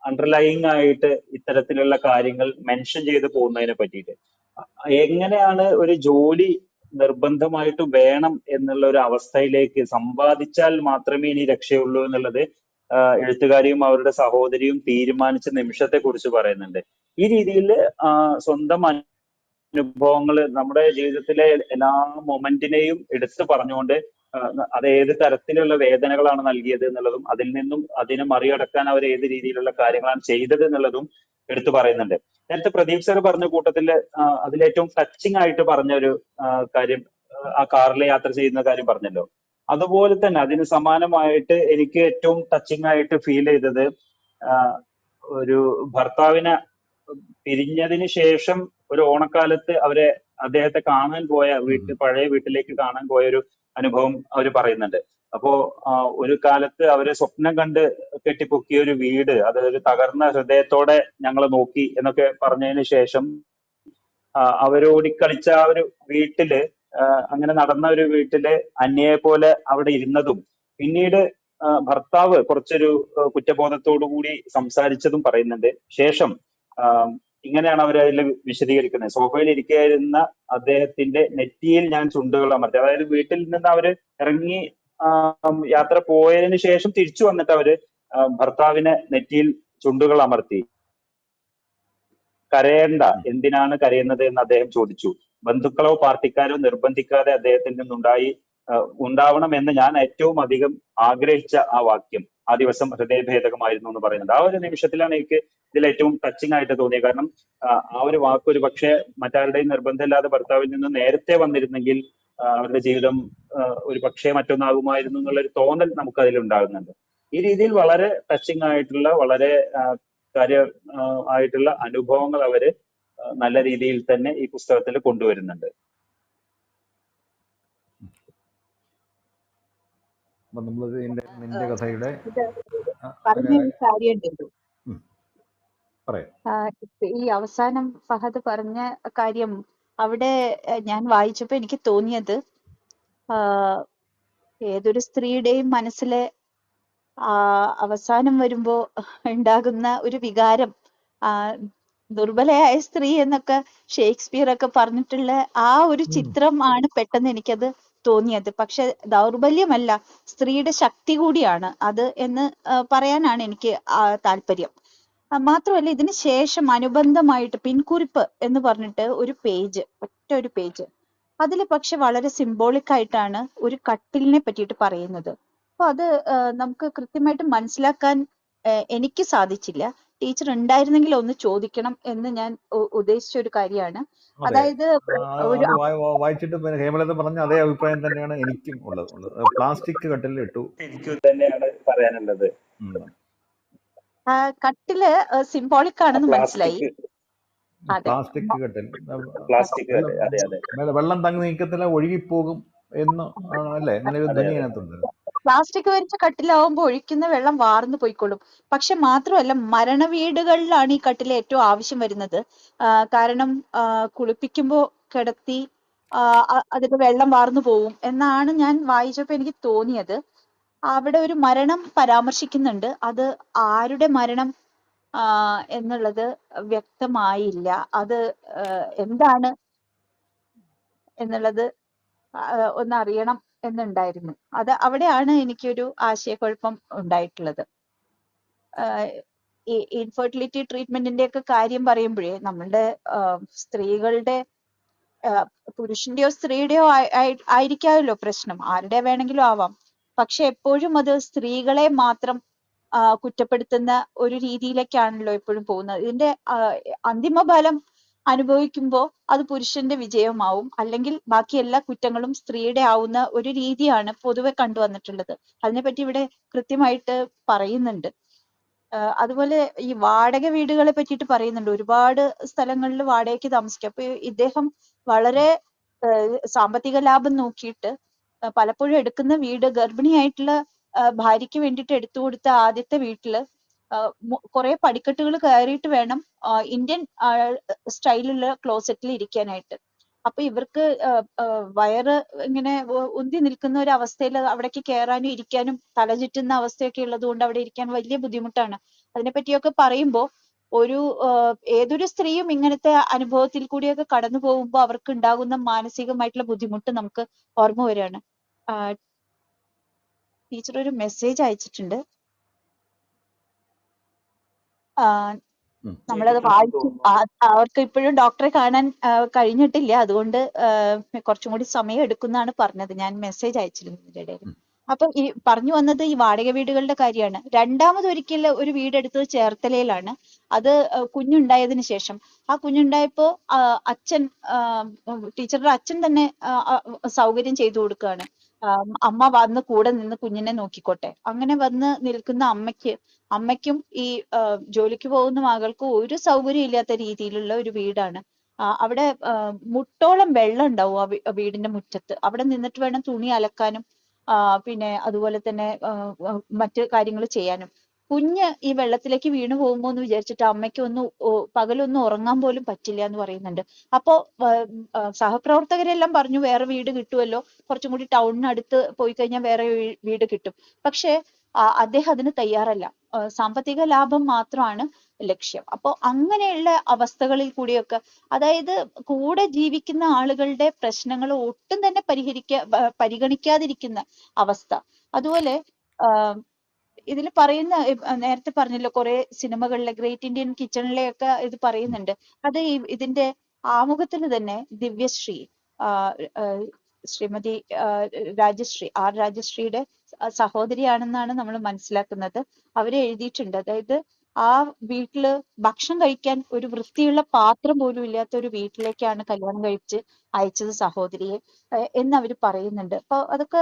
അണ്ടർലൈങ് ആയിട്ട് ഇത്തരത്തിലുള്ള കാര്യങ്ങൾ മെൻഷൻ ചെയ്ത് പോകുന്നതിനെ പറ്റിയിട്ട്, എങ്ങനെയാണ് ഒരു ജോലി നിർബന്ധമായിട്ട് വേണം എന്നുള്ള ഒരു അവസ്ഥയിലേക്ക് സമ്പാദിച്ചാൽ മാത്രമേ ഇനി രക്ഷയുള്ളൂ എന്നുള്ളത് എഴുത്തുകാരിയും അവരുടെ സഹോദരിയും തീരുമാനിച്ച നിമിഷത്തെ കുറിച്ച് പറയുന്നുണ്ട്. ഈ രീതിയിൽ സ്വന്തം അനുഭവങ്ങൾ നമ്മുടെ ജീവിതത്തിലെ എല്ലാ മൊമെന്റിനെയും എടുത്തു പറഞ്ഞുകൊണ്ട് അത് ഏത് തരത്തിലുള്ള വേദനകളാണ് നൽകിയത് എന്നുള്ളതും അതിൽ നിന്നും അതിനെ മറികടക്കാൻ അവർ ഏത് രീതിയിലുള്ള കാര്യങ്ങളാണ് ചെയ്തത് എന്നുള്ളതും എടുത്തു പറയുന്നുണ്ട്. നേരത്തെ പ്രദീപ് സാർ പറഞ്ഞ കൂട്ടത്തില് അതിലേറ്റവും ടച്ചിങ് ആയിട്ട് പറഞ്ഞ ഒരു കാര്യം, ആ കാറിൽ യാത്ര ചെയ്യുന്ന കാര്യം പറഞ്ഞല്ലോ. അതുപോലെ തന്നെ അതിന് സമാനമായിട്ട് എനിക്ക് ഏറ്റവും ടച്ചിങ് ആയിട്ട് ഫീൽ ചെയ്തത് ഒരു ഭർത്താവിനെ പിരിഞ്ഞതിന് ശേഷം ഒരു ഓണക്കാലത്ത് അദ്ദേഹത്തെ കാണാൻ പോയ പഴയ വീട്ടിലേക്ക് കാണാൻ പോയ ഒരു അനുഭവം അവർ പറയുന്നുണ്ട്. അപ്പോ ഒരു കാലത്ത് അവരെ സ്വപ്നം കണ്ട് കെട്ടിപ്പൊക്കിയ ഒരു വീട്, അത് ഒരു തകർന്ന ഹൃദയത്തോടെ ഞങ്ങൾ നോക്കി എന്നൊക്കെ പറഞ്ഞതിന് ശേഷം അവരോടിക്കളിച്ച ആ ഒരു വീട്ടില്, അങ്ങനെ നടന്ന ഒരു വീട്ടില് അന്യയെ പോലെ അവിടെ ഇരുന്നതും പിന്നീട് ഭർത്താവ് കുറച്ചൊരു കുറ്റബോധത്തോടു കൂടി സംസാരിച്ചതും പറയുന്നുണ്ട്. ശേഷം ഇങ്ങനെയാണ് അവർ അതിൽ വിശദീകരിക്കുന്നത്. സോഫയിൽ ഇരിക്കുകയായിരുന്ന അദ്ദേഹത്തിന്റെ നെറ്റിയിൽ ഞാൻ ചുണ്ടുകൾ അമർത്തി. അതായത് വീട്ടിൽ നിന്ന് അവര് ഇറങ്ങി യാത്ര പോയതിനു ശേഷം തിരിച്ചു വന്നിട്ട് അവര് ഭർത്താവിനെ നെറ്റിയിൽ ചുണ്ടുകൾ അമർത്തി. കരയേണ്ട, എന്തിനാണ് കരയുന്നത് എന്ന് അദ്ദേഹം ചോദിച്ചു. ബന്ധുക്കളോ പാർട്ടിക്കാരോ നിർബന്ധിക്കാതെ അദ്ദേഹത്തിൽ ഉണ്ടാവണം എന്ന് ഞാൻ ഏറ്റവും അധികം ആഗ്രഹിച്ച ആ വാക്യം ആ ദിവസം ഹൃദയഭേദകമായിരുന്നു എന്ന് പറയുന്നുണ്ട്. ആ ഒരു നിമിഷത്തിലാണ് എനിക്ക് ഇതിൽ ഏറ്റവും ടച്ചിങ് ആയിട്ട് തോന്നിയത്. കാരണം ആ ഒരു വാക്ക് ഒരു പക്ഷേ മറ്റാരുടെയും നിർബന്ധമില്ലാതെ ഭർത്താവിൽ നിന്ന് നേരത്തെ വന്നിരുന്നെങ്കിൽ അവരുടെ ജീവിതം ഒരു പക്ഷേ മറ്റൊന്നാകുമായിരുന്നു എന്നുള്ളൊരു തോന്നൽ നമുക്ക് അതിൽ ഉണ്ടാകുന്നുണ്ട്. ഈ രീതിയിൽ വളരെ ടച്ചിങ് ആയിട്ടുള്ള, വളരെ ആയിട്ടുള്ള അനുഭവങ്ങൾ അവര് നല്ല രീതിയിൽ തന്നെ ഈ പുസ്തകത്തിൽ കൊണ്ടുവരുന്നുണ്ട്. അപ്പൊ നമ്മൾ നിന്റെ കഥയുടെ പറഞ്ഞൊരു കാര്യമുണ്ടല്ലോ, പറയാം. ഇപ്പൊ ഈ അവസാനം ഫഹദ് പറഞ്ഞ കാര്യം അവിടെ ഞാൻ വായിച്ചപ്പോ എനിക്ക് തോന്നിയത് ആഹ് ഏതൊരു സ്ത്രീയുടെയും മനസ്സിലെ അവസാനം വരുമ്പോ ഉണ്ടാകുന്ന ഒരു വികാരം, ദുർബലയായ സ്ത്രീ എന്നൊക്കെ ഷേക്സ്പിയർ ഒക്കെ പറഞ്ഞിട്ടുള്ള ആ ഒരു ചിത്രം ആണ് പെട്ടെന്ന് എനിക്കത് തോന്നിയത്. പക്ഷെ ദൗർബല്യമല്ല, സ്ത്രീയുടെ ശക്തി കൂടിയാണ് അത് എന്ന് പറയാനാണ് എനിക്ക് താല്പര്യം. മാത്രമല്ല ഇതിന് ശേഷം അനുബന്ധമായിട്ട് പിൻകുറിപ്പ് എന്ന് പറഞ്ഞിട്ട് ഒരു പേജ്, ഒറ്റ ഒരു പേജ്, അതിൽ പക്ഷെ വളരെ സിംബോളിക് ആയിട്ടാണ് ഒരു കട്ടിലിനെ പറ്റിയിട്ട് പറയുന്നത്. അപ്പൊ അത് നമുക്ക് കൃത്യമായിട്ട് മനസ്സിലാക്കാൻ എനിക്ക് സാധിച്ചില്ല. ടീച്ചർ ഉണ്ടായിരുന്നെങ്കിൽ ഒന്ന് ചോദിക്കണം എന്ന് ഞാൻ ഉദ്ദേശിച്ച ഒരു കാര്യമാണ്. അതായത് ഒരു അത് വായിച്ചിട്ട് ഹേമലത പറഞ്ഞ അതേ അഭിപ്രായം തന്നെയാണ് എനിക്കും ഉള്ളത്. പ്ലാസ്റ്റിക് കട്ടിലിൽ ഇട്ടു, എനിക്കും തന്നെയാണ് പറയാനുള്ളത്. കട്ടില് സിംബോളിക് ആണെന്ന് മനസ്സിലായി. പ്ലാസ്റ്റിക് കട്ടിൽ, പ്ലാസ്റ്റിക്, അതെ അതെ, വെള്ളം തങ്ങി നീക്കത്തില്ല, ഒഴുകിപ്പോകും എന്ന് അല്ലേ, അങ്ങനെ ഒരു ധ്വനി അതിനകത്തുണ്ട്. പ്ലാസ്റ്റിക് വരിച്ച കട്ടിലാവുമ്പോൾ ഒഴിക്കുന്ന വെള്ളം വാർന്നു പോയിക്കൊള്ളും. പക്ഷെ മാത്രമല്ല, മരണ വീടുകളിലാണ് ഈ കട്ടിൽ ഏറ്റവും ആവശ്യം വരുന്നത്. കാരണം കുളിപ്പിക്കുമ്പോൾ കിടത്തി അതിന്റെ വെള്ളം വാർന്നു പോവും എന്നാണ് ഞാൻ വായിച്ചപ്പോൾ എനിക്ക് തോന്നിയത്. അവിടെ ഒരു മരണം പരാമർശിക്കുന്നുണ്ട്. അത് ആരുടെ മരണം എന്നുള്ളത് വ്യക്തമായില്ല. അത് എന്താണ് എന്നുള്ളത് ഒന്നറിയണം എന്നുണ്ടായിരുന്നു. അത് അവിടെയാണ് എനിക്കൊരു ആശയക്കുഴപ്പം ഉണ്ടായിട്ടുള്ളത്. ഈ ഇൻഫെർട്ടിലിറ്റി ട്രീറ്റ്മെന്റിന്റെ ഒക്കെ കാര്യം പറയുമ്പോഴേ നമ്മളുടെ സ്ത്രീകളുടെ പുരുഷന്റെയോ സ്ത്രീയുടെയോ ആയിരിക്കാമല്ലോ പ്രശ്നം, ആരുടെ വേണമെങ്കിലും ആവാം. പക്ഷെ എപ്പോഴും അത് സ്ത്രീകളെ മാത്രം കുറ്റപ്പെടുത്തുന്ന ഒരു രീതിയിലേക്കാണല്ലോ എപ്പോഴും പോകുന്നത്. ഇതിന്റെ അന്തിമ ഫലം അനുഭവിക്കുമ്പോൾ അത് പുരുഷന്റെ വിജയമാവും, അല്ലെങ്കിൽ ബാക്കി എല്ലാ കുറ്റങ്ങളും സ്ത്രീയുടെ ആവുന്ന ഒരു രീതിയാണ് പൊതുവെ കണ്ടുവന്നിട്ടുള്ളത്. അതിനെപ്പറ്റി ഇവിടെ കൃത്യമായിട്ട് പറയുന്നുണ്ട്. അതുപോലെ ഈ വാടക വീടുകളെ പറ്റിയിട്ട് പറയുന്നുണ്ട്. ഒരുപാട് സ്ഥലങ്ങളിൽ വാടകയ്ക്ക് താമസിക്കാം. അപ്പൊ ഇദ്ദേഹം വളരെ സാമ്പത്തിക ലാഭം നോക്കിയിട്ട് പലപ്പോഴും എടുക്കുന്ന വീട്, ഗർഭിണിയായിട്ടുള്ള ഭാര്യയ്ക്ക് വേണ്ടിയിട്ട് എടുത്തു കൊടുത്ത ആദ്യത്തെ വീട്ടില് കുറെ പടിക്കെട്ടുകൾ കയറിയിട്ട് വേണം ഇന്ത്യൻ സ്റ്റൈലുള്ള ക്ലോസറ്റിൽ ഇരിക്കാനായിട്ട്. അപ്പൊ ഇവർക്ക് വയറ് ഇങ്ങനെ ഉന്തി നിൽക്കുന്ന ഒരു അവസ്ഥയിൽ അവിടേക്ക് കയറാനും ഇരിക്കാനും തല ചുറ്റുന്ന അവസ്ഥയൊക്കെ ഉള്ളത് കൊണ്ട് അവിടെ ഇരിക്കാൻ വലിയ ബുദ്ധിമുട്ടാണ്. അതിനെപ്പറ്റിയൊക്കെ പറയുമ്പോൾ ഏതൊരു സ്ത്രീയും ഇങ്ങനത്തെ അനുഭവത്തിൽ കൂടിയൊക്കെ കടന്നു പോകുമ്പോൾ അവർക്ക് ഉണ്ടാകുന്ന മാനസികമായിട്ടുള്ള ബുദ്ധിമുട്ട് നമുക്ക് ഓർമ്മ വരികയാണ്. ടീച്ചർ ഒരു മെസ്സേജ് അയച്ചിട്ടുണ്ട്. നമ്മളത് വായിച്ചു. അവർക്ക് ഇപ്പോഴും ഡോക്ടറെ കാണാൻ കഴിഞ്ഞിട്ടില്ല, അതുകൊണ്ട് കുറച്ചും കൂടി സമയം എടുക്കുന്നാണ് പറഞ്ഞത്. ഞാൻ മെസ്സേജ് അയച്ചിരുന്നു ഇതിന്റെ ഇടയിൽ. അപ്പൊ ഈ പറഞ്ഞു വന്നത് ഈ വാടക വീടുകളുടെ കാര്യമാണ്. രണ്ടാമതൊരിക്കൽ ഒരു വീടെടുത്തത് ചേർത്തലയിലാണ്. അത് കുഞ്ഞുണ്ടായതിനു ശേഷം. ആ കുഞ്ഞുണ്ടായപ്പോ അച്ഛൻ, ടീച്ചറുടെ അച്ഛൻ തന്നെ സൗകര്യം ചെയ്തു കൊടുക്കുകയാണ്. അമ്മ വന്ന് കൂടെ നിന്ന് കുഞ്ഞിനെ നോക്കിക്കോട്ടെ. അങ്ങനെ വന്ന് നിൽക്കുന്ന അമ്മയ്ക്കും ഈ ജോലിക്ക് പോകുന്ന മകൾക്കും ഒരു സൗകര്യം ഇല്ലാത്ത രീതിയിലുള്ള ഒരു വീടാണ്. അവിടെ മുട്ടോളം വെള്ളം ഉണ്ടാവും ആ വീടിന്റെ മുറ്റത്ത്. അവിടെ നിന്നിട്ട് വേണം തുണി അലക്കാനും പിന്നെ അതുപോലെ തന്നെ മറ്റു കാര്യങ്ങൾ ചെയ്യാനും. കുഞ്ഞ് ഈ വെള്ളത്തിലേക്ക് വീണു പോകുമ്പോ എന്ന് വിചാരിച്ചിട്ട് അമ്മയ്ക്ക് പകലൊന്നും ഉറങ്ങാൻ പോലും പറ്റില്ല എന്ന് പറയുന്നുണ്ട്. അപ്പോ സഹപ്രവർത്തകരെല്ലാം പറഞ്ഞു വേറെ വീട് കിട്ടുമല്ലോ, കുറച്ചും കൂടി ടൗണിനടുത്ത് പോയി കഴിഞ്ഞാൽ വേറെ വീട് കിട്ടും. പക്ഷെ അദ്ദേഹം അതിന് തയ്യാറല്ല. സാമ്പത്തിക ലാഭം മാത്രമാണ് ലക്ഷ്യം. അപ്പോ അങ്ങനെയുള്ള അവസ്ഥകളിൽ കൂടിയൊക്കെ, അതായത് കൂടെ ജീവിക്കുന്ന ആളുകളുടെ പ്രശ്നങ്ങൾ ഒട്ടും തന്നെ പരിഗണിക്കാതിരിക്കുന്ന അവസ്ഥ. അതുപോലെ ഇതിൽ പറയുന്ന, നേരത്തെ പറഞ്ഞല്ലോ കുറെ സിനിമകളിലെ ഗ്രേറ്റ് ഇന്ത്യൻ കിച്ചണിലെയൊക്കെ ഇത് പറയുന്നുണ്ട്. അത് ഇതിന്റെ ആമുഖത്തിൽ തന്നെ ദിവ്യശ്രീ, ശ്രീമതി രാജശ്രീ, ആർ രാജശ്രീയുടെ സഹോദരിയാണെന്നാണ് നമ്മൾ മനസ്സിലാക്കുന്നത്. അവര് എഴുതിയിട്ടുണ്ട്. അതായത് ആ വീട്ടില് ഭക്ഷണം കഴിക്കാൻ ഒരു വൃത്തിയുള്ള പാത്രം പോലും ഇല്ലാത്ത ഒരു വീട്ടിലേക്കാണ് കല്യാണം കഴിച്ച് അയച്ചത് സഹോദരിയെ എന്ന് അവര് പറയുന്നുണ്ട്. അപ്പൊ അതൊക്കെ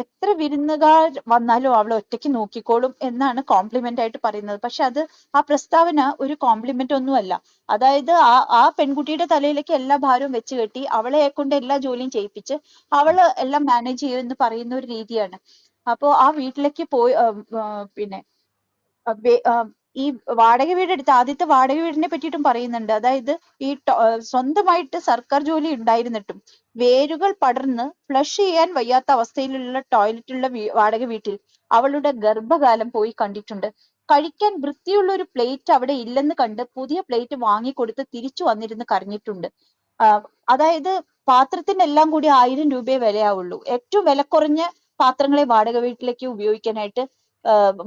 എത്ര വിരുന്നുകാർ വന്നാലും അവൾ ഒറ്റയ്ക്ക് നോക്കിക്കോളും എന്നാണ് കോംപ്ലിമെന്റ് ആയിട്ട് പറയുന്നത്. പക്ഷെ അത് ആ പ്രസ്താവന ഒരു കോംപ്ലിമെന്റ് ഒന്നുമല്ല. അതായത് ആ പെൺകുട്ടിയുടെ തലയിലേക്ക് എല്ലാ ഭാരവും വെച്ച് കെട്ടി അവളെ കൊണ്ട് എല്ലാ ജോലിയും ചെയ്യിപ്പിച്ച് അവള് എല്ലാം മാനേജ് ചെയ്യും എന്ന് പറയുന്ന ഒരു രീതിയാണ്. അപ്പോ ആ വീട്ടിലേക്ക് പോയി പിന്നെ ഈ വാടക വീടെടുത്ത് ആദ്യത്തെ വാടക വീടിനെ പറ്റിയിട്ടും പറയുന്നുണ്ട്. അതായത് ഈ സ്വന്തമായിട്ട് സർക്കാർ ജോലി ഉണ്ടായിരുന്നിട്ടും വേരുകൾ പടർന്ന് ഫ്ലഷ് ചെയ്യാൻ വയ്യാത്ത അവസ്ഥയിലുള്ള ടോയ്ലറ്റുള്ള വാടക വീട്ടിൽ അവളുടെ ഗർഭകാലം പോയി കണ്ടിട്ടുണ്ട്. കഴിക്കാൻ വൃത്തിയുള്ള ഒരു പ്ലേറ്റ് അവിടെ ഇല്ലെന്ന് കണ്ട് പുതിയ പ്ലേറ്റ് വാങ്ങിക്കൊടുത്ത് തിരിച്ചു വന്നിരുന്ന് കരഞ്ഞിട്ടുണ്ട്. അതായത് പാത്രത്തിനെല്ലാം കൂടി 1000 രൂപയെ വിലയാവുള്ളൂ. ഏറ്റവും വില കുറഞ്ഞ പാത്രങ്ങളെ വാടക വീട്ടിലേക്ക് ഉപയോഗിക്കാനായിട്ട്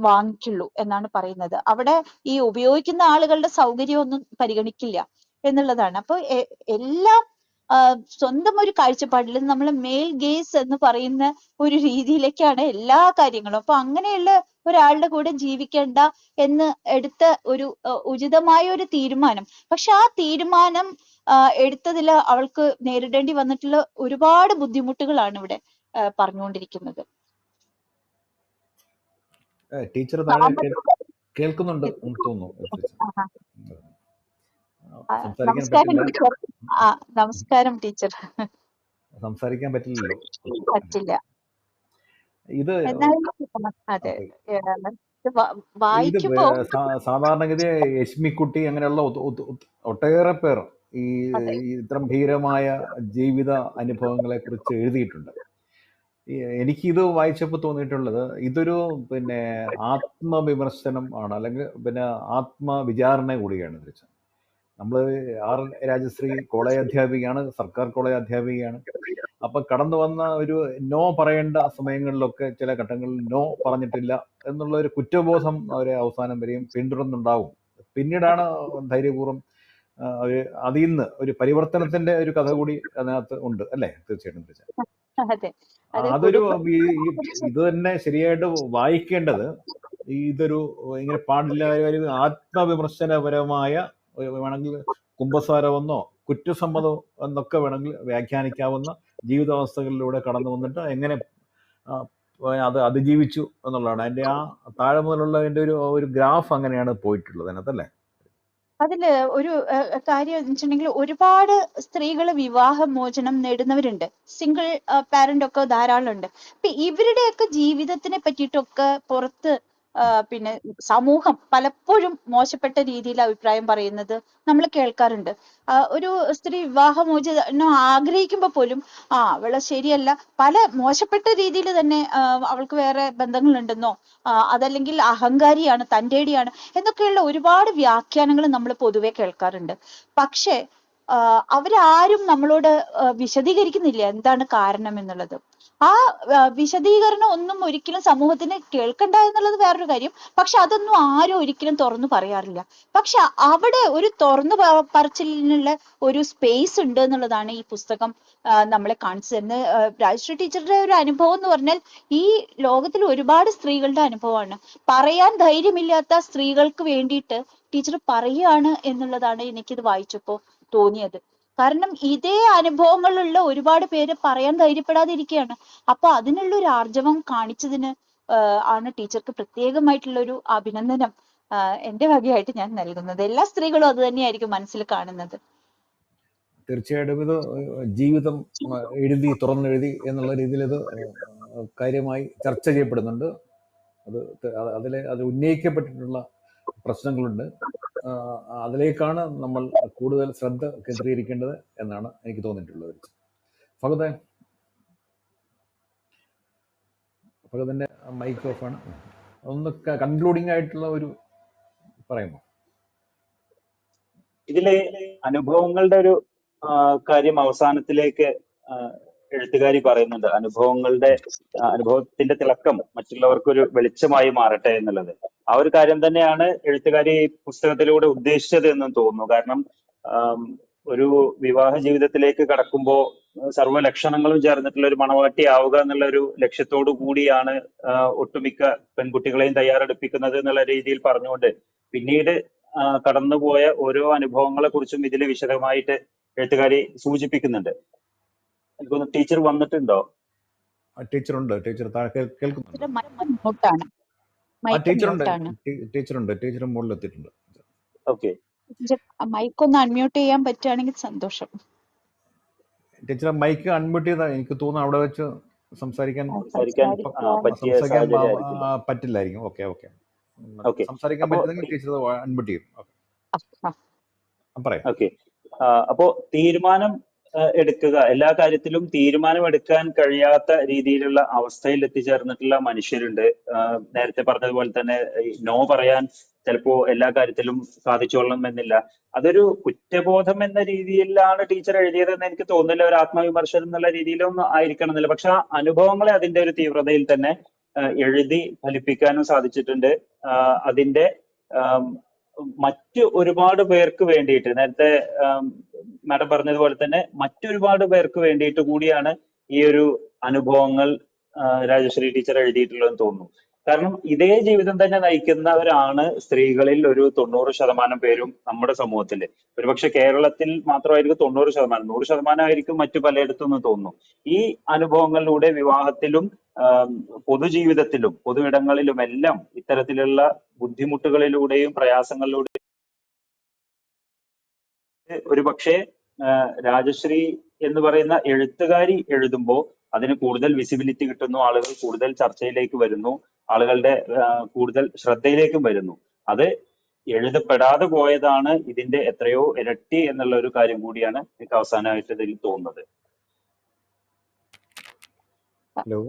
വാങ്ങിക്കുള്ളൂ എന്നാണ് പറയുന്നത്. അവിടെ ഈ ഉപയോഗിക്കുന്ന ആളുകളുടെ സൗകര്യമൊന്നും പരിഗണിക്കില്ല എന്നുള്ളതാണ്. അപ്പൊ എല്ലാം സ്വന്തം ഒരു കാഴ്ചപ്പാടിൽ നമ്മൾ മെയിൽ ഗേസ് എന്ന് പറയുന്ന ഒരു രീതിയിലേക്കാണ് എല്ലാ കാര്യങ്ങളും. അപ്പൊ അങ്ങനെയുള്ള ഒരാളുടെ കൂടെ ജീവിക്കേണ്ട എന്ന് എടുത്ത ഒരു ഉചിതമായ ഒരു തീരുമാനം. പക്ഷെ ആ തീരുമാനം എടുത്തതിൽ അവൾക്ക് നേരിടേണ്ടി വന്നിട്ടുള്ള ഒരുപാട് ബുദ്ധിമുട്ടുകളാണ് ഇവിടെ പറഞ്ഞുകൊണ്ടിരിക്കുന്നത്. ടീച്ചർ താഴെ കേൾക്കുന്നുണ്ട് എന്ന് തോന്നുന്നു. സംസാരിക്കാൻ പറ്റില്ല. നമസ്കാരം ടീച്ചർ. സംസാരിക്കാൻ പറ്റില്ലല്ലോ. പറ്റില്ല. ഇത് അതെ ഇത് സാധാരണഗതി യശ്മിക്കുട്ടി അങ്ങനെയുള്ള ഒട്ടേറെ പേർ ഈ ഇത്തരം ഭീകരമായ ജീവിത അനുഭവങ്ങളെ കുറിച്ച് എഴുതിയിട്ടുണ്ട്. എനിക്കിത് വായിച്ചപ്പോൾ തോന്നിയിട്ടുള്ളത് ഇതൊരു ആത്മവിമർശനം ആണ്, അല്ലെങ്കിൽ ആത്മവിചാരണ കൂടിയാണ് തിരിച്ച്. നമ്മൾ രാജശ്രീ കോളേജ് അധ്യാപികയാണ്, സർക്കാർ കോളേജ് അധ്യാപികയാണ്. അപ്പൊ കടന്നു വന്ന ഒരു നോ പറയേണ്ട സമയങ്ങളിലൊക്കെ ചില ഘട്ടങ്ങളിൽ നോ പറഞ്ഞിട്ടില്ല എന്നുള്ള ഒരു കുറ്റബോധം അവരെ അവസാനം വരെയും പിന്തുടർന്നുണ്ടാവും. പിന്നീടാണ് ധൈര്യപൂർവ്വം അതിൽ നിന്ന് ഒരു പരിവർത്തനത്തിന്റെ ഒരു കഥ കൂടി അതിനകത്ത് ഉണ്ട് അല്ലേ? തീർച്ചയായിട്ടും. അതൊരു ഇത് തന്നെ ശരിയായിട്ട് വായിക്കേണ്ടത്. ഇതൊരു ഇങ്ങനെ പാടില്ല, ഒരു ആത്മവിമർശനപരമായ വേണമെങ്കിൽ കുംഭസാരമെന്നോ കുറ്റസമ്മതം എന്നൊക്കെ വേണമെങ്കിൽ വ്യാഖ്യാനിക്കാവുന്ന ജീവിതാവസ്ഥകളിലൂടെ കടന്നു വന്നിട്ട് എങ്ങനെ അത് അതിജീവിച്ചു എന്നുള്ളതാണ് അതിൻ്റെ ആ താഴെ മുതലുള്ള അതിൻ്റെ ഒരു ഗ്രാഫ് അങ്ങനെയാണ് പോയിട്ടുള്ളത് അതിനകത്തല്ലേ. അതില് ഒരു കാര്യം എന്ന് വെച്ചിട്ടുണ്ടെങ്കിൽ ഒരുപാട് സ്ത്രീകൾ വിവാഹമോചനം നേടുന്നവരുണ്ട്. സിംഗിൾ പാരന്റ് ഒക്കെ ധാരാളം ഉണ്ട്. അപ്പൊ ഇവരുടെയൊക്കെ ജീവിതത്തിനെ പറ്റിയിട്ടൊക്കെ പുറത്ത് പിന്നെ സമൂഹം പലപ്പോഴും മോശപ്പെട്ട രീതിയിൽ അഭിപ്രായം പറയുന്നത് നമ്മൾ കേൾക്കാറുണ്ട്. ഒരു സ്ത്രീ വിവാഹമോചനം ആഗ്രഹിക്കുമ്പോൾ പോലും അവളെ ശരിയല്ല, പല മോശപ്പെട്ട രീതിയിൽ തന്നെ അവൾക്ക് വേറെ ബന്ധങ്ങളുണ്ടെന്നോ അതല്ലെങ്കിൽ അഹങ്കാരിയാണ്, തന്റേടിയാണ് എന്നൊക്കെയുള്ള ഒരുപാട് വ്യാഖ്യാനങ്ങൾ നമ്മൾ പൊതുവെ കേൾക്കാറുണ്ട്. പക്ഷെ അവരാരും നമ്മളോട് വിശദീകരിക്കുന്നില്ല എന്താണ് കാരണം എന്നുള്ളത്. ആ വിശദീകരണം ഒന്നും ഒരിക്കലും സമൂഹത്തിന് കേൾക്കണ്ട എന്നുള്ളത് വേറൊരു കാര്യം. പക്ഷെ അതൊന്നും ആരും ഒരിക്കലും തുറന്നു പറയാറില്ല. പക്ഷെ അവിടെ ഒരു തുറന്നു പറച്ചിലിനുള്ള ഒരു സ്പേസ് ഉണ്ട് എന്നുള്ളതാണ് ഈ പുസ്തകം നമ്മളെ കാണിച്ചു തരുന്നത്. രാജശ്രീ ടീച്ചറുടെ ഒരു അനുഭവം എന്ന് പറഞ്ഞാൽ ഈ ലോകത്തിൽ ഒരുപാട് സ്ത്രീകളുടെ അനുഭവമാണ്. പറയാൻ ധൈര്യമില്ലാത്ത സ്ത്രീകൾക്ക് വേണ്ടിയിട്ട് ടീച്ചർ പറയുകയാണ് എന്നുള്ളതാണ് എനിക്കിത് വായിച്ചപ്പോൾ തോന്നിയത്. കാരണം ഇതേ അനുഭവങ്ങളുള്ള ഒരുപാട് പേര് പറയാൻ ധൈര്യപ്പെടാതിരിക്കുകയാണ്. അപ്പൊ അതിനുള്ള ഒരു ആർജവം കാണിച്ചതിന് ആണ് ടീച്ചർക്ക് പ്രത്യേകമായിട്ടുള്ള ഒരു അഭിനന്ദനം എന്റെ വകയായിട്ട് ഞാൻ നൽകുന്നത്. എല്ലാ സ്ത്രീകളും അത് തന്നെയായിരിക്കും മനസ്സിൽ കാണുന്നത്. തീർച്ചയായിട്ടും ഇത് ജീവിതം തുറന്നെഴുതി എന്നുള്ള രീതിയിൽ ഇത് കാര്യമായി ചർച്ച ചെയ്യപ്പെടുന്നുണ്ട്. അത് ഉന്നയിക്കപ്പെട്ടിട്ടുള്ള പ്രശ്നങ്ങളുണ്ട്. അതിലേക്കാണ് നമ്മൾ കൂടുതൽ ശ്രദ്ധ കേന്ദ്രീകരിക്കേണ്ടത് എന്നാണ് എനിക്ക് തോന്നിയിട്ടുള്ളത്. ഫഹദിന്റെ മൈക്ക് ഓഫാണ്. ഒന്ന് കൺക്ലൂഡിംഗ് ആയിട്ടുള്ള ഒരു പറയുമോ? ഇതിലെ അനുഭവങ്ങളുടെ ഒരു കാര്യം അവസാനത്തിലേക്ക് എഴുത്തുകാരി പറയുന്നുണ്ട്. അനുഭവത്തിന്റെ തിളക്കം മറ്റുള്ളവർക്കൊരു വെളിച്ചമായി മാറട്ടെ എന്നുള്ളത്. ആ ഒരു കാര്യം തന്നെയാണ് എഴുത്തുകാരി പുസ്തകത്തിലൂടെ ഉദ്ദേശിച്ചത് എന്നും തോന്നുന്നു. കാരണം ഒരു വിവാഹ ജീവിതത്തിലേക്ക് കടക്കുമ്പോൾ സർവ്വ ലക്ഷണങ്ങളും ചേർന്നിട്ടുള്ള ഒരു മണവാട്ടി ആവുക എന്നുള്ള ഒരു ലക്ഷ്യത്തോടു കൂടിയാണ് ഒട്ടുമിക്ക പെൺകുട്ടികളെയും തയ്യാറെടുപ്പിക്കുന്നത് എന്നുള്ള രീതിയിൽ പറഞ്ഞുകൊണ്ട് പിന്നീട് കടന്നുപോയ ഓരോ അനുഭവങ്ങളെ കുറിച്ചും ഇതിൽ വിശദമായിട്ട് എഴുത്തുകാരി സൂചിപ്പിക്കുന്നുണ്ട്. എനിക്കൊന്ന് ടീച്ചർ വന്നിട്ടുണ്ടോ? ടീച്ചറുണ്ട്, ടീച്ചർ കേൾക്കുന്നുണ്ട്. ടീച്ചർ മുകളിൽ എത്തിയിട്ടുണ്ട്. ഓക്കെ, മൈക്ക് ഒന്ന് അൺമ്യൂട്ട് ചെയ്യാൻ പറ്റുകയാണെങ്കിൽ സന്തോഷം. ടീച്ചർ മൈക്ക് അൺമ്യൂട്ട് ചെയ്താൽ എനിക്ക് തോന്നുന്നു അവിടെ വെച്ച് സംസാരിക്കാൻ പറ്റില്ലായിരിക്കും. പറ്റില്ലായിരിക്കും. ഓക്കെ. ഓക്കെ. സംസാരിക്കാൻ അപ്പോ പറ്റുന്നെങ്കിൽ ടീച്ചർ അൺമ്യൂട്ട് ചെയ്യും. പറയാം. ഓക്കെ. അപ്പോ തീരുമാനം എടുക്കുക, എല്ലാ കാര്യത്തിലും തീരുമാനം എടുക്കാൻ കഴിയാത്ത രീതിയിലുള്ള അവസ്ഥയിൽ എത്തിച്ചേർന്നിട്ടുള്ള മനുഷ്യരുണ്ട്. നേരത്തെ പറഞ്ഞതുപോലെ തന്നെ നോ പറയാൻ ചിലപ്പോ എല്ലാ കാര്യത്തിലും സാധിച്ചോളണം എന്നില്ല. അതൊരു കുറ്റബോധം എന്ന രീതിയിലാണ് ടീച്ചർ എഴുതിയതെന്ന് എനിക്ക് തോന്നുന്നില്ല. ഒരു ആത്മവിമർശനം എന്നുള്ള രീതിയിലൊന്നും ആയിരിക്കണം എന്നില്ല. പക്ഷെ ആ അനുഭവങ്ങളെ അതിന്റെ ഒരു തീവ്രതയിൽ തന്നെ എഴുതി ഫലിപ്പിക്കാനും സാധിച്ചിട്ടുണ്ട്. അതിന്റെ മറ്റ് ഒരുപാട് പേർക്ക് വേണ്ടിയിട്ട്, നേരത്തെ മാഡം പറഞ്ഞതുപോലെ തന്നെ മറ്റൊരുപാട് പേർക്ക് വേണ്ടിയിട്ട് കൂടിയാണ് ഈ ഒരു അനുഭവങ്ങൾ രാജശ്രീ ടീച്ചർ എഴുതിയിട്ടുള്ളതെന്ന് തോന്നുന്നു. കാരണം ഇതേ ജീവിതം തന്നെ നയിക്കുന്നവരാണ് സ്ത്രീകളിൽ ഒരു 90% പേരും നമ്മുടെ സമൂഹത്തില്. ഒരുപക്ഷെ കേരളത്തിൽ മാത്രമായിരിക്കും 90%, 100% ആയിരിക്കും മറ്റു പലയിടത്തും എന്ന് തോന്നുന്നു. ഈ അനുഭവങ്ങളിലൂടെ വിവാഹത്തിലും പൊതുജീവിതത്തിലും പൊതുയിടങ്ങളിലും എല്ലാം ഇത്തരത്തിലുള്ള ബുദ്ധിമുട്ടുകളിലൂടെയും പ്രയാസങ്ങളിലൂടെയും ഒരുപക്ഷെ രാജശ്രീ എന്ന് പറയുന്ന എഴുത്തുകാരി എഴുതുമ്പോൾ അതിന് കൂടുതൽ വിസിബിലിറ്റി കിട്ടുന്നു, ആളുകൾ കൂടുതൽ ചർച്ചയിലേക്ക് വരുന്നു, ആളുകളുടെ കൂടുതൽ ശ്രദ്ധയിലേക്കും വരുന്നു. അത് എഴുതപ്പെടാതെ പോയതാണ് ഇതിന്റെ എത്രയോ ഇരട്ടി എന്നുള്ള ഒരു കാര്യം കൂടിയാണ് എനിക്ക് അവസാനമായിട്ട് ഇതിൽ തോന്നുന്നത്. ഹലോ,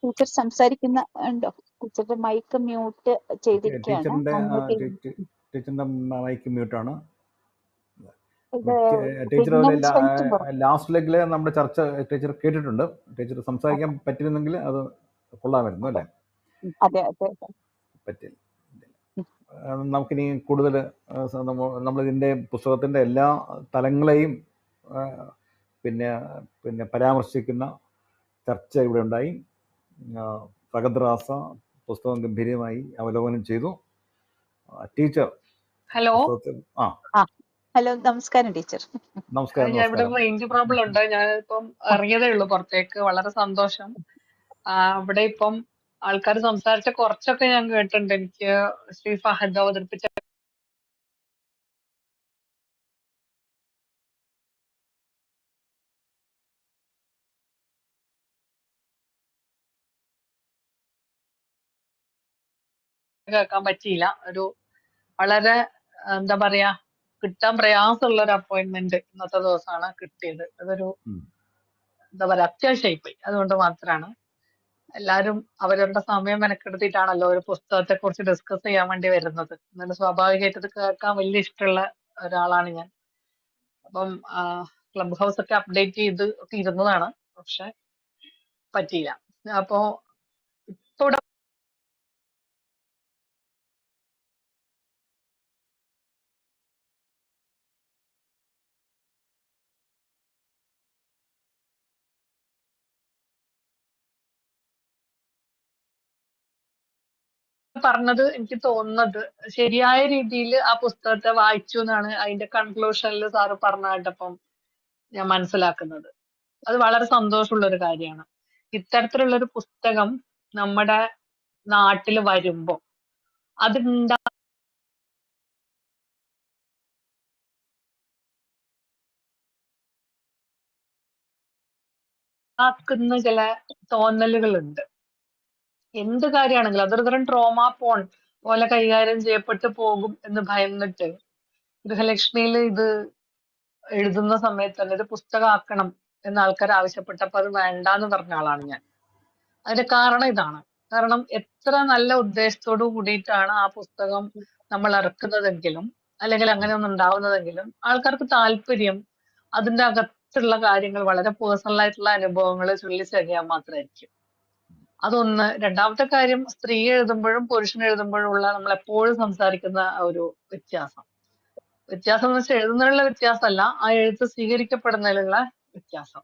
ടീച്ചർ സംസാരിക്കുന്ന ഉണ്ടോ? ടീച്ചറുടെ മൈക്ക് മ്യൂട്ട് ചെയ്തിരിക്കുകയാണ്. ടീച്ചറിന്റെ മൈക്ക് മ്യൂട്ടാണ്. ഇത് ടീച്ചർ സിഗ്നൽ സ്ട്രെങ്ത്തും കുറവ്. ലാസ്റ്റ് ലെഗില് നമ്മുടെ ചർച്ച ടീച്ചർ കേട്ടിട്ടുണ്ട്. ടീച്ചർ സംസാരിക്കാൻ പറ്റിയിരുന്നെങ്കിൽ അത് കൊള്ളാമായിരുന്നു അല്ലേ? അതെ അതെ പറ്റില്ല. നമുക്കിനി കൂടുതൽ നമ്മളിതിൻ്റെ പുസ്തകത്തിൻ്റെ എല്ലാ തലങ്ങളെയും പിന്നെ പരാമർശിക്കുന്ന ചർച്ച ഇവിടെ ഉണ്ടായി. ഫഹദ് റാസ പുസ്തകം ഗംഭീരമായി അവലോകനം ചെയ്തു. Teacher hello. ഹലോ, നമസ്കാരം ടീച്ചർ. നമസ്കാരം. ഞാൻ ഇവിടെ റേഞ്ച് പ്രോബ്ലം ഉണ്ട്. ഞാൻ ഇപ്പം ഇറങ്ങിയതേ ഉള്ളൂ പുറത്തേക്ക്. വളരെ സന്തോഷം. ഇവിടെ ഇപ്പം ആൾക്കാർ സംസാരിച്ച കുറച്ചൊക്കെ ഞാൻ കേട്ടിട്ടുണ്ട്. എനിക്ക് ശ്രീ ഫഹദ് അവതരിപ്പിച്ച കേൾക്കാൻ പറ്റിയില്ല. ഒരു വളരെ എന്താ പറയാ, കിട്ടാൻ പ്രയാസമുള്ള ഒരു അപ്പോയിന്റ്മെന്റ് ഇന്നത്തെ ദിവസമാണ് കിട്ടിയത്. അതൊരു എന്താ പറയാ, അത്യാവശ്യമായി പോയി. അതുകൊണ്ട് മാത്രമാണ്. എല്ലാരും അവരവരുടെ സമയം മെനക്കെടുത്തിട്ടാണല്ലോ ഒരു പുസ്തകത്തെ കുറിച്ച് ഡിസ്കസ് ചെയ്യാൻ വേണ്ടി വരുന്നത്. എന്നാലും സ്വാഭാവികമായിട്ട് ഇത് കേൾക്കാൻ വലിയ ഇഷ്ടമുള്ള ഒരാളാണ് ഞാൻ. അപ്പം ക്ലബ് ഹൗസ് ഒക്കെ അപ്ഡേറ്റ് ചെയ്ത് ഒക്കെ ഇരുന്നതാണ്, പക്ഷെ പറ്റിയില്ല. അപ്പോ ഇപ്പൊ ഇവിടെ പറഞ്ഞത് എനിക്ക് തോന്നുന്നത് ശരിയായ രീതിയിൽ ആ പുസ്തകത്തെ വായിച്ചു എന്നാണ് അതിന്റെ കൺക്ലൂഷനിൽ സാറ് പറഞ്ഞ കേട്ടപ്പം ഞാൻ മനസ്സിലാക്കുന്നത്. അത് വളരെ സന്തോഷമുള്ള ഒരു കാര്യമാണ്. ഇത്തരത്തിലുള്ള ഒരു പുസ്തകം നമ്മുടെ നാട്ടിൽ വരുമ്പോ അതുണ്ടാക്കുന്ന ചില തോന്നലുകളുണ്ട്. എന്ത് കാര്യമാണെങ്കിലും അതൊരു തരം ട്രോമ പോൺ പോലെ കൈകാര്യം ചെയ്യപ്പെട്ടു പോകും എന്ന് ഭയന്നിട്ട് ഗൃഹലക്ഷ്മിയിൽ ഇത് എഴുതുന്ന സമയത്ത് തന്നെ ഇത് പുസ്തകമാക്കണം എന്ന് ആൾക്കാർ ആവശ്യപ്പെട്ടപ്പോ അത് വേണ്ടാന്ന് പറഞ്ഞ ആളാണ് ഞാൻ. അതിന്റെ കാരണം ഇതാണ്. കാരണം എത്ര നല്ല ഉദ്ദേശത്തോടു കൂടിയിട്ടാണ് ആ പുസ്തകം നമ്മൾ ഇറക്കുന്നതെങ്കിലും അല്ലെങ്കിൽ അങ്ങനെ ഒന്നും ഉണ്ടാവുന്നതെങ്കിലും ആൾക്കാർക്ക് താല്പര്യം അതിന്റെ അകത്തുള്ള കാര്യങ്ങൾ വളരെ പേഴ്സണൽ ആയിട്ടുള്ള അനുഭവങ്ങൾ ചൊല്ലിച്ചറിയാൻ മാത്രമായിരിക്കും. അതൊന്ന്. രണ്ടാമത്തെ കാര്യം, സ്ത്രീ എഴുതുമ്പോഴും പുരുഷൻ എഴുതുമ്പോഴും ഉള്ള നമ്മൾ എപ്പോഴും സംസാരിക്കുന്ന ഒരു വ്യത്യാസം എന്ന് വെച്ചാൽ എഴുതുന്നതിലുള്ള വ്യത്യാസമല്ല, ആ എഴുത്ത് സ്വീകരിക്കപ്പെടുന്നതിലുള്ള വ്യത്യാസം.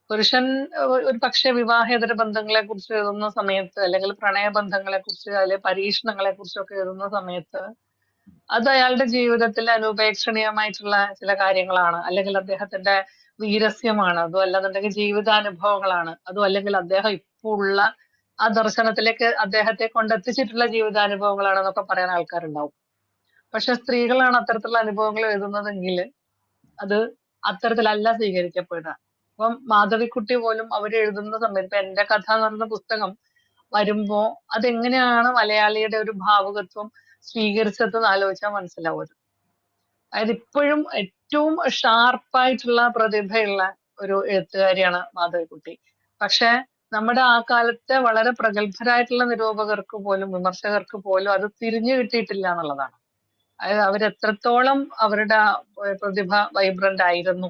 പുരുഷൻ ഒരു പക്ഷെ വിവാഹേതര ബന്ധങ്ങളെ കുറിച്ച് എഴുതുന്ന സമയത്ത് അല്ലെങ്കിൽ പ്രണയബന്ധങ്ങളെ കുറിച്ച് അല്ലെങ്കിൽ പരീക്ഷണങ്ങളെ കുറിച്ചൊക്കെ എഴുതുന്ന സമയത്ത് അത് അയാളുടെ ജീവിതത്തിൽ അനുപേക്ഷണീയമായിട്ടുള്ള ചില കാര്യങ്ങളാണ്, അല്ലെങ്കിൽ അദ്ദേഹത്തിന്റെ വീരസ്യമാണ്, അതും അല്ലെന്നുണ്ടെങ്കിൽ ജീവിതാനുഭവങ്ങളാണ്, അതും അല്ലെങ്കിൽ അദ്ദേഹം ഇപ്പോൾ ഉള്ള ആ ദർശനത്തിലേക്ക് അദ്ദേഹത്തെ കൊണ്ടെത്തിച്ചിട്ടുള്ള ജീവിതാനുഭവങ്ങളാണെന്നൊക്കെ പറയാൻ ആൾക്കാരുണ്ടാവും. പക്ഷെ സ്ത്രീകളാണ് അത്തരത്തിലുള്ള അനുഭവങ്ങൾ എഴുതുന്നതെങ്കിൽ അത് അത്തരത്തിലല്ല സ്വീകരിക്കപ്പെടുക. അപ്പം മാധവിക്കുട്ടി പോലും അവർ എഴുതുന്ന സമയത്ത്, എന്റെ കഥ എന്ന് പറയുന്ന പുസ്തകം വരുമ്പോ അതെങ്ങനെയാണ് മലയാളിയുടെ ഒരു ഭാവുകത്വം സ്വീകരിച്ചതെന്ന് ആലോചിച്ചാൽ മനസ്സിലാവും അത്. അതായത് ഇപ്പോഴും ഏറ്റവും ഷാർപ്പായിട്ടുള്ള പ്രതിഭയുള്ള ഒരു എഴുത്തുകാരിയാണ് മാധവിക്കുട്ടി. പക്ഷെ നമ്മുടെ ആ കാലത്തെ വളരെ പ്രഗത്ഭരായിട്ടുള്ള നിരൂപകർക്ക് പോലും വിമർശകർക്ക് പോലും അത് തിരിഞ്ഞു കിട്ടിയിട്ടില്ല എന്നുള്ളതാണ്. അതായത് അവരെത്രത്തോളം അവരുടെ പ്രതിഭ വൈബ്രന്റ് ആയിരുന്നു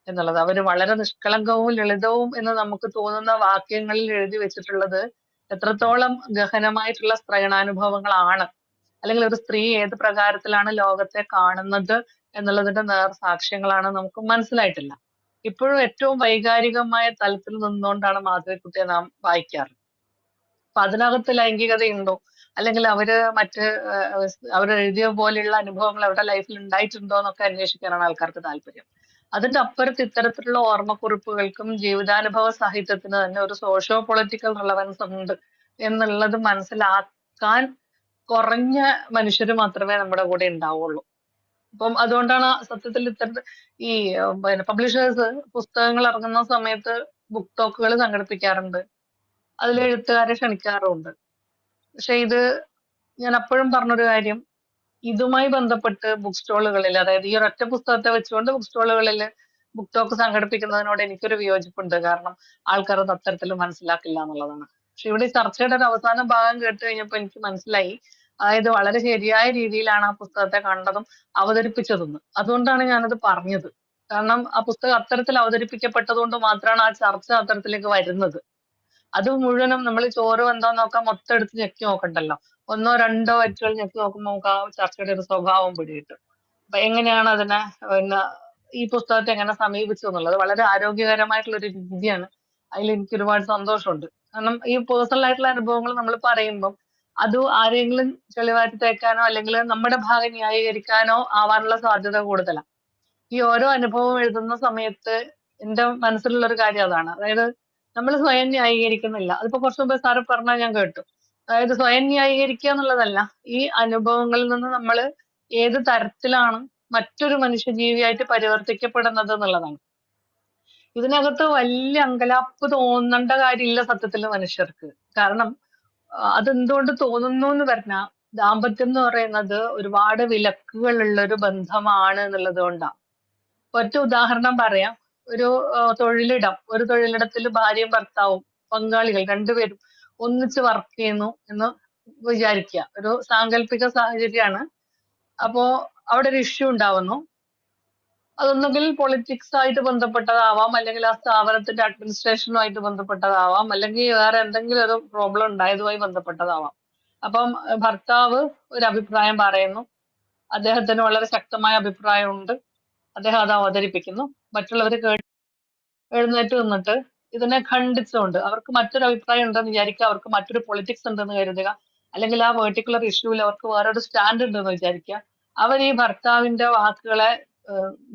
എന്നുള്ളത്. അവര് വളരെ നിഷ്കളങ്കവും ലളിതവും എന്ന് നമുക്ക് തോന്നുന്ന വാക്യങ്ങളിൽ എഴുതി വെച്ചിട്ടുള്ളത് എത്രത്തോളം ഗഹനമായിട്ടുള്ള സ്ത്രയണാനുഭവങ്ങളാണ്, അല്ലെങ്കിൽ ഒരു സ്ത്രീ ഏത് പ്രകാരത്തിലാണ് ലോകത്തെ കാണുന്നത് എന്നുള്ളതിന്റെ നേർ സാക്ഷ്യങ്ങളാണ് നമുക്ക് മനസ്സിലായിട്ടില്ല. ഇപ്പോഴും ഏറ്റവും വൈകാരികമായ തലത്തിൽ നിന്നുകൊണ്ടാണ് മാധവിക്കുട്ടിയെ നാം വായിക്കാറ്. അപ്പൊ അതിനകത്ത് ലൈംഗികതയുണ്ടോ, അല്ലെങ്കിൽ അവര് മറ്റ് അവരെഴുതിയ പോലെയുള്ള അനുഭവങ്ങൾ അവരുടെ ലൈഫിൽ ഉണ്ടായിട്ടുണ്ടോ എന്നൊക്കെ അന്വേഷിക്കാനാണ് ആൾക്കാർക്ക് താല്പര്യം. അതിന്റെ അപ്പുറത്ത് ഇത്തരത്തിലുള്ള ഓർമ്മക്കുറിപ്പുകൾക്കും ജീവിതാനുഭവ സാഹിത്യത്തിന് തന്നെ ഒരു സോഷ്യോ പൊളിറ്റിക്കൽ റിലവൻസ് ഉണ്ട് എന്നുള്ളത് മനസ്സിലാക്കാൻ കുറഞ്ഞ മനുഷ്യർ മാത്രമേ നമ്മുടെ കൂടെ ഉണ്ടാവുള്ളൂ. അപ്പം അതുകൊണ്ടാണ് സത്യത്തിൽ ഇത്തരത്തിൽ ഈ പിന്നെ പബ്ലിഷേഴ്സ് പുസ്തകങ്ങൾ ഇറങ്ങുന്ന സമയത്ത് ബുക്ക് ടോക്കുകൾ സംഘടിപ്പിക്കാറുണ്ട്, അതിൽ എഴുത്തുകാരെ ക്ഷണിക്കാറുമുണ്ട്. പക്ഷെ ഇത് ഞാൻ അപ്പോഴും പറഞ്ഞൊരു കാര്യം, ഇതുമായി ബന്ധപ്പെട്ട് ബുക്ക് സ്റ്റാളുകളിൽ, അതായത് ഈ ഒരൊറ്റ പുസ്തകത്തെ വെച്ചുകൊണ്ട് ബുക്ക് സ്റ്റാളുകളിൽ ബുക്ക് ടോക്ക് സംഘടിപ്പിക്കുന്നതിനോട് എനിക്കൊരു വിയോജിപ്പുണ്ട്. കാരണം ആൾക്കാർ അത് അത്തരത്തിൽ മനസ്സിലാക്കില്ല എന്നുള്ളതാണ്. പക്ഷെ ഇവിടെ ഈ ചർച്ചയുടെ ഒരു അവസാന ഭാഗം കേട്ട് കഴിഞ്ഞപ്പോൾ എനിക്ക് മനസ്സിലായി, അതായത് വളരെ ശരിയായ രീതിയിലാണ് ആ പുസ്തകത്തെ കണ്ടതും അവതരിപ്പിച്ചതെന്ന്. അതുകൊണ്ടാണ് ഞാനത് പറഞ്ഞത്. കാരണം ആ പുസ്തകം അത്തരത്തിൽ അവതരിപ്പിക്കപ്പെട്ടത് കൊണ്ട് മാത്രമാണ് ആ ചർച്ച അത്തരത്തിലേക്ക് വരുന്നത്. അത് മുഴുവനും നമ്മൾ ചോറ് വെന്തോ നോക്കാൻ മൊത്തം എടുത്ത് ഞെക്കി നോക്കണ്ടല്ലോ. ഒന്നോ രണ്ടോ വറ്റുകൾ ഞെക്കി നോക്കുമ്പോൾ നമുക്ക് ആ ചർച്ചയുടെ ഒരു സ്വഭാവം പിടികിട്ടും. അപ്പൊ എങ്ങനെയാണ് അതിനെ പിന്നെ ഈ പുസ്തകത്തെ എങ്ങനെ സമീപിച്ചു എന്നുള്ളത് വളരെ ആരോഗ്യകരമായിട്ടുള്ള ഒരു രീതിയാണ്. അതിൽ എനിക്ക് ഒരുപാട് സന്തോഷമുണ്ട്. കാരണം ഈ പേഴ്സണൽ ആയിട്ടുള്ള അനുഭവങ്ങൾ നമ്മൾ പറയുമ്പം അത് ആരെങ്കിലും ചെളിവാരി തേക്കാനോ അല്ലെങ്കിൽ നമ്മുടെ ഭാഗം ന്യായീകരിക്കാനോ ആവാനുള്ള സാധ്യത കൂടുതലാണ്. ഈ ഓരോ അനുഭവം എഴുതുന്ന സമയത്ത് എന്റെ മനസ്സിലുള്ള ഒരു കാര്യം അതാണ്. അതായത് നമ്മൾ സ്വയം ന്യായീകരിക്കുന്നില്ല. അതിപ്പോ കുറച്ച് മുമ്പ് സാറ് പറഞ്ഞാൽ ഞാൻ കേട്ടു. അതായത് സ്വയം ന്യായീകരിക്കുക എന്നുള്ളതല്ല, ഈ അനുഭവങ്ങളിൽ നിന്ന് നമ്മൾ ഏത് തരത്തിലാണ് മറ്റൊരു മനുഷ്യജീവിയായിട്ട് പരിവർത്തിക്കപ്പെടുന്നത് എന്നുള്ളതാണ്. ഇതിനകത്ത് വലിയ അങ്കലാപ്പ് തോന്നേണ്ട കാര്യമില്ല സത്യത്തിൽ മനുഷ്യർക്ക്. കാരണം അതെന്തുകൊണ്ട് തോന്നുന്നു എന്ന് പറഞ്ഞാൽ, ദാമ്പത്യം എന്ന് പറയുന്നത് ഒരുപാട് വിലക്കുകളുള്ള ഒരു ബന്ധമാണ് എന്നുള്ളത് കൊണ്ടാണ്. ഒറ്റ ഉദാഹരണം പറയാം. ഒരു ഒരു തൊഴിലിടത്തിൽ ഭാര്യയും ഭർത്താവും പങ്കാളികൾ രണ്ടുപേരും ഒന്നിച്ച് വർക്ക് ചെയ്യുന്നു എന്ന് വിചാരിക്കുക. ഒരു സാങ്കല്പിക സാഹചര്യമാണ്. അപ്പോ അവിടെ ഒരു ഇഷ്യൂ ഉണ്ടാവുന്നു. അതൊന്നുകിൽ പൊളിറ്റിക്സ് ആയിട്ട് ബന്ധപ്പെട്ടതാവാം, അല്ലെങ്കിൽ ആ സ്ഥാപനത്തിന്റെ അഡ്മിനിസ്ട്രേഷനുമായിട്ട് ബന്ധപ്പെട്ടതാവാം, അല്ലെങ്കിൽ വേറെ എന്തെങ്കിലും ഒരു പ്രോബ്ലം ഉണ്ടായതുമായി ബന്ധപ്പെട്ടതാവാം. അപ്പം ഭർത്താവ് ഒരു അഭിപ്രായം പറയുന്നു, അദ്ദേഹത്തിന് വളരെ ശക്തമായ അഭിപ്രായമുണ്ട്, അദ്ദേഹം അത് അവതരിപ്പിക്കുന്നു. മറ്റുള്ളവർ എഴുന്നേറ്റ് നിന്നിട്ട് ഇതിനെ ഖണ്ഡിച്ചുകൊണ്ട്, അവർക്ക് മറ്റൊരു അഭിപ്രായം ഉണ്ടെന്ന് വിചാരിക്കുക, അവർക്ക് മറ്റൊരു പൊളിറ്റിക്സ് ഉണ്ടെന്ന് കരുതുക, അല്ലെങ്കിൽ ആ പെർട്ടിക്കുലർ ഇഷ്യൂവിൽ അവർക്ക് വേറൊരു സ്റ്റാൻഡ് ഉണ്ടെന്ന് വിചാരിക്കുക, അവർ ഈ ഭർത്താവിന്റെ വാക്കുകളെ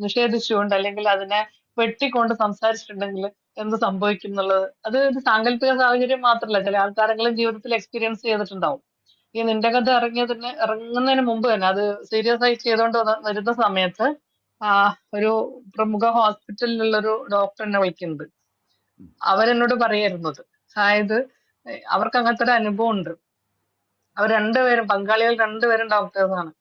നിഷേധിച്ചുകൊണ്ട് അല്ലെങ്കിൽ അതിനെ വെട്ടിക്കൊണ്ട് സംസാരിച്ചിട്ടുണ്ടെങ്കിൽ എന്ത് സംഭവിക്കും എന്നുള്ളത്, അത് ഒരു സാങ്കല്പിക സാഹചര്യം മാത്രമല്ല, ചില ആൾക്കാരെങ്കിലും ജീവിതത്തിൽ എക്സ്പീരിയൻസ് ചെയ്തിട്ടുണ്ടാവും. ഈ നിന്റെ കഥ ഇറങ്ങുന്നതിന് മുമ്പ് തന്നെ അത് സീരിയസ് ആയി ചെയ്തുകൊണ്ട് വരുന്ന സമയത്ത് ഒരു പ്രമുഖ ഹോസ്പിറ്റലിലുള്ള ഒരു ഡോക്ടർ എന്നെ വിളിക്കുന്നുണ്ട്. അവരെന്നോട് പറയായിരുന്നത്, അതായത് അവർക്ക് അങ്ങനത്തെ ഒരു അനുഭവം ഉണ്ട്. അവർ രണ്ടുപേരും പങ്കാളികൾ രണ്ടുപേരും ഡോക്ടേഴ്സാണ്.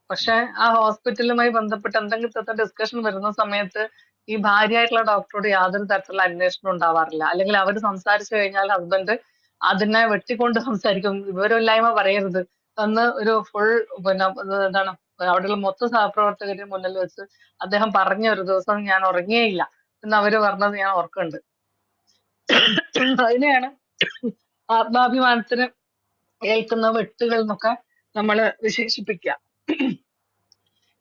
പക്ഷെ ആ ഹോസ്പിറ്റലുമായി ബന്ധപ്പെട്ട് എന്തെങ്കിലും ഡിസ്കഷൻ വരുന്ന സമയത്ത് ഈ ഭാര്യയായിട്ടുള്ള ഡോക്ടറോട് യാതൊരു തരത്തിലുള്ള അന്വേഷണം ഉണ്ടാവാറില്ല. അല്ലെങ്കിൽ അവർ സംസാരിച്ചു കഴിഞ്ഞാൽ ഹസ്ബൻഡ് അതിനെ വെട്ടിക്കൊണ്ട് സംസാരിക്കും. വിവരമില്ലായ്മ പറയരുത് എന്ന് ഒരു ഫുൾ പിന്നെ എന്താണ് അവിടെയുള്ള മൊത്തം സഹപ്രവർത്തകരുടെ മുന്നിൽ വെച്ച് അദ്ദേഹം പറഞ്ഞ ഒരു ദിവസം ഞാൻ ഉറങ്ങിയേയില്ല എന്ന് അവര് പറഞ്ഞത് ഞാൻ ഓർക്കുന്നുണ്ട്. അതിനെയാണ് ആത്മാഭിമാനത്തിന് ഏൽക്കുന്ന വെട്ടുകൾ എന്നൊക്കെ നമ്മള് വിശേഷിപ്പിക്കുക.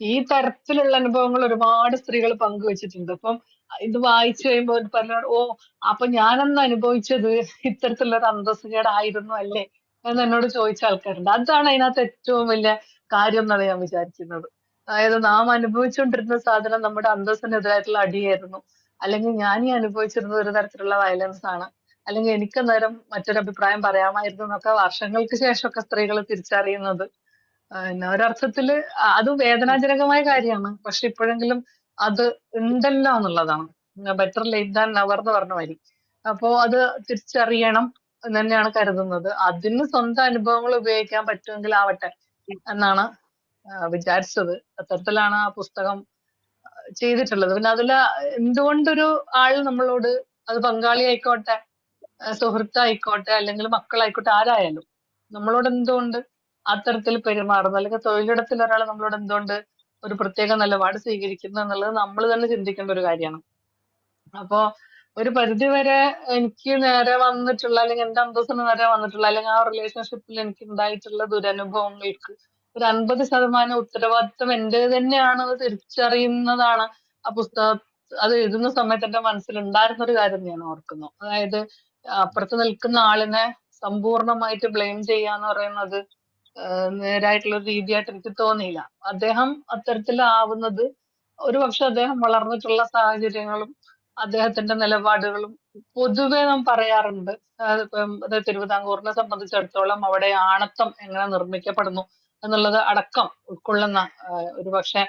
ഈ തരത്തിലുള്ള അനുഭവങ്ങൾ ഒരുപാട് സ്ത്രീകൾ പങ്കുവെച്ചിട്ടുണ്ട്. അപ്പം ഇത് വായിച്ചു കഴിയുമ്പോൾ പറഞ്ഞ അപ്പൊ ഞാനന്ന് അനുഭവിച്ചത് ഇത്തരത്തിലുള്ള ഒരു അന്തസ്സുകേടായിരുന്നു അല്ലേ എന്ന് എന്നോട് ചോദിച്ച ആൾക്കാരുണ്ട്. അതാണ് അതിനകത്ത് ഏറ്റവും വലിയ കാര്യം എന്നാണ് ഞാൻ വിചാരിക്കുന്നത്. അതായത് നാം അനുഭവിച്ചുകൊണ്ടിരുന്ന സാധനം നമ്മുടെ അന്തസ്സിനെതിരായിട്ടുള്ള അടിയായിരുന്നു, അല്ലെങ്കിൽ ഞാൻ ഈ അനുഭവിച്ചിരുന്നത് ഒരു തരത്തിലുള്ള വയലൻസ് ആണ്, അല്ലെങ്കിൽ എനിക്ക് നേരം മറ്റൊരു അഭിപ്രായം പറയാമായിരുന്നു എന്നൊക്കെ വർഷങ്ങൾക്ക് ശേഷമൊക്കെ സ്ത്രീകൾ തിരിച്ചറിയുന്നത് ഒരർത്ഥത്തില് അത് വേദനാജനകമായ കാര്യമാണ്. പക്ഷെ ഇപ്പോഴെങ്കിലും അത് ഉണ്ടല്ലോ എന്നുള്ളതാണ്. ബെറ്റർ ലേറ്റ് ദാൻ നെവർ എന്ന് പറഞ്ഞ മാതിരി. അപ്പോ അത് തിരിച്ചറിയണം. എന്ന് തന്നെയാണ് കരുതുന്നത്. അതിന് സ്വന്തം അനുഭവങ്ങൾ ഉപയോഗിക്കാൻ പറ്റുമെങ്കിൽ ആവട്ടെ എന്നാണ് വിചാരിച്ചത്. അത്തരത്തിലാണ് ആ പുസ്തകം ചെയ്തിട്ടുള്ളത്. പിന്നെ അതിൽ എന്തുകൊണ്ടൊരു ആൾ നമ്മളോട്, അത് പങ്കാളി ആയിക്കോട്ടെ, സുഹൃത്തായിക്കോട്ടെ, അല്ലെങ്കിൽ മക്കളായിക്കോട്ടെ, ആരായാലും നമ്മളോട് എന്തുകൊണ്ട് അത്തരത്തിൽ പെരുമാറുന്നു, അല്ലെങ്കിൽ തൊഴിലിടത്തിൽ ഒരാൾ നമ്മളോട് എന്തുകൊണ്ട് ഒരു പ്രത്യേക നിലപാട് സ്വീകരിക്കുന്നു എന്നുള്ളത് നമ്മൾ തന്നെ ചിന്തിക്കേണ്ട ഒരു കാര്യമാണ്. അപ്പോ ഒരു പരിധി വരെ എനിക്ക് നേരെ വന്നിട്ടുള്ള, അല്ലെങ്കിൽ എന്റെ അന്തസ്സിന് നേരെ വന്നിട്ടുള്ള, അല്ലെങ്കിൽ ആ റിലേഷൻഷിപ്പിൽ എനിക്ക് ഉണ്ടായിട്ടുള്ള ദുരനുഭവങ്ങൾക്ക് ഒരു 50% ഉത്തരവാദിത്വം എന്റെ തന്നെയാണെന്ന് തിരിച്ചറിയുന്നതാണ് ആ പുസ്തകം. അത് എഴുതുന്ന സമയത്ത് എന്റെ മനസ്സിൽ ഉണ്ടായിരുന്ന ഒരു കാര്യം ഞാൻ ഓർക്കുന്നു. അതായത് അപ്പുറത്ത് നിൽക്കുന്ന ആളിനെ സമ്പൂർണമായിട്ട് ബ്ലെയിം ചെയ്യാന്ന് പറയുന്നത് നേരായിട്ടുള്ള ഒരു രീതിയായിട്ട് എനിക്ക് തോന്നിയില്ല. അദ്ദേഹം അത്തരത്തിലാവുന്നത് ഒരുപക്ഷെ അദ്ദേഹം വളർന്നിട്ടുള്ള സാഹചര്യങ്ങളും അദ്ദേഹത്തിന്റെ നിലപാടുകളും പൊതുവെ നാം പറയാറുണ്ട്. ഇപ്പം തിരുവിതാംകൂറിനെ സംബന്ധിച്ചിടത്തോളം അവിടെ ആണത്തം എങ്ങനെ നിർമ്മിക്കപ്പെടുന്നു എന്നുള്ളത് അടക്കം ഉൾക്കൊള്ളുന്ന ഒരുപക്ഷെ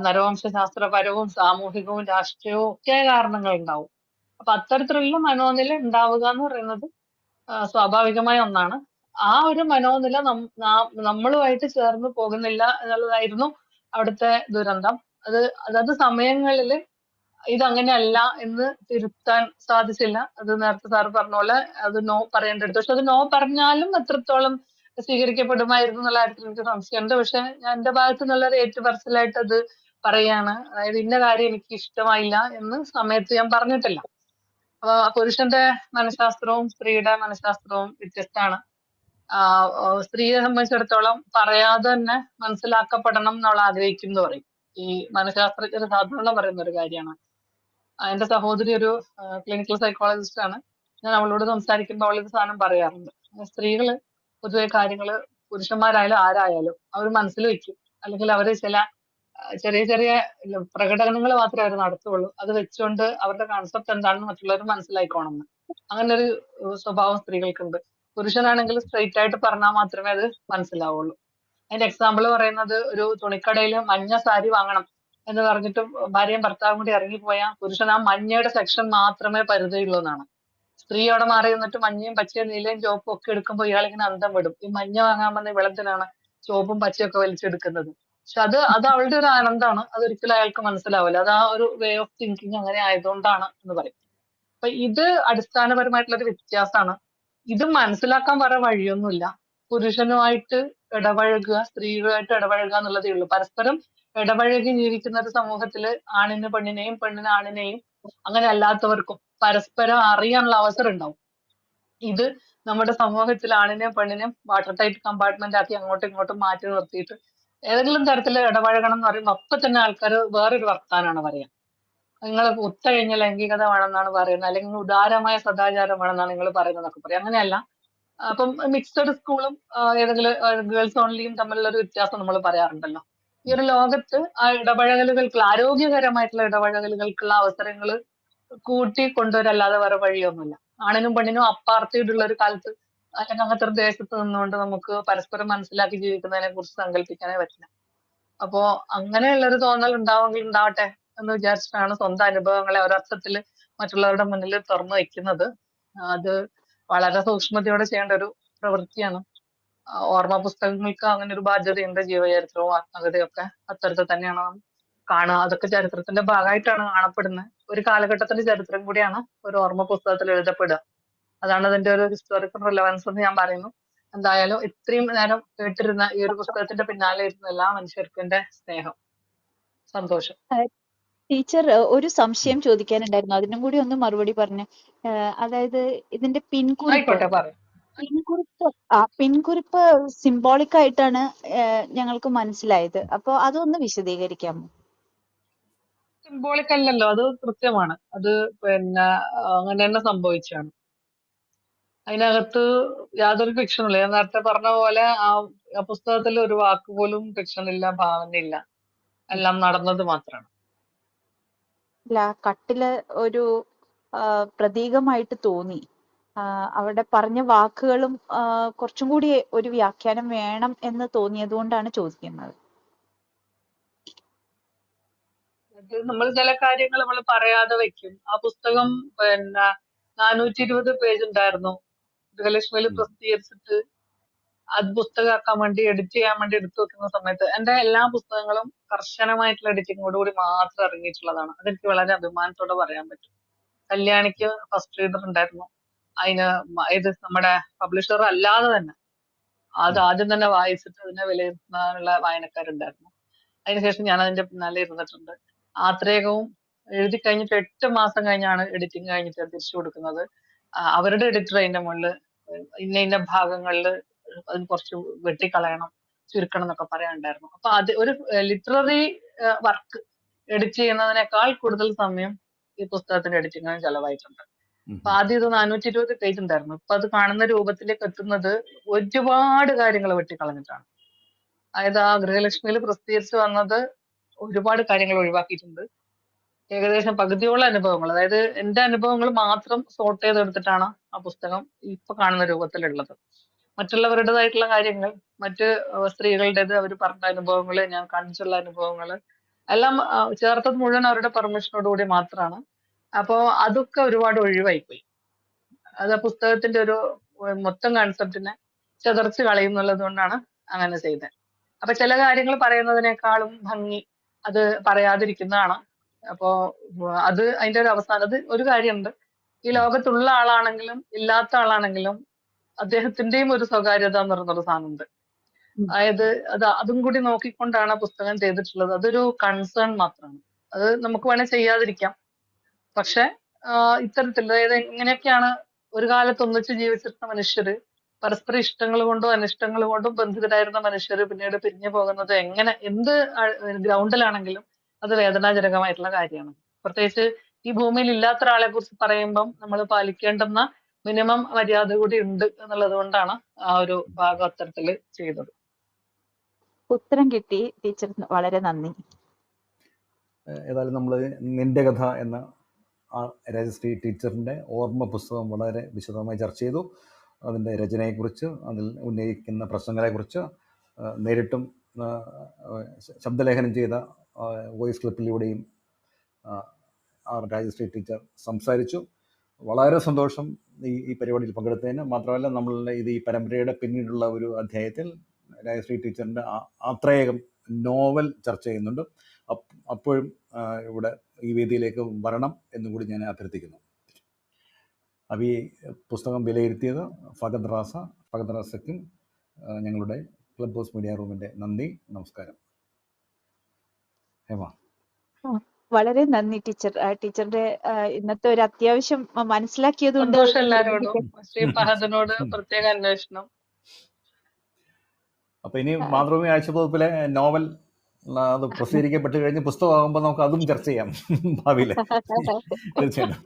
നരവംശാസ്ത്രപരവും സാമൂഹികവും രാഷ്ട്രീയവും ഒക്കെ കാരണങ്ങൾ ഉണ്ടാവും. അപ്പൊ അത്തരത്തിലുള്ള മനോനില ഉണ്ടാവുക എന്ന് പറയുന്നത് സ്വാഭാവികമായ ഒന്നാണ്. ആ ഒരു മനോനില നമ്മളുമായിട്ട് ചേർന്ന് പോകുന്നില്ല എന്നുള്ളതായിരുന്നു അവിടുത്തെ ദുരന്തം. അതത് സമയങ്ങളിൽ ഇതങ്ങനെയല്ല എന്ന് തിരുത്താൻ സാധിച്ചില്ല. അത് നേരത്തെ സാറ് പറഞ്ഞ പോലെ അത് നോ പറയേണ്ടടുത്ത്, പക്ഷെ അത് നോ പറഞ്ഞാലും എത്രത്തോളം സ്വീകരിക്കപ്പെടുമായിരുന്നു എന്നുള്ള കാര്യത്തിൽ എനിക്ക് സംശയമുണ്ട്. പക്ഷെ ഞാൻ എന്റെ ഭാഗത്തു നിന്നുള്ള ഒരു ഏറ്റുപറച്ചിലായിട്ട് അത് പറയാണ്. അതായത് ഇന്ന കാര്യം എനിക്ക് ഇഷ്ടമായില്ല എന്ന് സമയത്ത് ഞാൻ പറഞ്ഞിട്ടില്ല. അപ്പൊ പുരുഷന്റെ മനഃശാസ്ത്രവും സ്ത്രീയുടെ മനഃശാസ്ത്രവും വ്യത്യസ്തമാണ്. സ്ത്രീയെ സംബന്ധിച്ചിടത്തോളം പറയാതെ തന്നെ മനസ്സിലാക്കപ്പെടണം എന്നുള്ള ആഗ്രഹിക്കും എന്ന് പറയും. ഈ മനഃശാസ്ത്രജ്ഞർ സാധാരണ പറയുന്ന ഒരു കാര്യമാണ്. എന്റെ സഹോദരി ഒരു ക്ലിനിക്കൽ സൈക്കോളജിസ്റ്റ് ആണ്. ഞാൻ അവളോട് സംസാരിക്കുമ്പോൾ അവൾ ഇത് സാധനം പറയാറുണ്ട്. സ്ത്രീകള് പൊതുവെ കാര്യങ്ങള് പുരുഷന്മാരായാലും ആരായാലും അവർ മനസ്സിൽ വെക്കും, അല്ലെങ്കിൽ അവര് ചില ചെറിയ ചെറിയ പ്രകടനങ്ങൾ മാത്രമേ അവർ നടത്തുള്ളൂ. അത് വെച്ചുകൊണ്ട് അവരുടെ കൺസെപ്റ്റ് എന്താണെന്ന് മറ്റുള്ളവർ മനസ്സിലായിക്കോണം എന്ന്. അങ്ങനെ ഒരു സ്വഭാവം സ്ത്രീകൾക്കുണ്ട്. പുരുഷനാണെങ്കിൽ സ്ട്രെയിറ്റ് ആയിട്ട് പറഞ്ഞാൽ മാത്രമേ അത് മനസ്സിലാവുള്ളൂ. അതിന്റെ എക്സാമ്പിൾ പറയുന്നത്, ഒരു തുണിക്കടയിൽ മഞ്ഞ സാരി വാങ്ങണം എന്ന് പറഞ്ഞിട്ട് ഭാര്യയും ഭർത്താവും കൂടി ഇറങ്ങിപ്പോയാൽ പുരുഷൻ ആ മഞ്ഞയുടെ സെക്ഷൻ മാത്രമേ പരിധിയുള്ളൂ എന്നാണ്. സ്ത്രീ അവിടെ മാറി നിന്നിട്ട് മഞ്ഞയും പച്ചയും നീലയും ചുവപ്പും ഒക്കെ എടുക്കുമ്പോൾ ഇയാളിങ്ങനെ അന്തം വിടും. ഈ മഞ്ഞ വാങ്ങാൻ വന്ന ഇവളെന്തിനാണ് ചുവപ്പും പച്ചയും ഒക്കെ വലിച്ചെടുക്കുന്നത്? പക്ഷെ അത് അവളുടെ ഒരു ആനന്ദമാണ്. അതൊരിക്കലും അയാൾക്ക് മനസ്സിലാവില്ല. അത് ആ ഒരു വേ ഓഫ് തിങ്കിങ് അങ്ങനെ ആയതുകൊണ്ടാണ് എന്ന് പറയും. അപ്പൊ ഇത് അടിസ്ഥാനപരമായിട്ടുള്ള ഒരു വ്യത്യാസമാണ്. ഇത് മനസ്സിലാക്കാൻ വേറെ വഴിയൊന്നുമില്ല. പുരുഷനുമായിട്ട് ഇടപഴകുക, സ്ത്രീകളുമായിട്ട് ഇടപഴകുക എന്നുള്ളതേ ഉള്ളൂ. പരസ്പരം ഇടപഴകി ജീവിക്കുന്ന ഒരു സമൂഹത്തില് ആണിന് പെണ്ണിനെയും പെണ്ണിന് ആണിനെയും അങ്ങനെ അല്ലാത്തവർക്കും പരസ്പരം അറിയാനുള്ള അവസരം ഉണ്ടാവും. ഇത് നമ്മുടെ സമൂഹത്തിൽ ആണിനെയും പെണ്ണിനെയും വാട്ടർ ടൈറ്റ് കമ്പാർട്ട്മെന്റ് ആക്കി അങ്ങോട്ടും ഇങ്ങോട്ടും മാറ്റി നിർത്തിയിട്ട് ഏതെങ്കിലും തരത്തിൽ ഇടപഴകണം എന്ന് പറയുമ്പോൾ അപ്പൊ തന്നെ ആൾക്കാർ വേറൊരു വർത്താനാണ് പറയാ. നിങ്ങൾ ഒത്തുകഴിഞ്ഞ ലൈംഗികത വേണമെന്നാണ് പറയുന്നത്, അല്ലെങ്കിൽ ഉദാരമായ സദാചാരം വേണമെന്നാണ് നിങ്ങൾ പറയുന്നതൊക്കെ പറയും. അങ്ങനെയല്ല. അപ്പം മിക്സഡ് സ്കൂളും ഏതെങ്കിലും ഗേൾസ് ഓൺലിയും തമ്മിലുള്ള ഒരു വ്യത്യാസം നമ്മൾ പറയാറുണ്ടല്ലോ. ഈ ഒരു ലോകത്ത് ആ ഇടപഴകലുകൾക്ക്, ആരോഗ്യകരമായിട്ടുള്ള ഇടപഴകലുകൾക്കുള്ള അവസരങ്ങൾ കൂട്ടി കൊണ്ടുവരല്ലാതെ വേറെ വഴിയൊന്നുമില്ല. ആണിനും പെണ്ണിനും അപ്പാർത്തൈഡുള്ള ഒരു കാലത്ത് അല്ലെങ്കിൽ അങ്ങനത്തെ ഒരു ദേശത്ത് നിന്നുകൊണ്ട് നമുക്ക് പരസ്പരം മനസ്സിലാക്കി ജീവിക്കുന്നതിനെ കുറിച്ച് സങ്കല്പിക്കാനേ പറ്റില്ല. അപ്പോ അങ്ങനെയുള്ള ഒരു തോന്നൽ ഉണ്ടാവെങ്കിൽ ഉണ്ടാവട്ടെ എന്ന് വിചാരിച്ചിട്ടാണ് സ്വന്തം അനുഭവങ്ങളെ ഒരർത്ഥത്തില് മറ്റുള്ളവരുടെ മുന്നിൽ തുറന്നു വെക്കുന്നത്. അത് വളരെ സൂക്ഷ്മതയോടെ ചെയ്യേണ്ട ഒരു പ്രവൃത്തിയാണ്. ഓർമ്മ പുസ്തകങ്ങൾക്ക് അങ്ങനെ ഒരു ബാധ്യതയുണ്ട്. ജീവചരിത്രവും ആത്മകഥയും ഒക്കെ അത്തരത്തിൽ തന്നെയാണ് നാം കാണുക. അതൊക്കെ ചരിത്രത്തിന്റെ ഭാഗമായിട്ടാണ് കാണപ്പെടുന്നത്. ഒരു കാലഘട്ടത്തിന്റെ ചരിത്രം കൂടിയാണ് ഒരു ഓർമ്മ പുസ്തകത്തിൽ എഴുതപ്പെടുക. അതാണ് അതിന്റെ ഒരു ഹിസ്റ്റോറിക്കൽ റിലവൻസ് എന്ന് ഞാൻ പറയുന്നു. എന്തായാലും ഇത്രയും നേരം കേട്ടിരുന്ന ഈ ഒരു പുസ്തകത്തിന്റെ പിന്നാലെ ഇരുന്ന എല്ലാ മനുഷ്യർക്കും എന്റെ സ്നേഹം, സന്തോഷം. ടീച്ചർ, ഒരു സംശയം ചോദിക്കാനുണ്ടായിരുന്നു. അതിനും കൂടി ഒന്ന് മറുപടി പറഞ്ഞ്. അതായത് ഇതിന്റെ പിൻകുറിപ്പ് ആയിക്കോട്ടെ, പറയാം. പിൻകുറിപ്പ് സിംബോളിക് ആയിട്ടാണ് ഞങ്ങൾക്ക് മനസ്സിലായത്. അപ്പൊ അതൊന്ന് വിശദീകരിക്കാമോ? സിംബോളിക് അല്ലല്ലോ, അത് കൃത്യമാണ്. അത് പിന്നെ അങ്ങനെ തന്നെ സംഭവിച്ചാണ്. അതിനകത്ത് യാതൊരു ഫിക്ഷനും ഇല്ല. ഞാൻ നേരത്തെ പറഞ്ഞ പോലെ ആ പുസ്തകത്തിൽ ഒരു വാക്ക് പോലും ഫിക്ഷൻ ഇല്ല, ഭാവനയില്ല. എല്ലാം നടന്നത് മാത്രമാണ്. അല്ല, കട്ടില് ഒരു പ്രതീകമായിട്ട് തോന്നി. അവിടെ പറഞ്ഞ വാക്കുകളും കുറച്ചും കൂടി ഒരു വ്യാഖ്യാനം വേണം എന്ന് തോന്നിയത് കൊണ്ടാണ് ചോദിക്കുന്നത്. നമ്മൾ ചില കാര്യങ്ങൾ നമ്മൾ പറയാതെ വെക്കും. ആ പുസ്തകം പിന്നെ 420 പേജ് ഉണ്ടായിരുന്നു. ഗൃഹലക്ഷ്മിയിൽ പ്രസിദ്ധീകരിച്ചിട്ട് അത് പുസ്തകമാക്കാൻ വേണ്ടി എഡിറ്റ് ചെയ്യാൻ വേണ്ടി എടുത്തു വെക്കുന്ന സമയത്ത് എന്റെ എല്ലാ പുസ്തകങ്ങളും കർശനമായിട്ടുള്ള എഡിറ്റിങ്ങോടുകൂടി മാത്രം ഇറങ്ങിയിട്ടുള്ളതാണ്. അതെനിക്ക് വളരെ അഭിമാനത്തോടെ പറയാൻ പറ്റും. കല്യാണിക്ക് ഫസ്റ്റ് റീഡർ ഉണ്ടായിരുന്നു. അതിന് ഇത് നമ്മുടെ പബ്ലിഷർ അല്ലാതെ തന്നെ അത് ആദ്യം തന്നെ വായിച്ചിട്ട് അതിനെ വിലയിരുത്താനുള്ള വായനക്കാരുണ്ടായിരുന്നു. അതിനുശേഷം ഞാൻ അതിന്റെ പിന്നാലെ ഇരുന്നിട്ടുണ്ട്. ആത്രേയകവും എഴുതി കഴിഞ്ഞിട്ട് 8 മാസം കഴിഞ്ഞാണ് എഡിറ്റിംഗ് കഴിഞ്ഞിട്ട് തിരിച്ചു കൊടുക്കുന്നത്. അവരുടെ എഡിറ്റർ അതിന്റെ മുകളിൽ ഇന്ന ഭാഗങ്ങളിൽ അതിന് കുറച്ച് വെട്ടിക്കളയണം, ചുരുക്കണം എന്നൊക്കെ പറയാനുണ്ടായിരുന്നു. അപ്പൊ അത് ഒരു ലിറ്റററി വർക്ക് എഡിറ്റ് ചെയ്യുന്നതിനേക്കാൾ കൂടുതൽ സമയം ഈ പുസ്തകത്തിന്റെ എഡിറ്റിങ്ങിന് ചെലവായിട്ടുണ്ട്. അപ്പൊ ആദ്യം ഇത് 420 പേജ് ഉണ്ടായിരുന്നു. ഇപ്പൊ അത് കാണുന്ന രൂപത്തിലേക്ക് എത്തുന്നത് ഒരുപാട് കാര്യങ്ങൾ വെട്ടിക്കളഞ്ഞിട്ടാണ്. അതായത് ആ ഗൃഹലക്ഷ്മിയിൽ പ്രസിദ്ധീകരിച്ച് വന്നത് ഒരുപാട് കാര്യങ്ങൾ ഒഴിവാക്കിയിട്ടുണ്ട്. ഏകദേശം പകുതിയോളം അനുഭവങ്ങൾ, അതായത് എന്റെ അനുഭവങ്ങൾ മാത്രം സോർട്ട് ചെയ്തെടുത്തിട്ടാണ് ആ പുസ്തകം ഇപ്പൊ കാണുന്ന രൂപത്തിലുള്ളത്. മറ്റുള്ളവരുടേതായിട്ടുള്ള കാര്യങ്ങൾ, മറ്റ് സ്ത്രീകളുടേത്, അവർ പറഞ്ഞ അനുഭവങ്ങൾ, ഞാൻ കാണിച്ചുള്ള അനുഭവങ്ങൾ എല്ലാം ചേർത്തത് മുഴുവൻ അവരുടെ പെർമിഷനോടുകൂടി മാത്രമാണ്. അപ്പോ അതൊക്കെ ഒരുപാട് ഒഴിവായിപ്പോയി. അത് ആ പുസ്തകത്തിന്റെ ഒരു മൊത്തം കൺസെപ്റ്റിനെ ചെതർച്ച് കളയുന്നുള്ളത് കൊണ്ടാണ് അങ്ങനെ ചെയ്തത്. അപ്പൊ ചില കാര്യങ്ങൾ പറയുന്നതിനേക്കാളും ഭംഗി അത് പറയാതിരിക്കുന്നതാണ്. അപ്പോ അത് അതിന്റെ ഒരു അവസാനം, അത് ഒരു കാര്യമുണ്ട്, ഈ ലോകത്തുള്ള ആളാണെങ്കിലും ഇല്ലാത്ത ആളാണെങ്കിലും അദ്ദേഹത്തിന്റെയും ഒരു സ്വകാര്യത എന്ന് പറയുന്നൊരു സാധനമുണ്ട്. അതായത് അതും കൂടി നോക്കിക്കൊണ്ടാണ് ആ പുസ്തകം ചെയ്തിട്ടുള്ളത്. അതൊരു കൺസേൺ മാത്രമാണ്. അത് നമുക്ക് വേണേൽ ചെയ്യാതിരിക്കാം. പക്ഷെ ഇത്തരത്തിൽ, അതായത് ഇങ്ങനെയൊക്കെയാണ് ഒരു കാലത്ത് ഒന്നിച്ച് ജീവിച്ചിരുന്ന മനുഷ്യര്, പരസ്പര ഇഷ്ടങ്ങൾ കൊണ്ടും അനിഷ്ടങ്ങൾ കൊണ്ടും ബന്ധിതരായിരുന്ന മനുഷ്യര് പിന്നീട് പിരിഞ്ഞു പോകുന്നത് എങ്ങനെ, എന്ത് ഗ്രൗണ്ടിലാണെങ്കിലും അത് വേദനാജനകമായിട്ടുള്ള കാര്യമാണ്. പ്രത്യേകിച്ച് ഈ ഭൂമിയിൽ ഇല്ലാത്ത ഒരാളെ കുറിച്ച് പറയുമ്പം നമ്മൾ പാലിക്കേണ്ടുന്ന മിനിമം മര്യാദ കൂടി ഉണ്ട് എന്നുള്ളത് കൊണ്ടാണ് ആ ഒരു ഭാഗം അത്തരത്തില് ചെയ്തത്. ഉത്തരം കിട്ടി ടീച്ചർ, വളരെ നന്ദി. ഏതായാലും നമ്മൾ നിന്റെ കഥ എന്ന ആ രാജശ്രീ ടീച്ചറിൻ്റെ ഓർമ്മ പുസ്തകം വളരെ വിശദമായി ചർച്ച ചെയ്തു. അതിൻ്റെ രചനയെക്കുറിച്ച്, അതിൽ ഉന്നയിക്കുന്ന പ്രശ്നങ്ങളെക്കുറിച്ച് നേരിട്ടും ശബ്ദലേഖനം ചെയ്ത വോയിസ് ക്ലിപ്പിലൂടെയും രാജശ്രീ ടീച്ചർ സംസാരിച്ചു. വളരെ സന്തോഷം ഈ പരിപാടിയിൽ പങ്കെടുത്തതിന്. മാത്രമല്ല, നമ്മളുടെ ഈ പരമ്പരയുടെ പിന്നീടുള്ള ഒരു അധ്യായത്തിൽ രാജശ്രീ ടീച്ചറിൻ്റെ ആത്രേയകം നോവൽ ചർച്ച ചെയ്യുന്നുണ്ട്. അപ്പോഴും ഇവിടെ ഈ വേദിയിലേക്ക് വരണം എന്നുകൂടി ഞാൻ അഭ്യർത്ഥിക്കുന്നു. അപ്പോൾ ഈ പുസ്തകം വിലയിരുത്തിയത് ഫഹദ് റാസയ്ക്കും ഞങ്ങളുടെ ക്ലബ് ഹൗസ് മീഡിയ റൂമിൻ്റെ നന്ദി, നമസ്കാരം. ഹേമ, വളരെ നന്ദി ടീച്ചർ. ടീച്ചറുടെ ഇന്നത്തെ ഒരു അത്യാവശ്യം മനസ്സിലാക്കിയതുകൊണ്ട് സന്തോഷം എല്ലാവരോടും. ശ്രീ ഫഹദിനോട് പ്രത്യേക അന്വേഷണം. അപ്പൊ ഇനി മാതൃഭൂമി ആഴ്ചപ്പതിപ്പിലെ നോവൽ അത് പ്രസിദ്ധീകരിക്കപ്പെട്ട് കഴിഞ്ഞ് പുസ്തകമാകുമ്പോൾ നമുക്ക് അതും ചർച്ച ചെയ്യാം ഭാവിയില്. തീർച്ചയായിട്ടും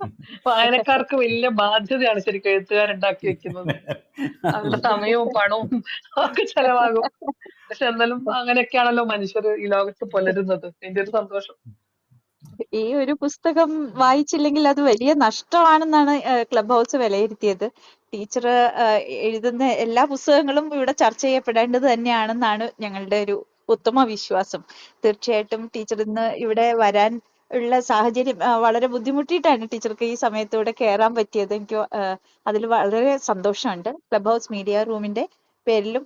വായനക്കാർക്ക് വലിയ ബാധ്യതയാണ് ശരിക്കും എഴുത്തുകാരുണ്ടാക്കി വെക്കുന്നത്. അവരുടെ സമയവും പണവും ഒക്കെ ചെലവാകും. പക്ഷെ എന്നാലും അങ്ങനെയൊക്കെയാണല്ലോ മനുഷ്യർ ഈ ലോകത്ത് പുലരുന്നത്. എന്റെ ഒരു സന്തോഷം. ഈ ഒരു പുസ്തകം വായിച്ചില്ലെങ്കിൽ അത് വലിയ നഷ്ടമാണെന്നാണ് ക്ലബ് ഹൗസ് വിലയിരുത്തിയത്. ടീച്ചർ എഴുതുന്ന എല്ലാ പുസ്തകങ്ങളും ഇവിടെ ചർച്ച ചെയ്യപ്പെടേണ്ടത് തന്നെയാണെന്നാണ് ഞങ്ങളുടെ ഒരു ഉത്തമ വിശ്വാസം. തീർച്ചയായിട്ടും ടീച്ചർ ഇന്ന് ഇവിടെ വരാൻ ഉള്ള സാഹചര്യം വളരെ ബുദ്ധിമുട്ടിയിട്ടാണ് ടീച്ചർക്ക് ഈ സമയത്തൂടെ കയറാൻ പറ്റിയത്. എനിക്ക് അതിൽ വളരെ സന്തോഷമുണ്ട്. ക്ലബ് ഹൗസ് മീഡിയ റൂമിന്റെ പേരിലും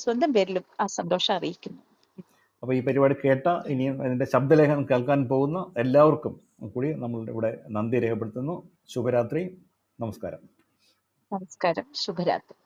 സ്വന്തം പേരിലും ആ സന്തോഷം അറിയിക്കുന്നു. അപ്പോൾ ഈ പരിപാടി കേട്ട ഇനിയും അതിൻ്റെ ശബ്ദലേഖനം കേൾക്കാൻ പോകുന്ന എല്ലാവർക്കും കൂടി നമ്മളുടെ ഇവിടെ നന്ദി രേഖപ്പെടുത്തുന്നു. ശുഭരാത്രി, നമസ്കാരം. നമസ്കാരം, ശുഭരാത്രി.